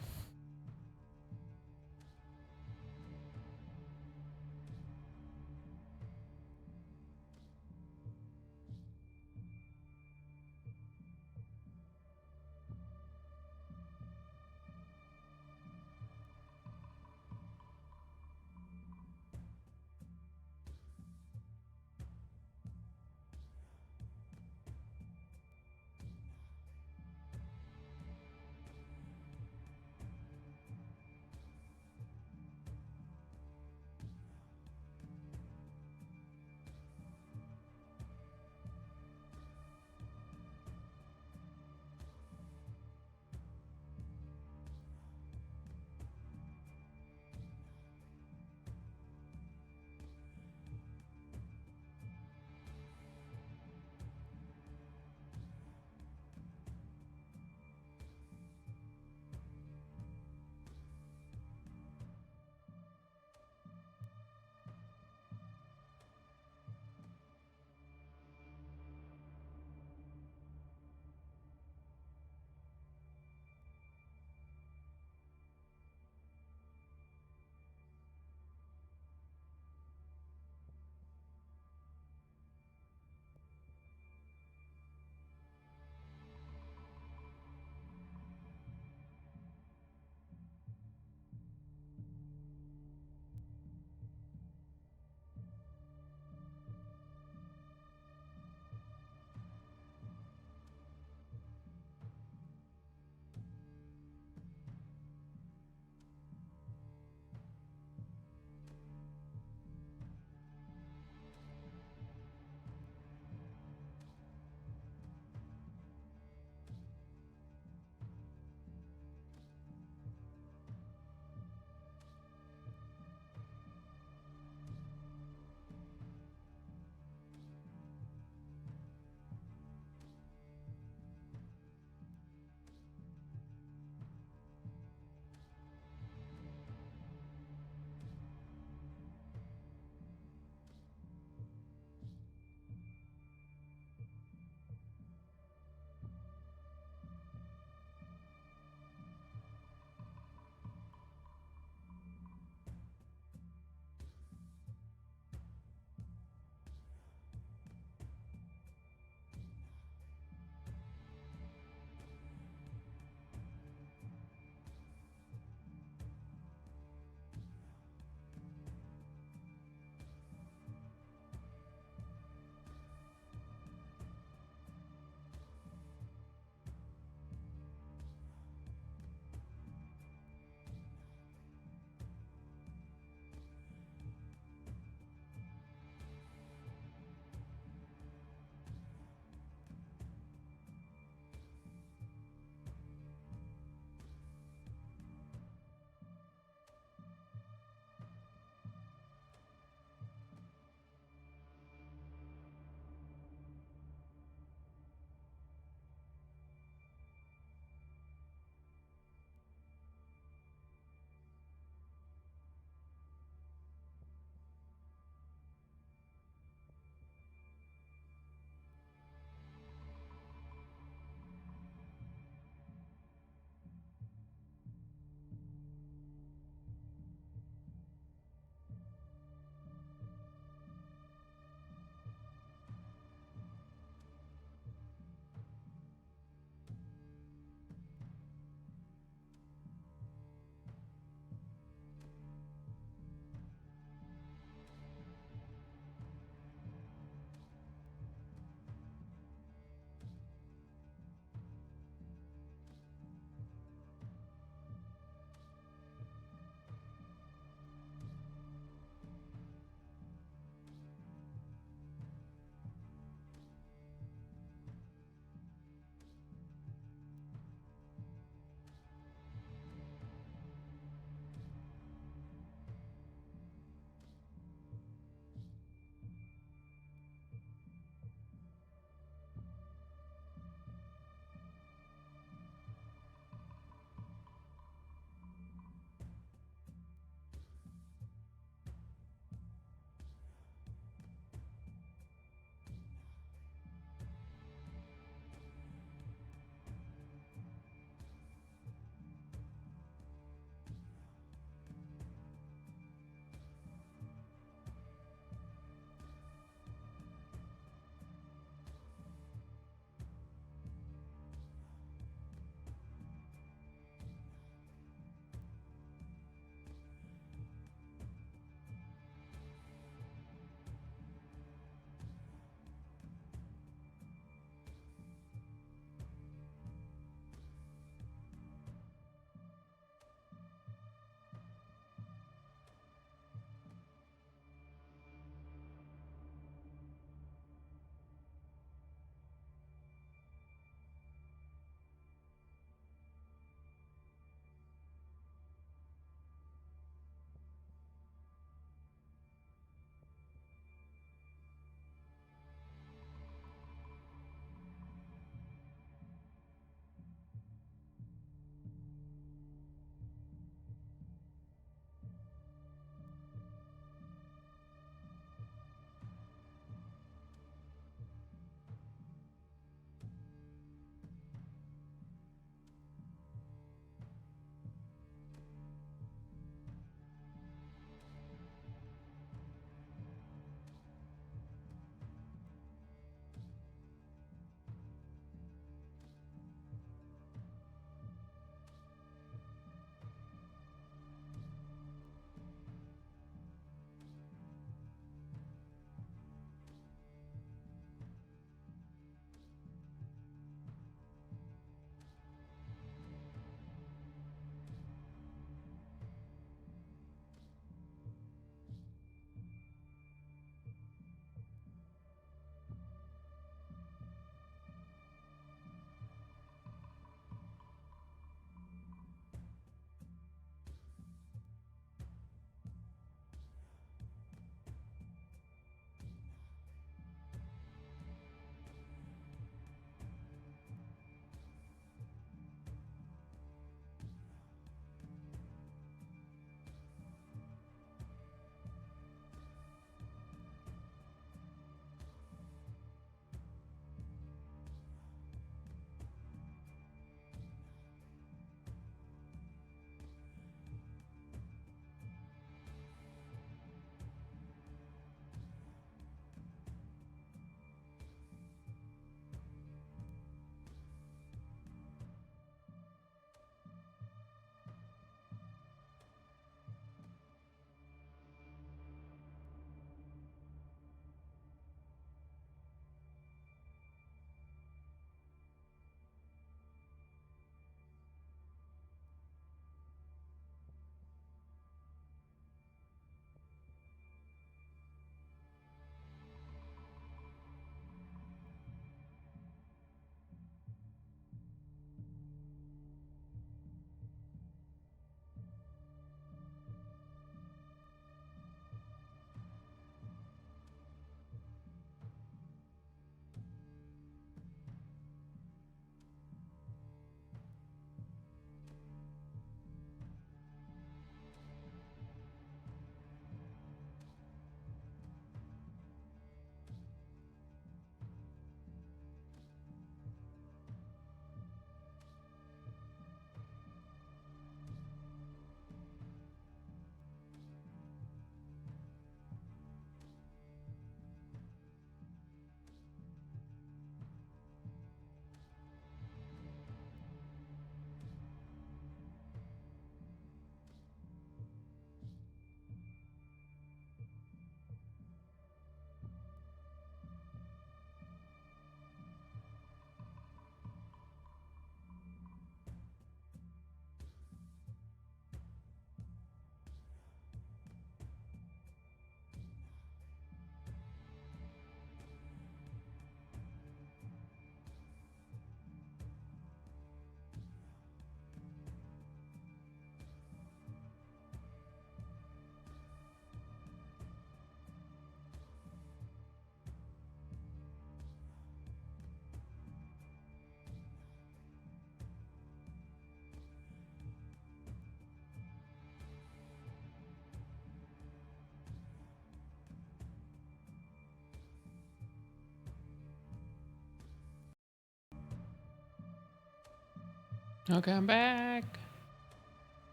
Okay, I'm back.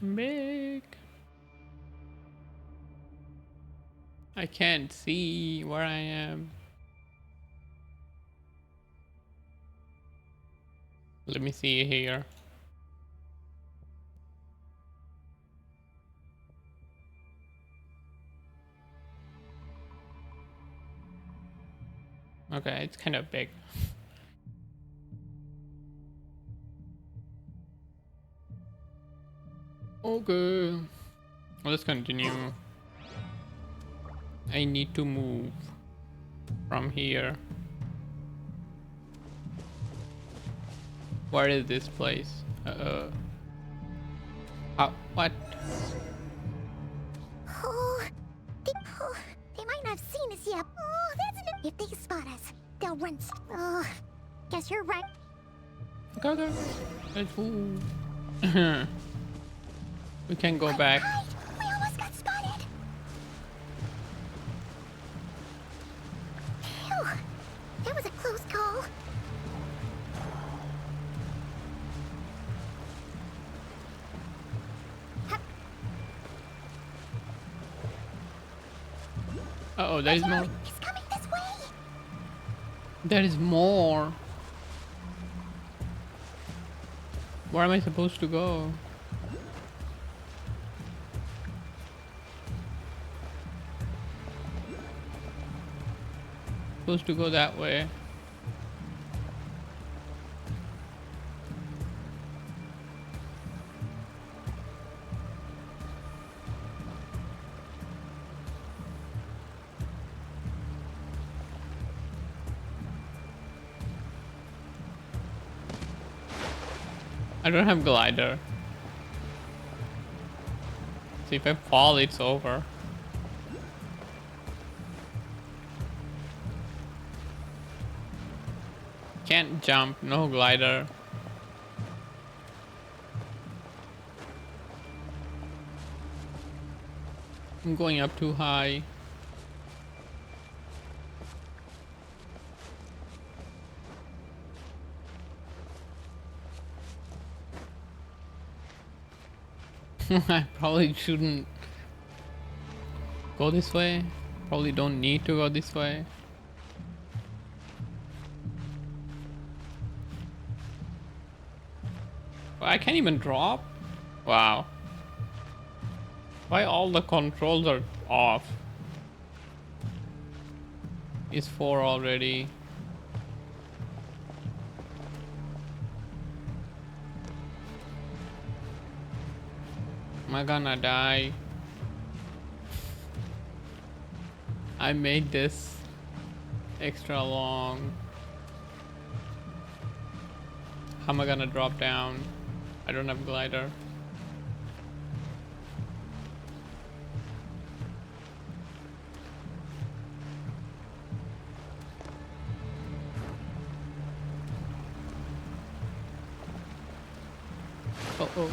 I'm back. I can't see where I am. Let me see here. Okay, it's kind of big. Okay, let's continue. I need to move from here. Where is this place? What? Oh, they might not have seen us yet. Oh, that's if they spot us, they'll run. Oh, guess you're right. Go there. Let's move. We can go back. Hide. We almost got spotted. Phew, that was a close call. Uh-oh, there is more. He's coming this way. There is more. Where am I supposed to go? Supposed to go that way. I don't have glider. See, if I fall, it's over. Can't jump, no glider. I'm going up too high. I probably shouldn't go this way. Probably don't need to go this way. I can't even drop. Wow. Why all the controls are off? It's 4 already. Am I gonna die? I made this extra long. How am I gonna drop down? I don't have glider. Oh.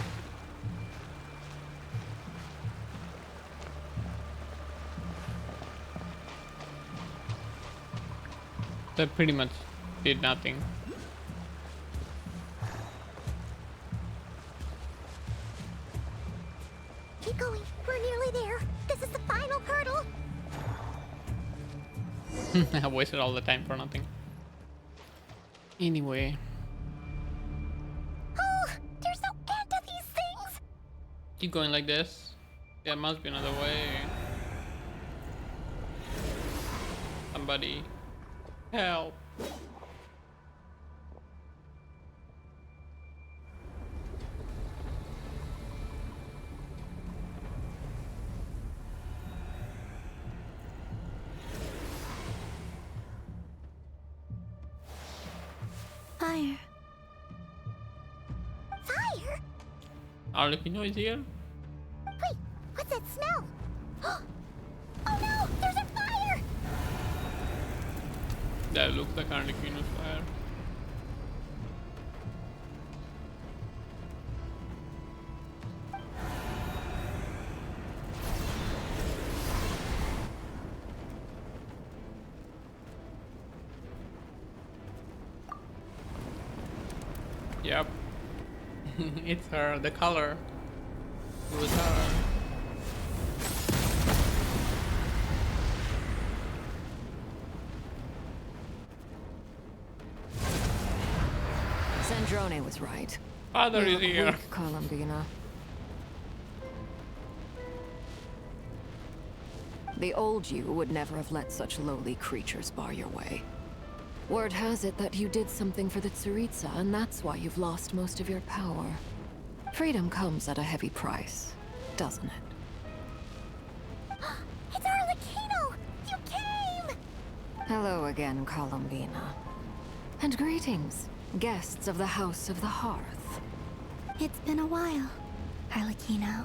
That pretty much did nothing. Keep going. We're nearly there. This is the final hurdle. I wasted all the time for nothing. Anyway. Oh, there's no end to these things. Keep going like this. There must be another way. Somebody help. Fire. Fire? Arlecchino is here? Wait, what's that smell? Oh no, there's a fire! That looks like Arlecchino's fire. Yep. It's her, the color. It was her. Sandrone was right. Father You is look here. weak, Columbina. The old you would never have let such lowly creatures bar your way. Word has it that you did something for the Tsaritsa, and that's why you've lost most of your power. Freedom comes at a heavy price, doesn't it? It's Arlecchino! You came! Hello again, Columbina. And greetings, guests of the House of the Hearth. It's been a while, Arlecchino.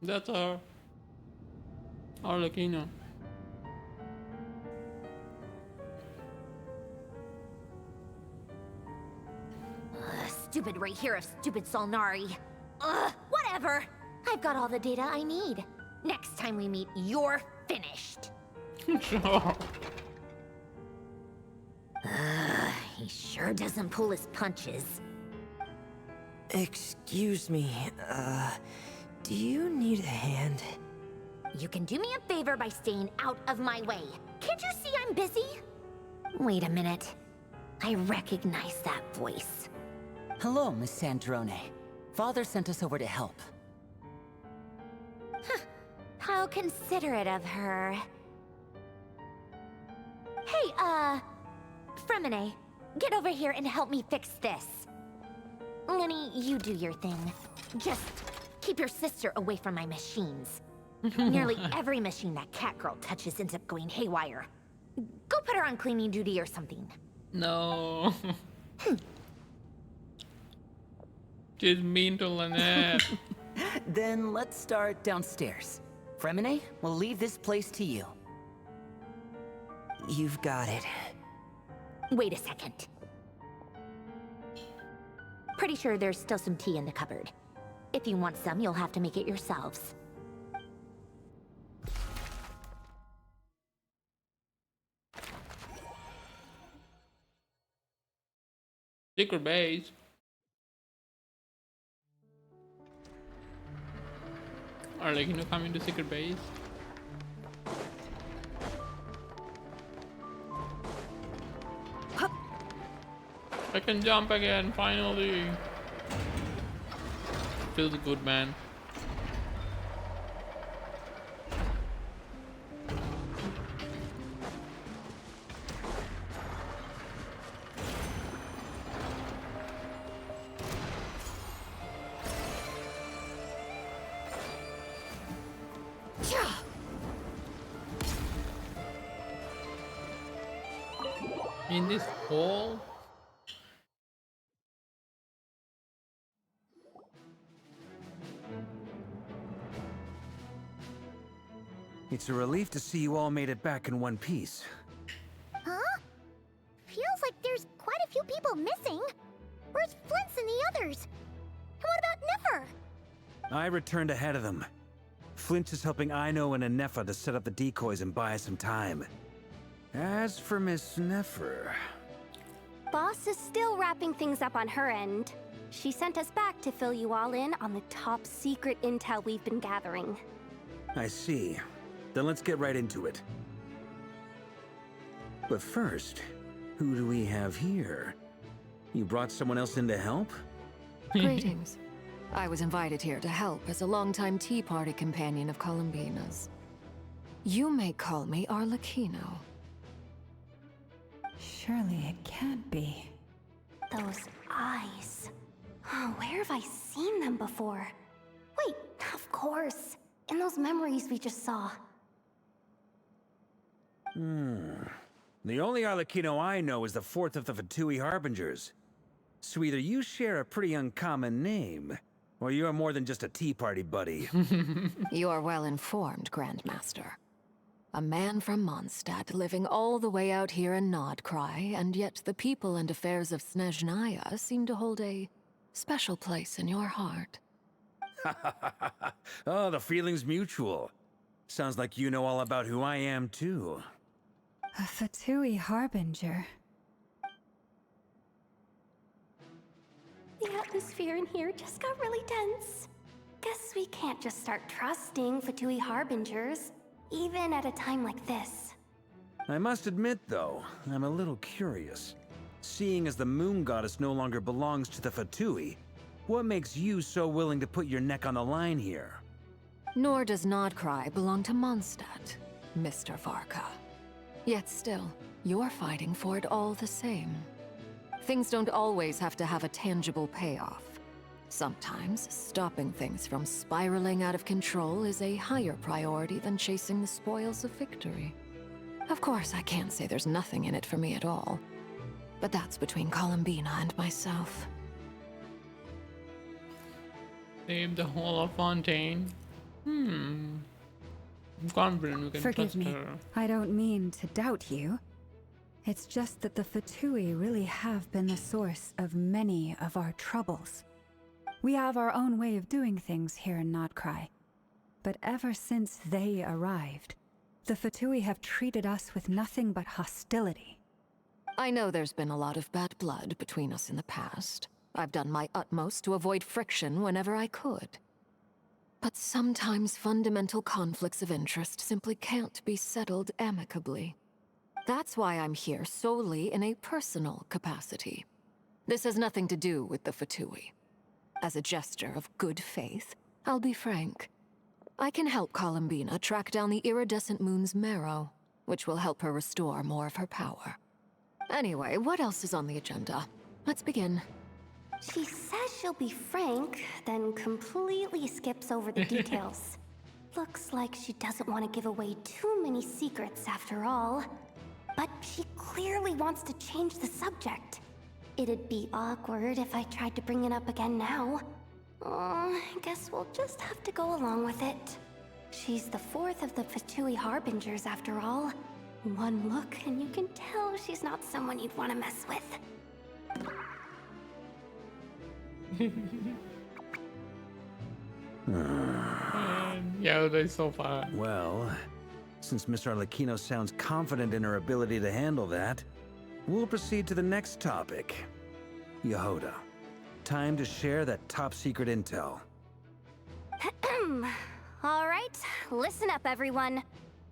That's her. Arlecchino. Stupid right here of stupid Solnari. Ugh, whatever. I've got all the data I need. Next time we meet, you're finished. Sure. He sure doesn't pull his punches. Excuse me, do you need a hand? You can do me a favor by staying out of my way. Can't you see I'm busy? Wait a minute. I recognize that voice. Hello, Miss Sandrone. Father sent us over to help. How considerate of her. Hey, Fremine, get over here and help me fix this. Lenny, you do your thing. Just keep your sister away from my machines. Nearly every machine that Catgirl touches ends up going haywire. Go put her on cleaning duty or something. No. She's mean to Lynette. Then let's start downstairs. Fremine, we'll leave this place to you. You've got it. Wait a second. Pretty sure there's still some tea in the cupboard. If you want some, you'll have to make it yourselves. Secret base. Arlecchino coming to secret base. I can jump again, finally. Feels good, man. In this hole? It's a relief to see you all made it back in one piece. Huh? Feels like there's quite a few people missing. Where's Flint's and the others? And what about Nefer? I returned ahead of them. Flint is helping Ino and Anefa to set up the decoys and buy us some time. As for Miss Nefer... Boss is still wrapping things up on her end. She sent us back to fill you all in on the top secret intel we've been gathering. I see. Then let's get right into it. But first, who do we have here? You brought someone else in to help? Greetings. I was invited here to help as a longtime Tea Party companion of Columbina's. You may call me Arlecchino. Surely it can't be. Those eyes. Oh, where have I seen them before? Wait, of course. In those memories we just saw. The only Arlecchino I know is the fourth of the Fatui Harbingers. So either you share a pretty uncommon name, or you're more than just a Tea Party buddy. You are well informed, Grandmaster. A man from Mondstadt living all the way out here in Nodkrai, and yet the people and affairs of Snezhnaya seem to hold a special place in your heart. Oh, the feeling's mutual. Sounds like you know all about who I am, too. A Fatui harbinger. The atmosphere in here just got really tense. Guess we can't just start trusting Fatui harbingers, even at a time like this. I must admit, though, I'm a little curious. Seeing as the moon goddess no longer belongs to the Fatui, what makes you so willing to put your neck on the line here? Nor does Nodcry belong to Mondstadt, Mr. Varka. Yet still, you're fighting for it all the same. Things don't always have to have a tangible payoff. Sometimes, stopping things from spiraling out of control is a higher priority than chasing the spoils of victory. Of course, I can't say there's nothing in it for me at all. But that's between Columbina and myself. Save the whole of Fontaine. I'm confident we can Forgive trust me. her. I don't mean to doubt you. It's just that the Fatui really have been the source of many of our troubles. We have our own way of doing things here in Nodcry. But ever since they arrived, the Fatui have treated us with nothing but hostility. I know there's been a lot of bad blood between us in the past. I've done my utmost to avoid friction whenever I could. But sometimes fundamental conflicts of interest simply can't be settled amicably. That's why I'm here solely in a personal capacity. This has nothing to do with the Fatui. As a gesture of good faith, I'll be frank. I can help Columbina track down the iridescent moon's marrow, which will help her restore more of her power. Anyway, what else is on the agenda? Let's begin. She says she'll be frank, then completely skips over the details. Looks like she doesn't want to give away too many secrets after all. But she clearly wants to change the subject. It'd be awkward if I tried to bring it up again now. I guess we'll just have to go along with it. She's the fourth of the Fatui harbingers after all. One look and you can tell she's not someone you'd want to mess with. Yeah, they're so far. Well, since Miss Arlecchino sounds confident in her ability to handle that, we'll proceed to the next topic. Yehoda, time to share that top-secret intel. Alright, listen up everyone.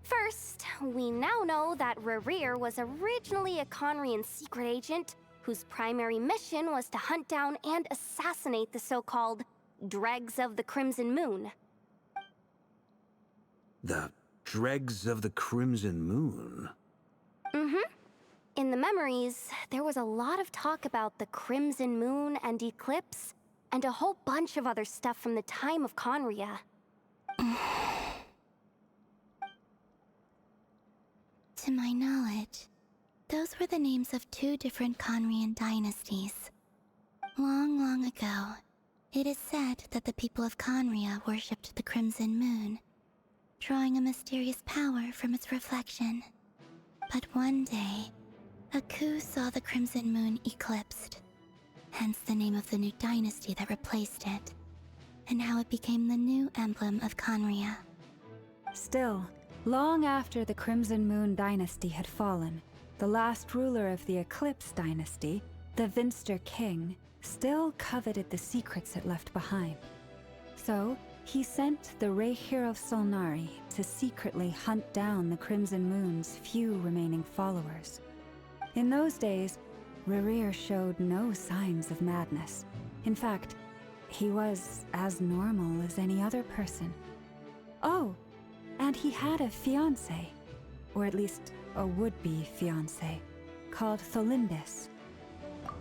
First, we now know that Rerir was originally a Conrian secret agent whose primary mission was to hunt down and assassinate the so-called Dregs of the Crimson Moon. The Dregs of the Crimson Moon? In the memories, there was a lot of talk about the Crimson Moon and Eclipse, and a whole bunch of other stuff from the time of Conria. To my knowledge, those were the names of two different Conrian dynasties. Long, long ago, it is said that the people of Conria worshipped the Crimson Moon, drawing a mysterious power from its reflection. But one day, a coup saw the Crimson Moon eclipsed, hence the name of the new dynasty that replaced it, and how it became the new emblem of Conria. Still, long after the Crimson Moon dynasty had fallen, the last ruler of the Eclipse dynasty, the Vinster King, still coveted the secrets it left behind. So, he sent the Rehir of Solnari to secretly hunt down the Crimson Moon's few remaining followers. In those days, Rerir showed no signs of madness. In fact, he was as normal as any other person. Oh, and he had a fiancé, or at least a would-be fiancé, called Tholindis.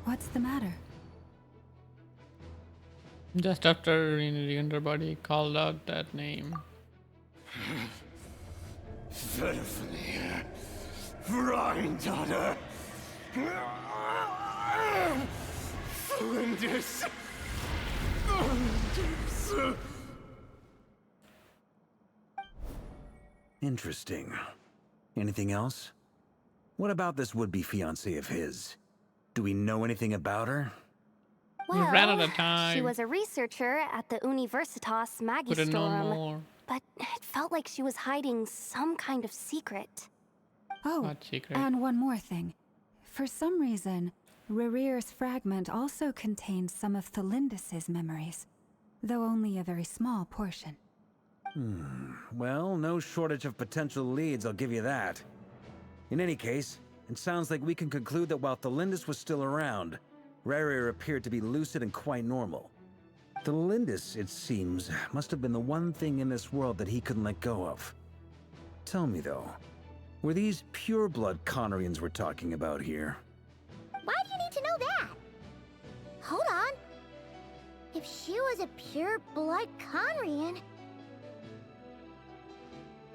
What's the matter? Just after the underbody called out that name. Verfnir, Rhine-daughter, Flinders. Interesting. Anything else? What about this would-be fiancé of his? Do we know anything about her? We ran out Well, of time. she was a researcher at the Universitas Couldn't know Magistrorum, more. but it felt like she was hiding some kind of secret. Oh, What secret? and one more thing. For some reason, Rerear's fragment also contains some of Thelindis' memories, though only a very small portion. Well, no shortage of potential leads, I'll give you that. In any case, it sounds like we can conclude that while Thelindis was still around, Rerir appeared to be lucid and quite normal. Thelindis, it seems, must have been the one thing in this world that he couldn't let go of. Tell me though, were these pure-blood Conorians we're talking about here? Why do you need to know that? Hold on. If she was a pure-blood Conrian...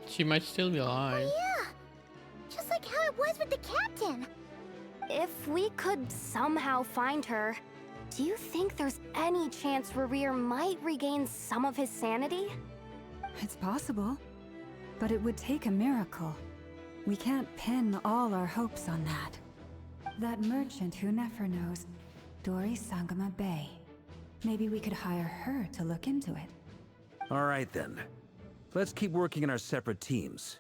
She might still be alive. Yeah! Just like how it was with the captain. If we could somehow find her, do you think there's any chance Rerir might regain some of his sanity? It's possible, but it would take a miracle. We can't pin all our hopes on that. That merchant who Nefer knows, Dori Sangama Bay. Maybe we could hire her to look into it. All right then. Let's keep working in our separate teams.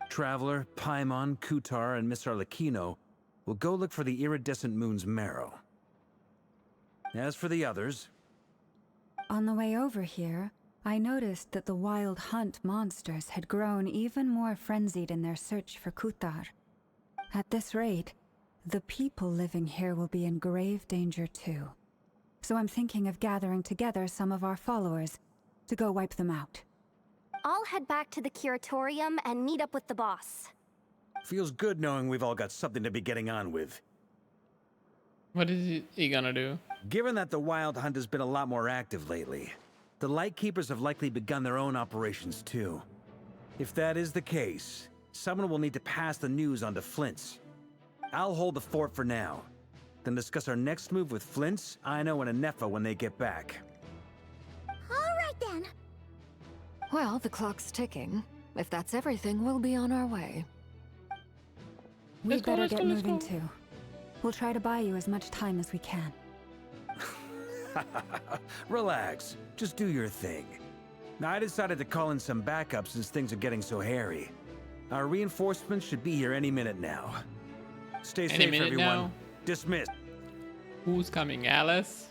Traveler, Paimon, Kutar, and Miss Arlecchino will go look for the iridescent moon's marrow. As for the others... On the way over here, I noticed that the wild hunt monsters had grown even more frenzied in their search for Kutar. At this rate, the people living here will be in grave danger too. So I'm thinking of gathering together some of our followers to go wipe them out. I'll head back to the curatorium and meet up with the boss. Feels good knowing we've all got something to be getting on with. What is he gonna do? Given that the Wild Hunt has been a lot more active lately, the Lightkeepers have likely begun their own operations too. If that is the case, someone will need to pass the news on to Flint's. I'll hold the fort for now, then discuss our next move with Flint's, Aino, and Anefa when they get back. Alright then. Well, the clock's ticking. If that's everything, we'll be on our way. We'd better get moving too. We'll try to buy you as much time as we can. Relax. Just do your thing. Now, I decided to call in some backup since things are getting so hairy. Our reinforcements should be here any minute now. Stay safe, everyone. Now. Dismissed. Who's coming? Alice?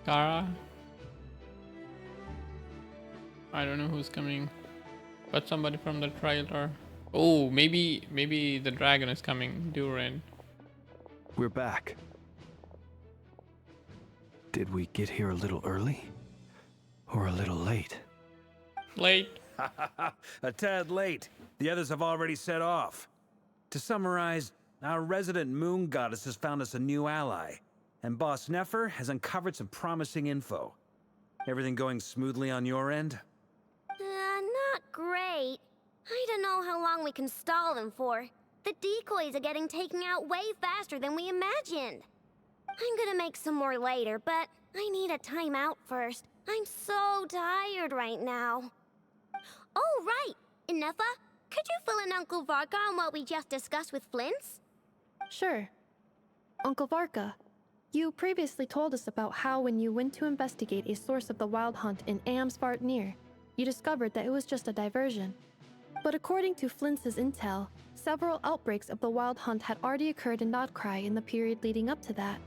Kara? I don't know who's coming. But somebody from the trailer. Oh, maybe the dragon is coming. Durin. We're back. Did we get here a little early? Or a little late? Late. A tad late. The others have already set off. To summarize, our resident moon goddess has found us a new ally, and Boss Nefer has uncovered some promising info. Everything going smoothly on your end? Not great. I don't know how long we can stall them for. The decoys are getting taken out way faster than we imagined. I'm gonna make some more later, but I need a timeout first. I'm so tired right now. Oh, right! Inefa, could you fill in Uncle Varka on what we just discussed with Flint's? Sure. Uncle Varka, you previously told us about how when you went to investigate a source of the Wild Hunt in Amsvartnir, you discovered that it was just a diversion. But according to Flint's intel, several outbreaks of the Wild Hunt had already occurred in Nodkrai in the period leading up to that.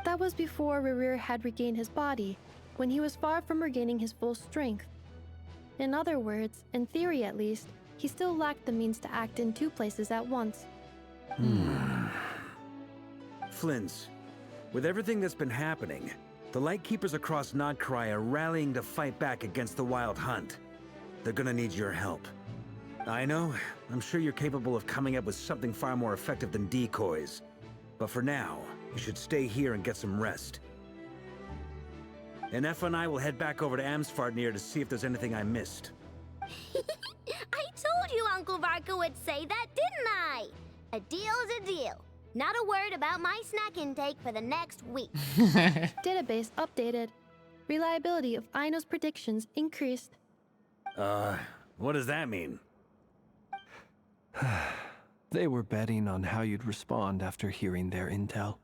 That was before Rerir had regained his body, when he was far from regaining his full strength. In other words, in theory at least, he still lacked the means to act in two places at once. Flint's, with everything that's been happening, the Lightkeepers across Nodkrai are rallying to fight back against the Wild Hunt. They're gonna need your help. I know, I'm sure you're capable of coming up with something far more effective than decoys. But for now, you should stay here and get some rest. Anefa and I will head back over to Amsvartnir to see if there's anything I missed. I told you Uncle Varka would say that, didn't I? A deal is a deal. Not a word about my snack intake for the next week. Database updated. Reliability of Aino's predictions increased. What does that mean? They were betting on how you'd respond after hearing their intel.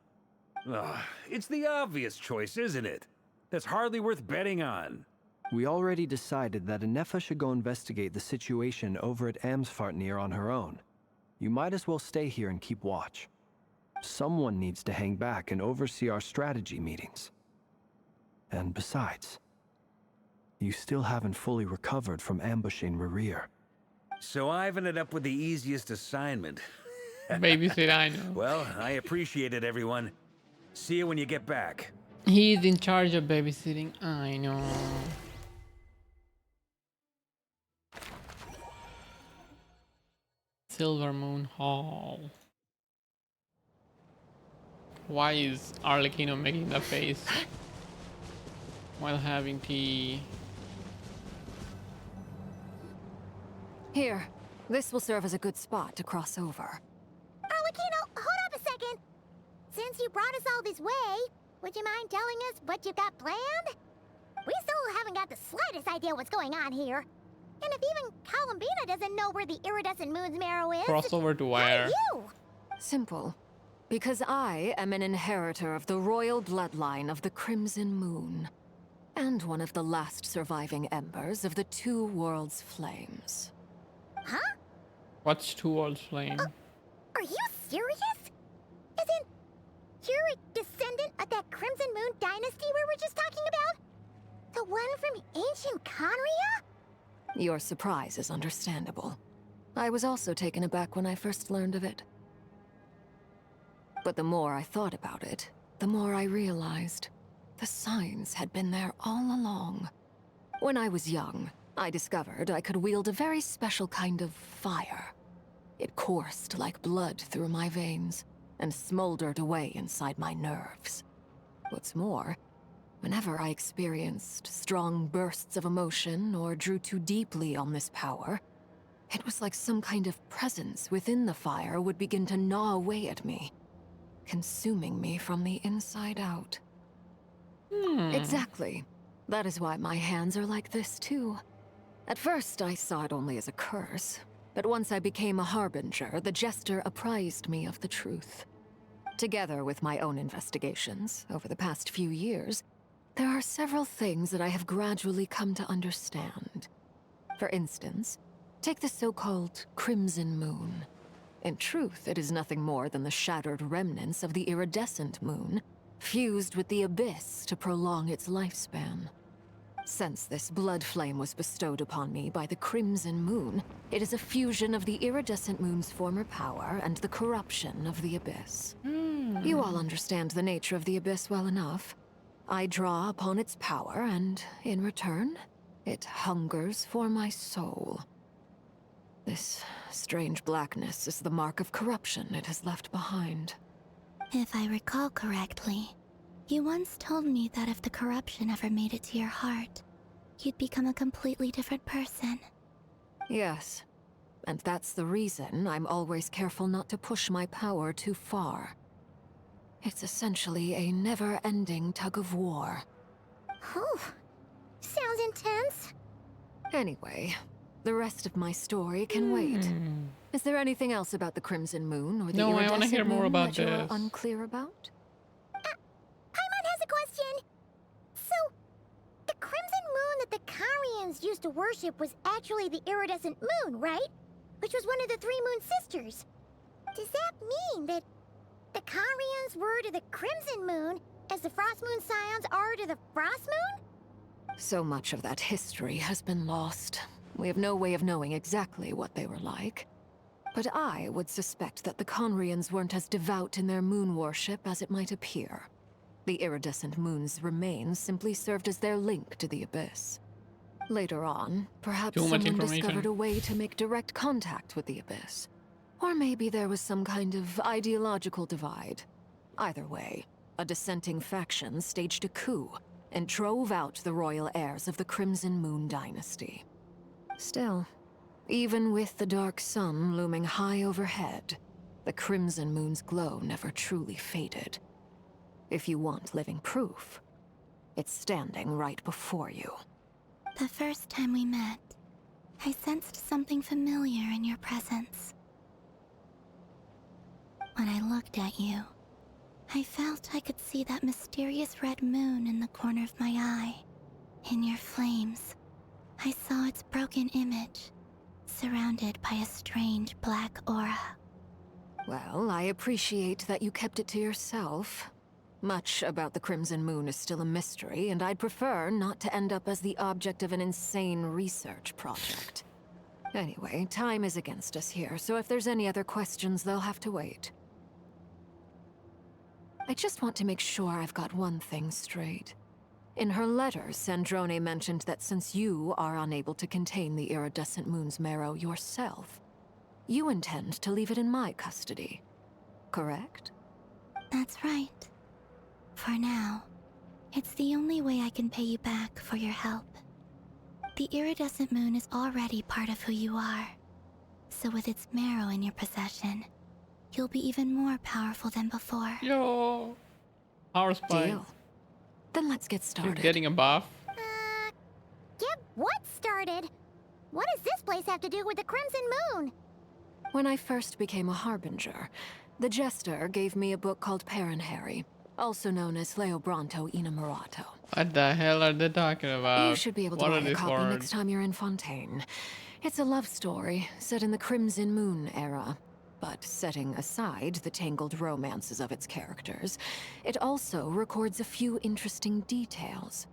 Ugh, it's the obvious choice, isn't it? That's hardly worth betting on. We already decided that Anefa should go investigate the situation over at Amsfartnir on her own. You might as well stay here and keep watch. Someone needs to hang back and oversee our strategy meetings. And besides, you still haven't fully recovered from ambushing Rerir. So I've ended up with the easiest assignment. Babysit, I know. Well, I appreciate it, everyone. See you when you get back. He's in charge of babysitting. I know. Silver Moon Hall. Why is Arlecchino making that face while having tea? Here, this will serve as a good spot to cross over. Arlecchino, hold up a second. Since you brought us all this way, would you mind telling us what you've got planned? We still haven't got the slightest idea what's going on here. And if even Columbina doesn't know where the iridescent moon's marrow is, Crossover to where? you? Simple. Because I am an inheritor of the royal bloodline of the Crimson Moon. And one of the last surviving embers of the Two Worlds Flames. Huh? What's Two Worlds Flame? Are you serious? Isn't you're a descendant of that Crimson Moon dynasty we were just talking about? The one from ancient Conria? Your surprise is understandable. I was also taken aback when I first learned of it. But the more I thought about it, the more I realized the signs had been there all along. When I was young, I discovered I could wield a very special kind of fire. It coursed like blood through my veins and smoldered away inside my nerves. What's more, whenever I experienced strong bursts of emotion or drew too deeply on this power, it was like some kind of presence within the fire would begin to gnaw away at me, consuming me from the inside out. Exactly. That is why my hands are like this too. At first, I saw it only as a curse, but once I became a harbinger, the jester apprised me of the truth. Together with my own investigations over the past few years, there are several things that I have gradually come to understand. For instance, take the so-called Crimson Moon. In truth, it is nothing more than the shattered remnants of the iridescent moon, fused with the abyss to prolong its lifespan. Since this blood flame was bestowed upon me by the Crimson Moon, it is a fusion of the iridescent moon's former power and the corruption of the abyss. You all understand the nature of the abyss well enough. I draw upon its power, and in return, it hungers for my soul. This strange blackness is the mark of corruption it has left behind. If I recall correctly, you once told me that if the corruption ever made it to your heart, you'd become a completely different person. Yes, and that's the reason I'm always careful not to push my power too far. It's essentially a never-ending tug of war. Oh, sounds intense. Anyway, the rest of my story can wait. Is there anything else about the Crimson Moon or the No, I iridescent want to hear more moon about that you're this. unclear about? Paimon has a question. So, the Crimson Moon that the Carians used to worship was actually the iridescent moon, right? Which was one of the three moon sisters. Does that mean that the Carians were to the Crimson Moon as the Frost Moon Scions are to the Frost Moon? So much of that history has been lost. We have no way of knowing exactly what they were like. But I would suspect that the Conrians weren't as devout in their moon worship as it might appear. The iridescent moon's remains simply served as their link to the abyss. Later on, perhaps Too much someone information. discovered a way to make direct contact with the abyss. Or maybe there was some kind of ideological divide. Either way, a dissenting faction staged a coup and drove out the royal heirs of the Crimson Moon dynasty. Still, even with the dark sun looming high overhead, the Crimson Moon's glow never truly faded. If you want living proof, it's standing right before you. The first time we met, I sensed something familiar in your presence. When I looked at you, I felt I could see that mysterious red moon in the corner of my eye. In your flames, I saw its broken image, surrounded by a strange black aura. Well, I appreciate that you kept it to yourself. Much about the Crimson Moon is still a mystery, and I'd prefer not to end up as the object of an insane research project. Anyway, time is against us here, so if there's any other questions, they'll have to wait. I just want to make sure I've got one thing straight. In her letter, Sandrone mentioned that since you are unable to contain the iridescent moon's marrow yourself, you intend to leave it in my custody, correct? That's right. For now, it's the only way I can pay you back for your help. The iridescent moon is already part of who you are, so with its marrow in your possession, you'll be even more powerful than before. Yo, power spike. Deal. Then let's get started. You're getting a buff. Get what started? What does this place have to do with the Crimson Moon? When I first became a Harbinger, the Jester gave me a book called Harry, also known as Leobranto Inamorato. What the hell are they talking about? You should be able to buy a copy next time you're in Fontaine. It's a love story set in the Crimson Moon era. But setting aside the tangled romances of its characters, it also records a few interesting details.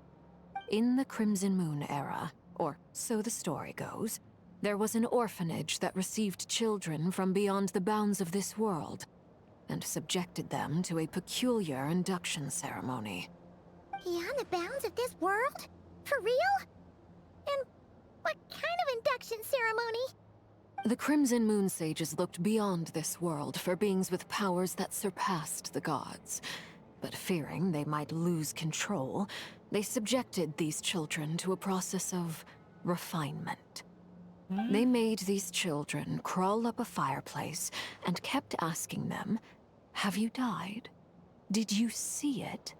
In the Crimson Moon era, or so the story goes, there was an orphanage that received children from beyond the bounds of this world, and subjected them to a peculiar induction ceremony. Beyond the bounds of this world? For real? And what kind of induction ceremony? The Crimson Moon Sages looked beyond this world for beings with powers that surpassed the gods. But fearing they might lose control, they subjected these children to a process of refinement. They made these children crawl up a fireplace and kept asking them, "Have you died? Did you see it?"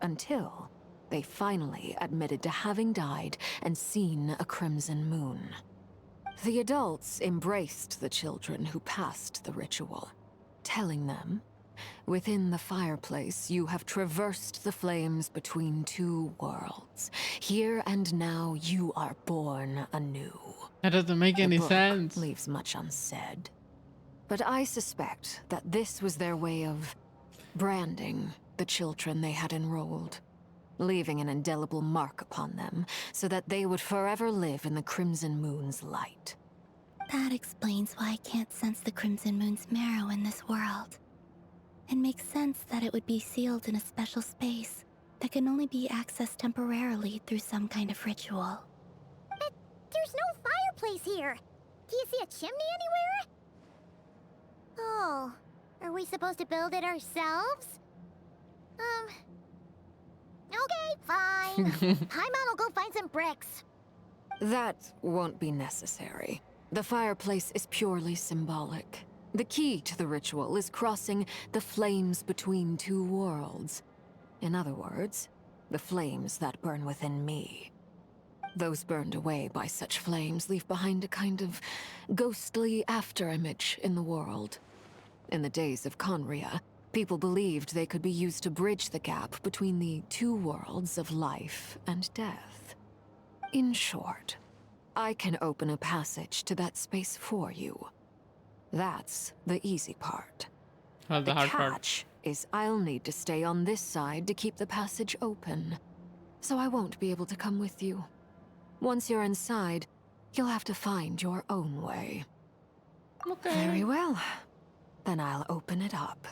Until they finally admitted to having died and seen a crimson moon. The adults embraced the children who passed the ritual, telling them, "Within the fireplace, you have traversed the flames between two worlds. Here and now, you are born anew." That doesn't make any sense. Leaves much unsaid. But I suspect that this was their way of branding the children they had enrolled, leaving an indelible mark upon them so that they would forever live in the Crimson Moon's light. That explains why I can't sense the Crimson Moon's marrow in this world. It makes sense that it would be sealed in a special space that can only be accessed temporarily through some kind of ritual. But there's no fireplace here. Do you see a chimney anywhere? Oh, are we supposed to build it ourselves? Okay, fine. Paimon will go find some bricks. That won't be necessary. The fireplace is purely symbolic. The key to the ritual is crossing the flames between two worlds. In other words, the flames that burn within me. Those burned away by such flames leave behind a kind of ghostly afterimage in the world. In the days of Conria, people believed they could be used to bridge the gap between the two worlds of life and death. In short, I can open a passage to that space for you. That's the easy part. The hard part catch is I'll need to stay on this side to keep the passage open, so I won't be able to come with you. Once you're inside, you'll have to find your own way. Okay. Very well. Then I'll open it up.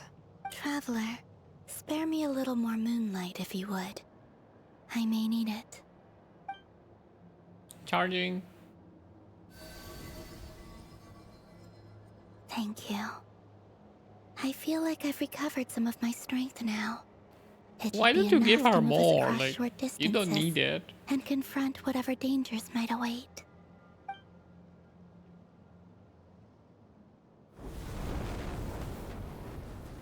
Traveler, spare me a little more moonlight if you would. I may need it. Charging. Thank you. I feel like I've recovered some of my strength now. It Why should don't be you give enough her to move us more? across Like, short you don't distances need it. and confront whatever dangers might await.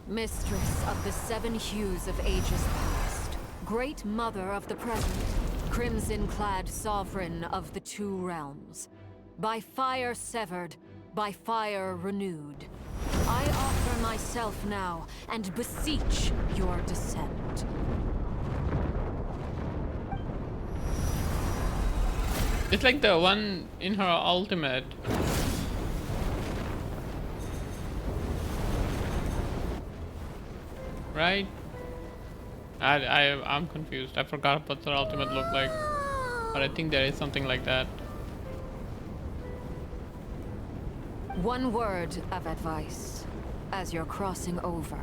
Mistress of the seven hues of ages past, great mother of the present, crimson-clad sovereign of the two realms, by fire severed, by fire renewed. I offer myself now and beseech your descent. It's like the one in her ultimate. Right? I'm confused. I forgot what the ultimate looked like. But I think there is something like that. One word of advice. As you're crossing over,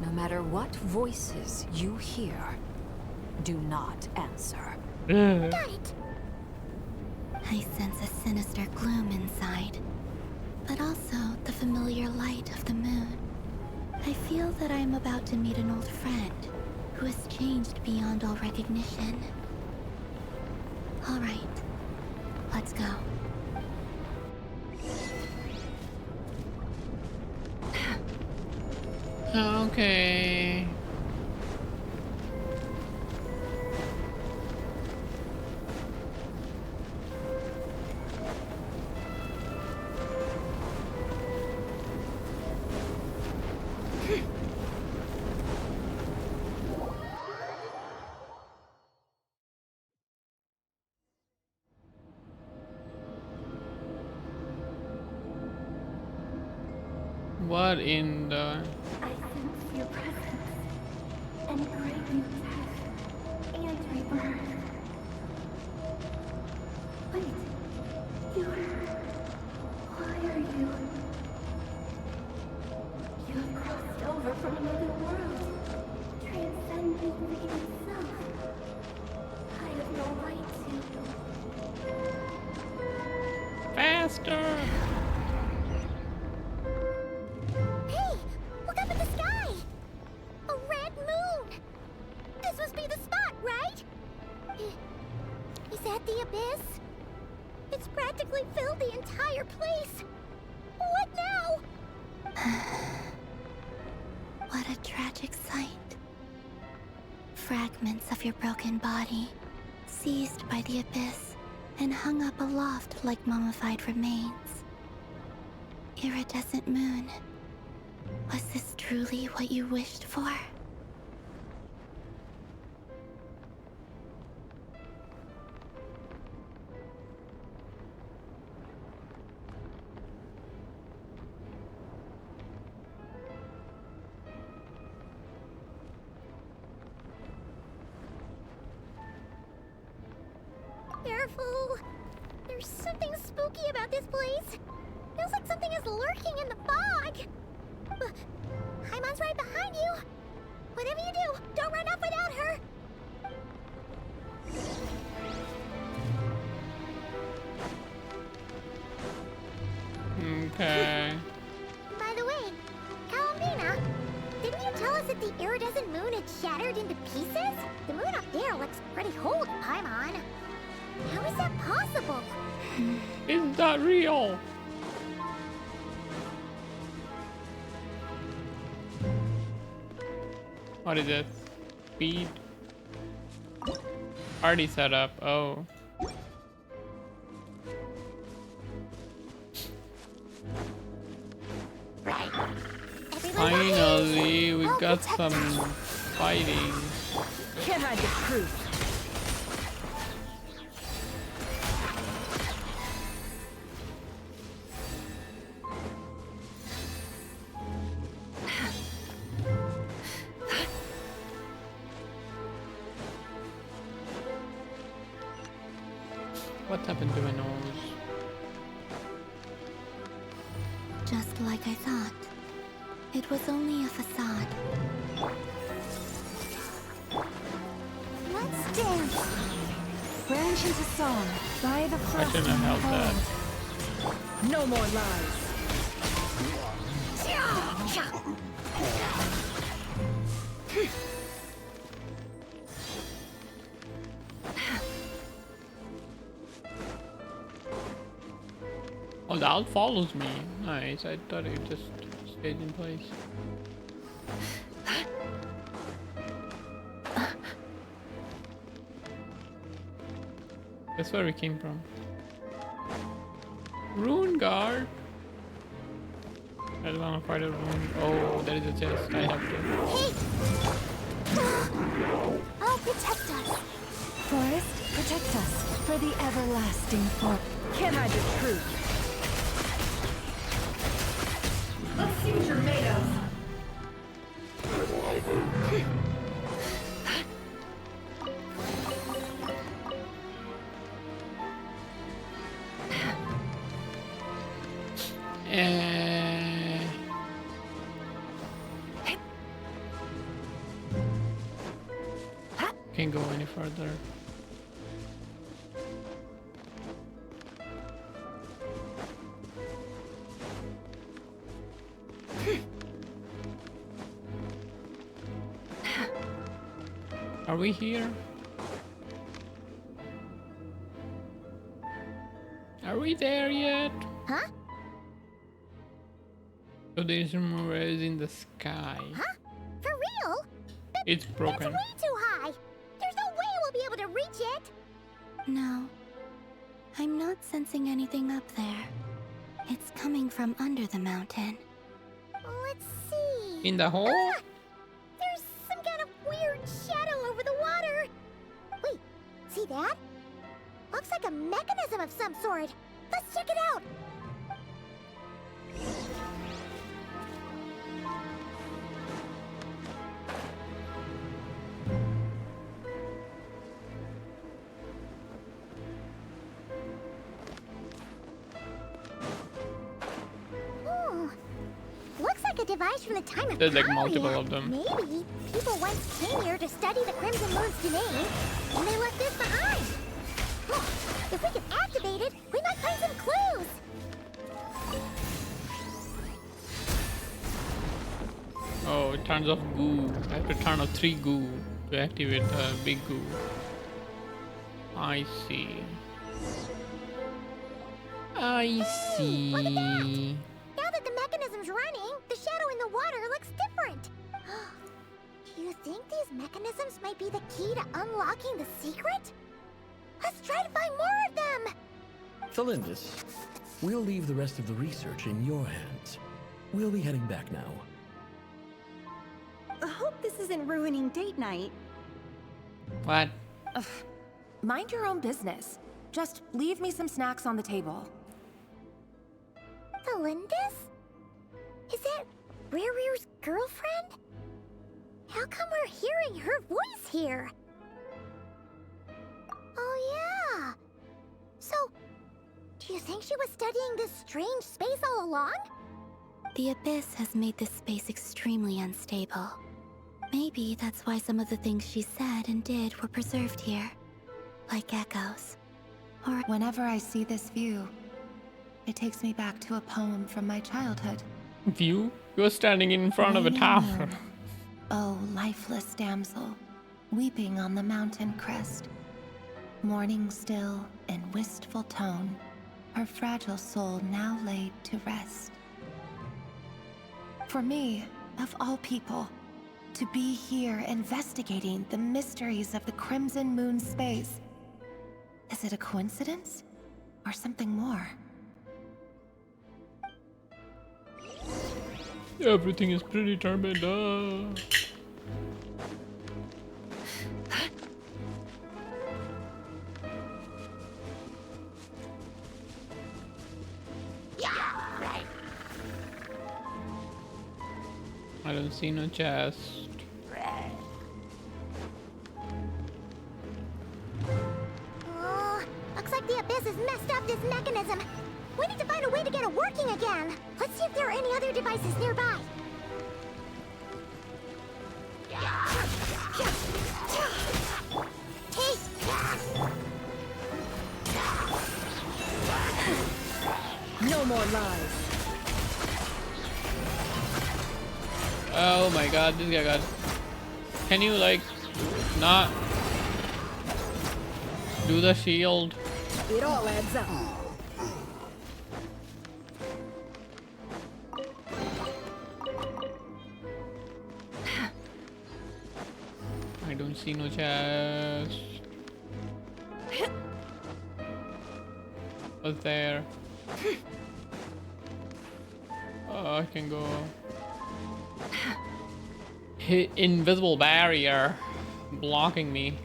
no matter what voices you hear, do not answer. Got it. I sense a sinister gloom inside, but also the familiar light of the moon. I feel that I am about to meet an old friend who has changed beyond all recognition. All right, let's go. Okay. What in the... I sense your presence and crave new death and rebirth. Wait, why are you? You have crossed over from another world, transcending fate itself. I have no right to. Faster! Hey, look up at the sky! A red moon! This must be the spot, right? Is that the abyss? It's practically filled the entire place. What now? What a tragic sight. Fragments of your broken body, seized by the abyss, and hung up aloft like mummified remains. Iridescent moon. Was this truly what you wished for? Careful! There's something spooky about this place. Feels like something is lurking in the fog. Haimon's right behind you. Whatever you do, don't run off without her. Okay. By the way, Kalamina, didn't you tell us that the iridescent moon had shattered into pieces? The moon up there looks pretty cold, Paimon. How is that possible? Is that real? What is this? Speed? Already set up. Oh. Finally, we got some fighting. Can't hide the truth. What happened to my nose? Just like I thought. It was only a facade. Let's dance! Branch into song by the I frost shouldn't have held that. No more lies. Oh, the owl follows me. Nice. I thought it just stayed in place. That's where we came from. Rune guard. I don't wanna fight a room. Oh, there is a chest. I have to. Oh, protect us. Forest, protect us for the everlasting for. Can I the truth? Let's see what you're made of. Can't go any further. Are we here? Are we there yet? Huh? So the instrument is in the sky. Huh? For real? It's broken. It's way too high. There's no way we'll be able to reach it. No. I'm not sensing anything up there. It's coming from under the mountain. Let's see. In the hole? Ah! There's some kind of weird shadow over the water. Wait, see that? Looks like a mechanism of some sort. Let's check it out. Looks like a device from the time of There's like Krai multiple Act. of them. Maybe people once came here to study the Crimson Moon's domain, and they left this behind. Huh. If we can activate it, we might find some clues. Oh, it turns off goo. I have to turn off 3 goo to activate the big goo. I see. I see. Look at that! Now that the mechanism's running, the shadow in the water looks different. Do you think these mechanisms might be the key to unlocking the secret? Let's try to find more of them! Thelindis, we'll leave the rest of the research in your hands. We'll be heading back now. I hope this isn't ruining date night. What? Ugh. Mind your own business. Just leave me some snacks on the table. Thelindis? Is that Rear's girlfriend? How come we're hearing her voice here? Oh yeah! So, do you think she was studying this strange space all along? The Abyss has made this space extremely unstable. Maybe that's why some of the things she said and did were preserved here. Like echoes. Or whenever I see this view, it takes me back to a poem from my childhood. View? You're standing in front of a tower. Oh, lifeless damsel, weeping on the mountain crest. Mourning still in wistful tone, her fragile soul now laid to rest. For me, of all people, to be here investigating the mysteries of the Crimson Moon space. Is it a coincidence? Or something more? Everything is pretty turbid. I don't see no chest. Oh, looks like the Abyss has messed up this mechanism. We need to find a way to get it working again. Let's see if there are any other devices nearby. Hey! No more lies. Oh my god, this guy got... Can you like not do the shield? It all adds up. I don't see no chest. What's there? Oh, I can go. Invisible barrier blocking me.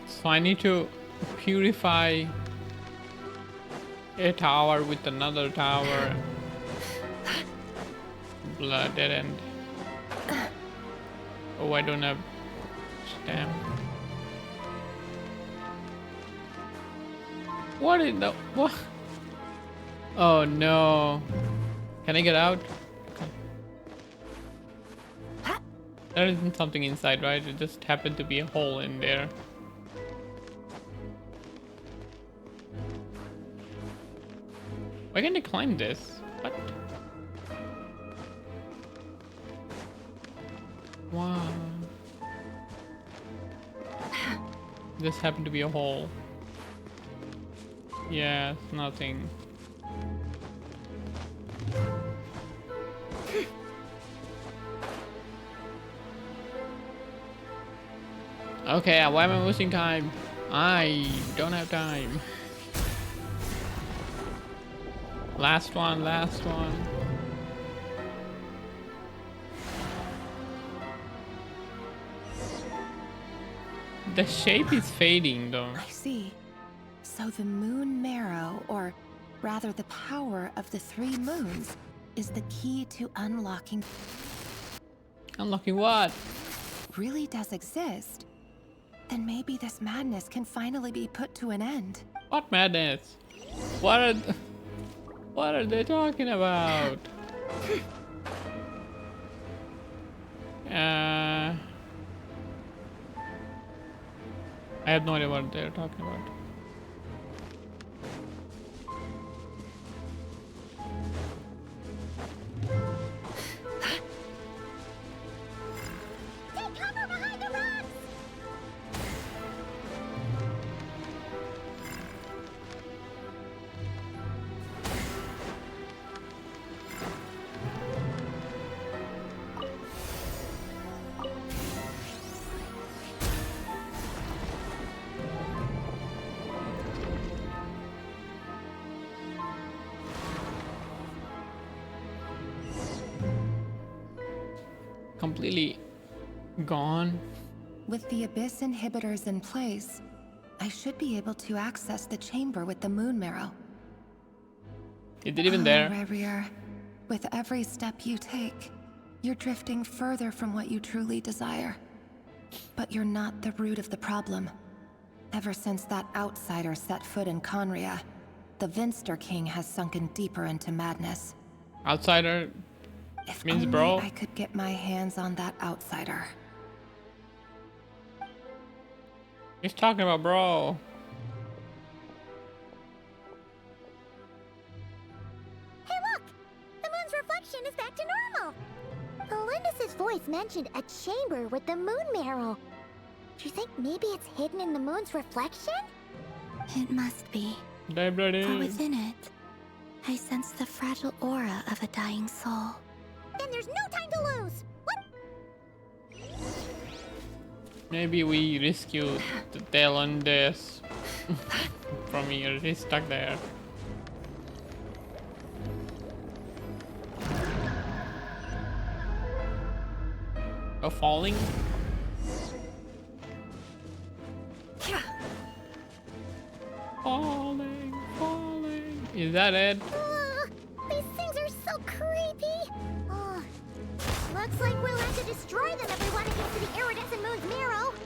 So I need to purify a tower with another tower. Blood dead end. Oh, I don't have stamp. What in the what? Oh no! Can I get out? There isn't something inside, right? It just happened to be a hole in there. Why can't I climb this? What? Wow. This happened to be a hole. Yeah, it's nothing. Okay, why am I wasting time? I don't have time. Last one, last one. The shape is fading though. I see. So the moon marrow, or rather the power of the 3 moons, is the key to unlocking... Unlocking what? Really does exist. Then maybe this madness can finally be put to an end. What madness? What are they talking about? I have no idea what they're talking about. Completely gone. With the Abyss inhibitors in place, I should be able to access the chamber with the moon marrow. Is it even there? Rerir, with every step you take, you're drifting further from what you truly desire. But you're not the root of the problem. Ever since that outsider set foot in Conria, the Vinster King has sunken deeper into madness. Outsider If means only bro. I could get my hands on that outsider. He's talking about bro. Hey look! The moon's reflection is back to normal! Melindis' voice mentioned a chamber with the moon marrow. Do you think maybe it's hidden in the moon's reflection? It must be. Library. For within it, I sense the fragile aura of a dying soul. Then there's no time to lose! What? Maybe we rescue the Delandes from here. He's stuck there. Oh, falling? Falling, falling. Is that it? These things are so creepy! Looks like we'll have to destroy them if we want to get to the iridescent moon's marrow!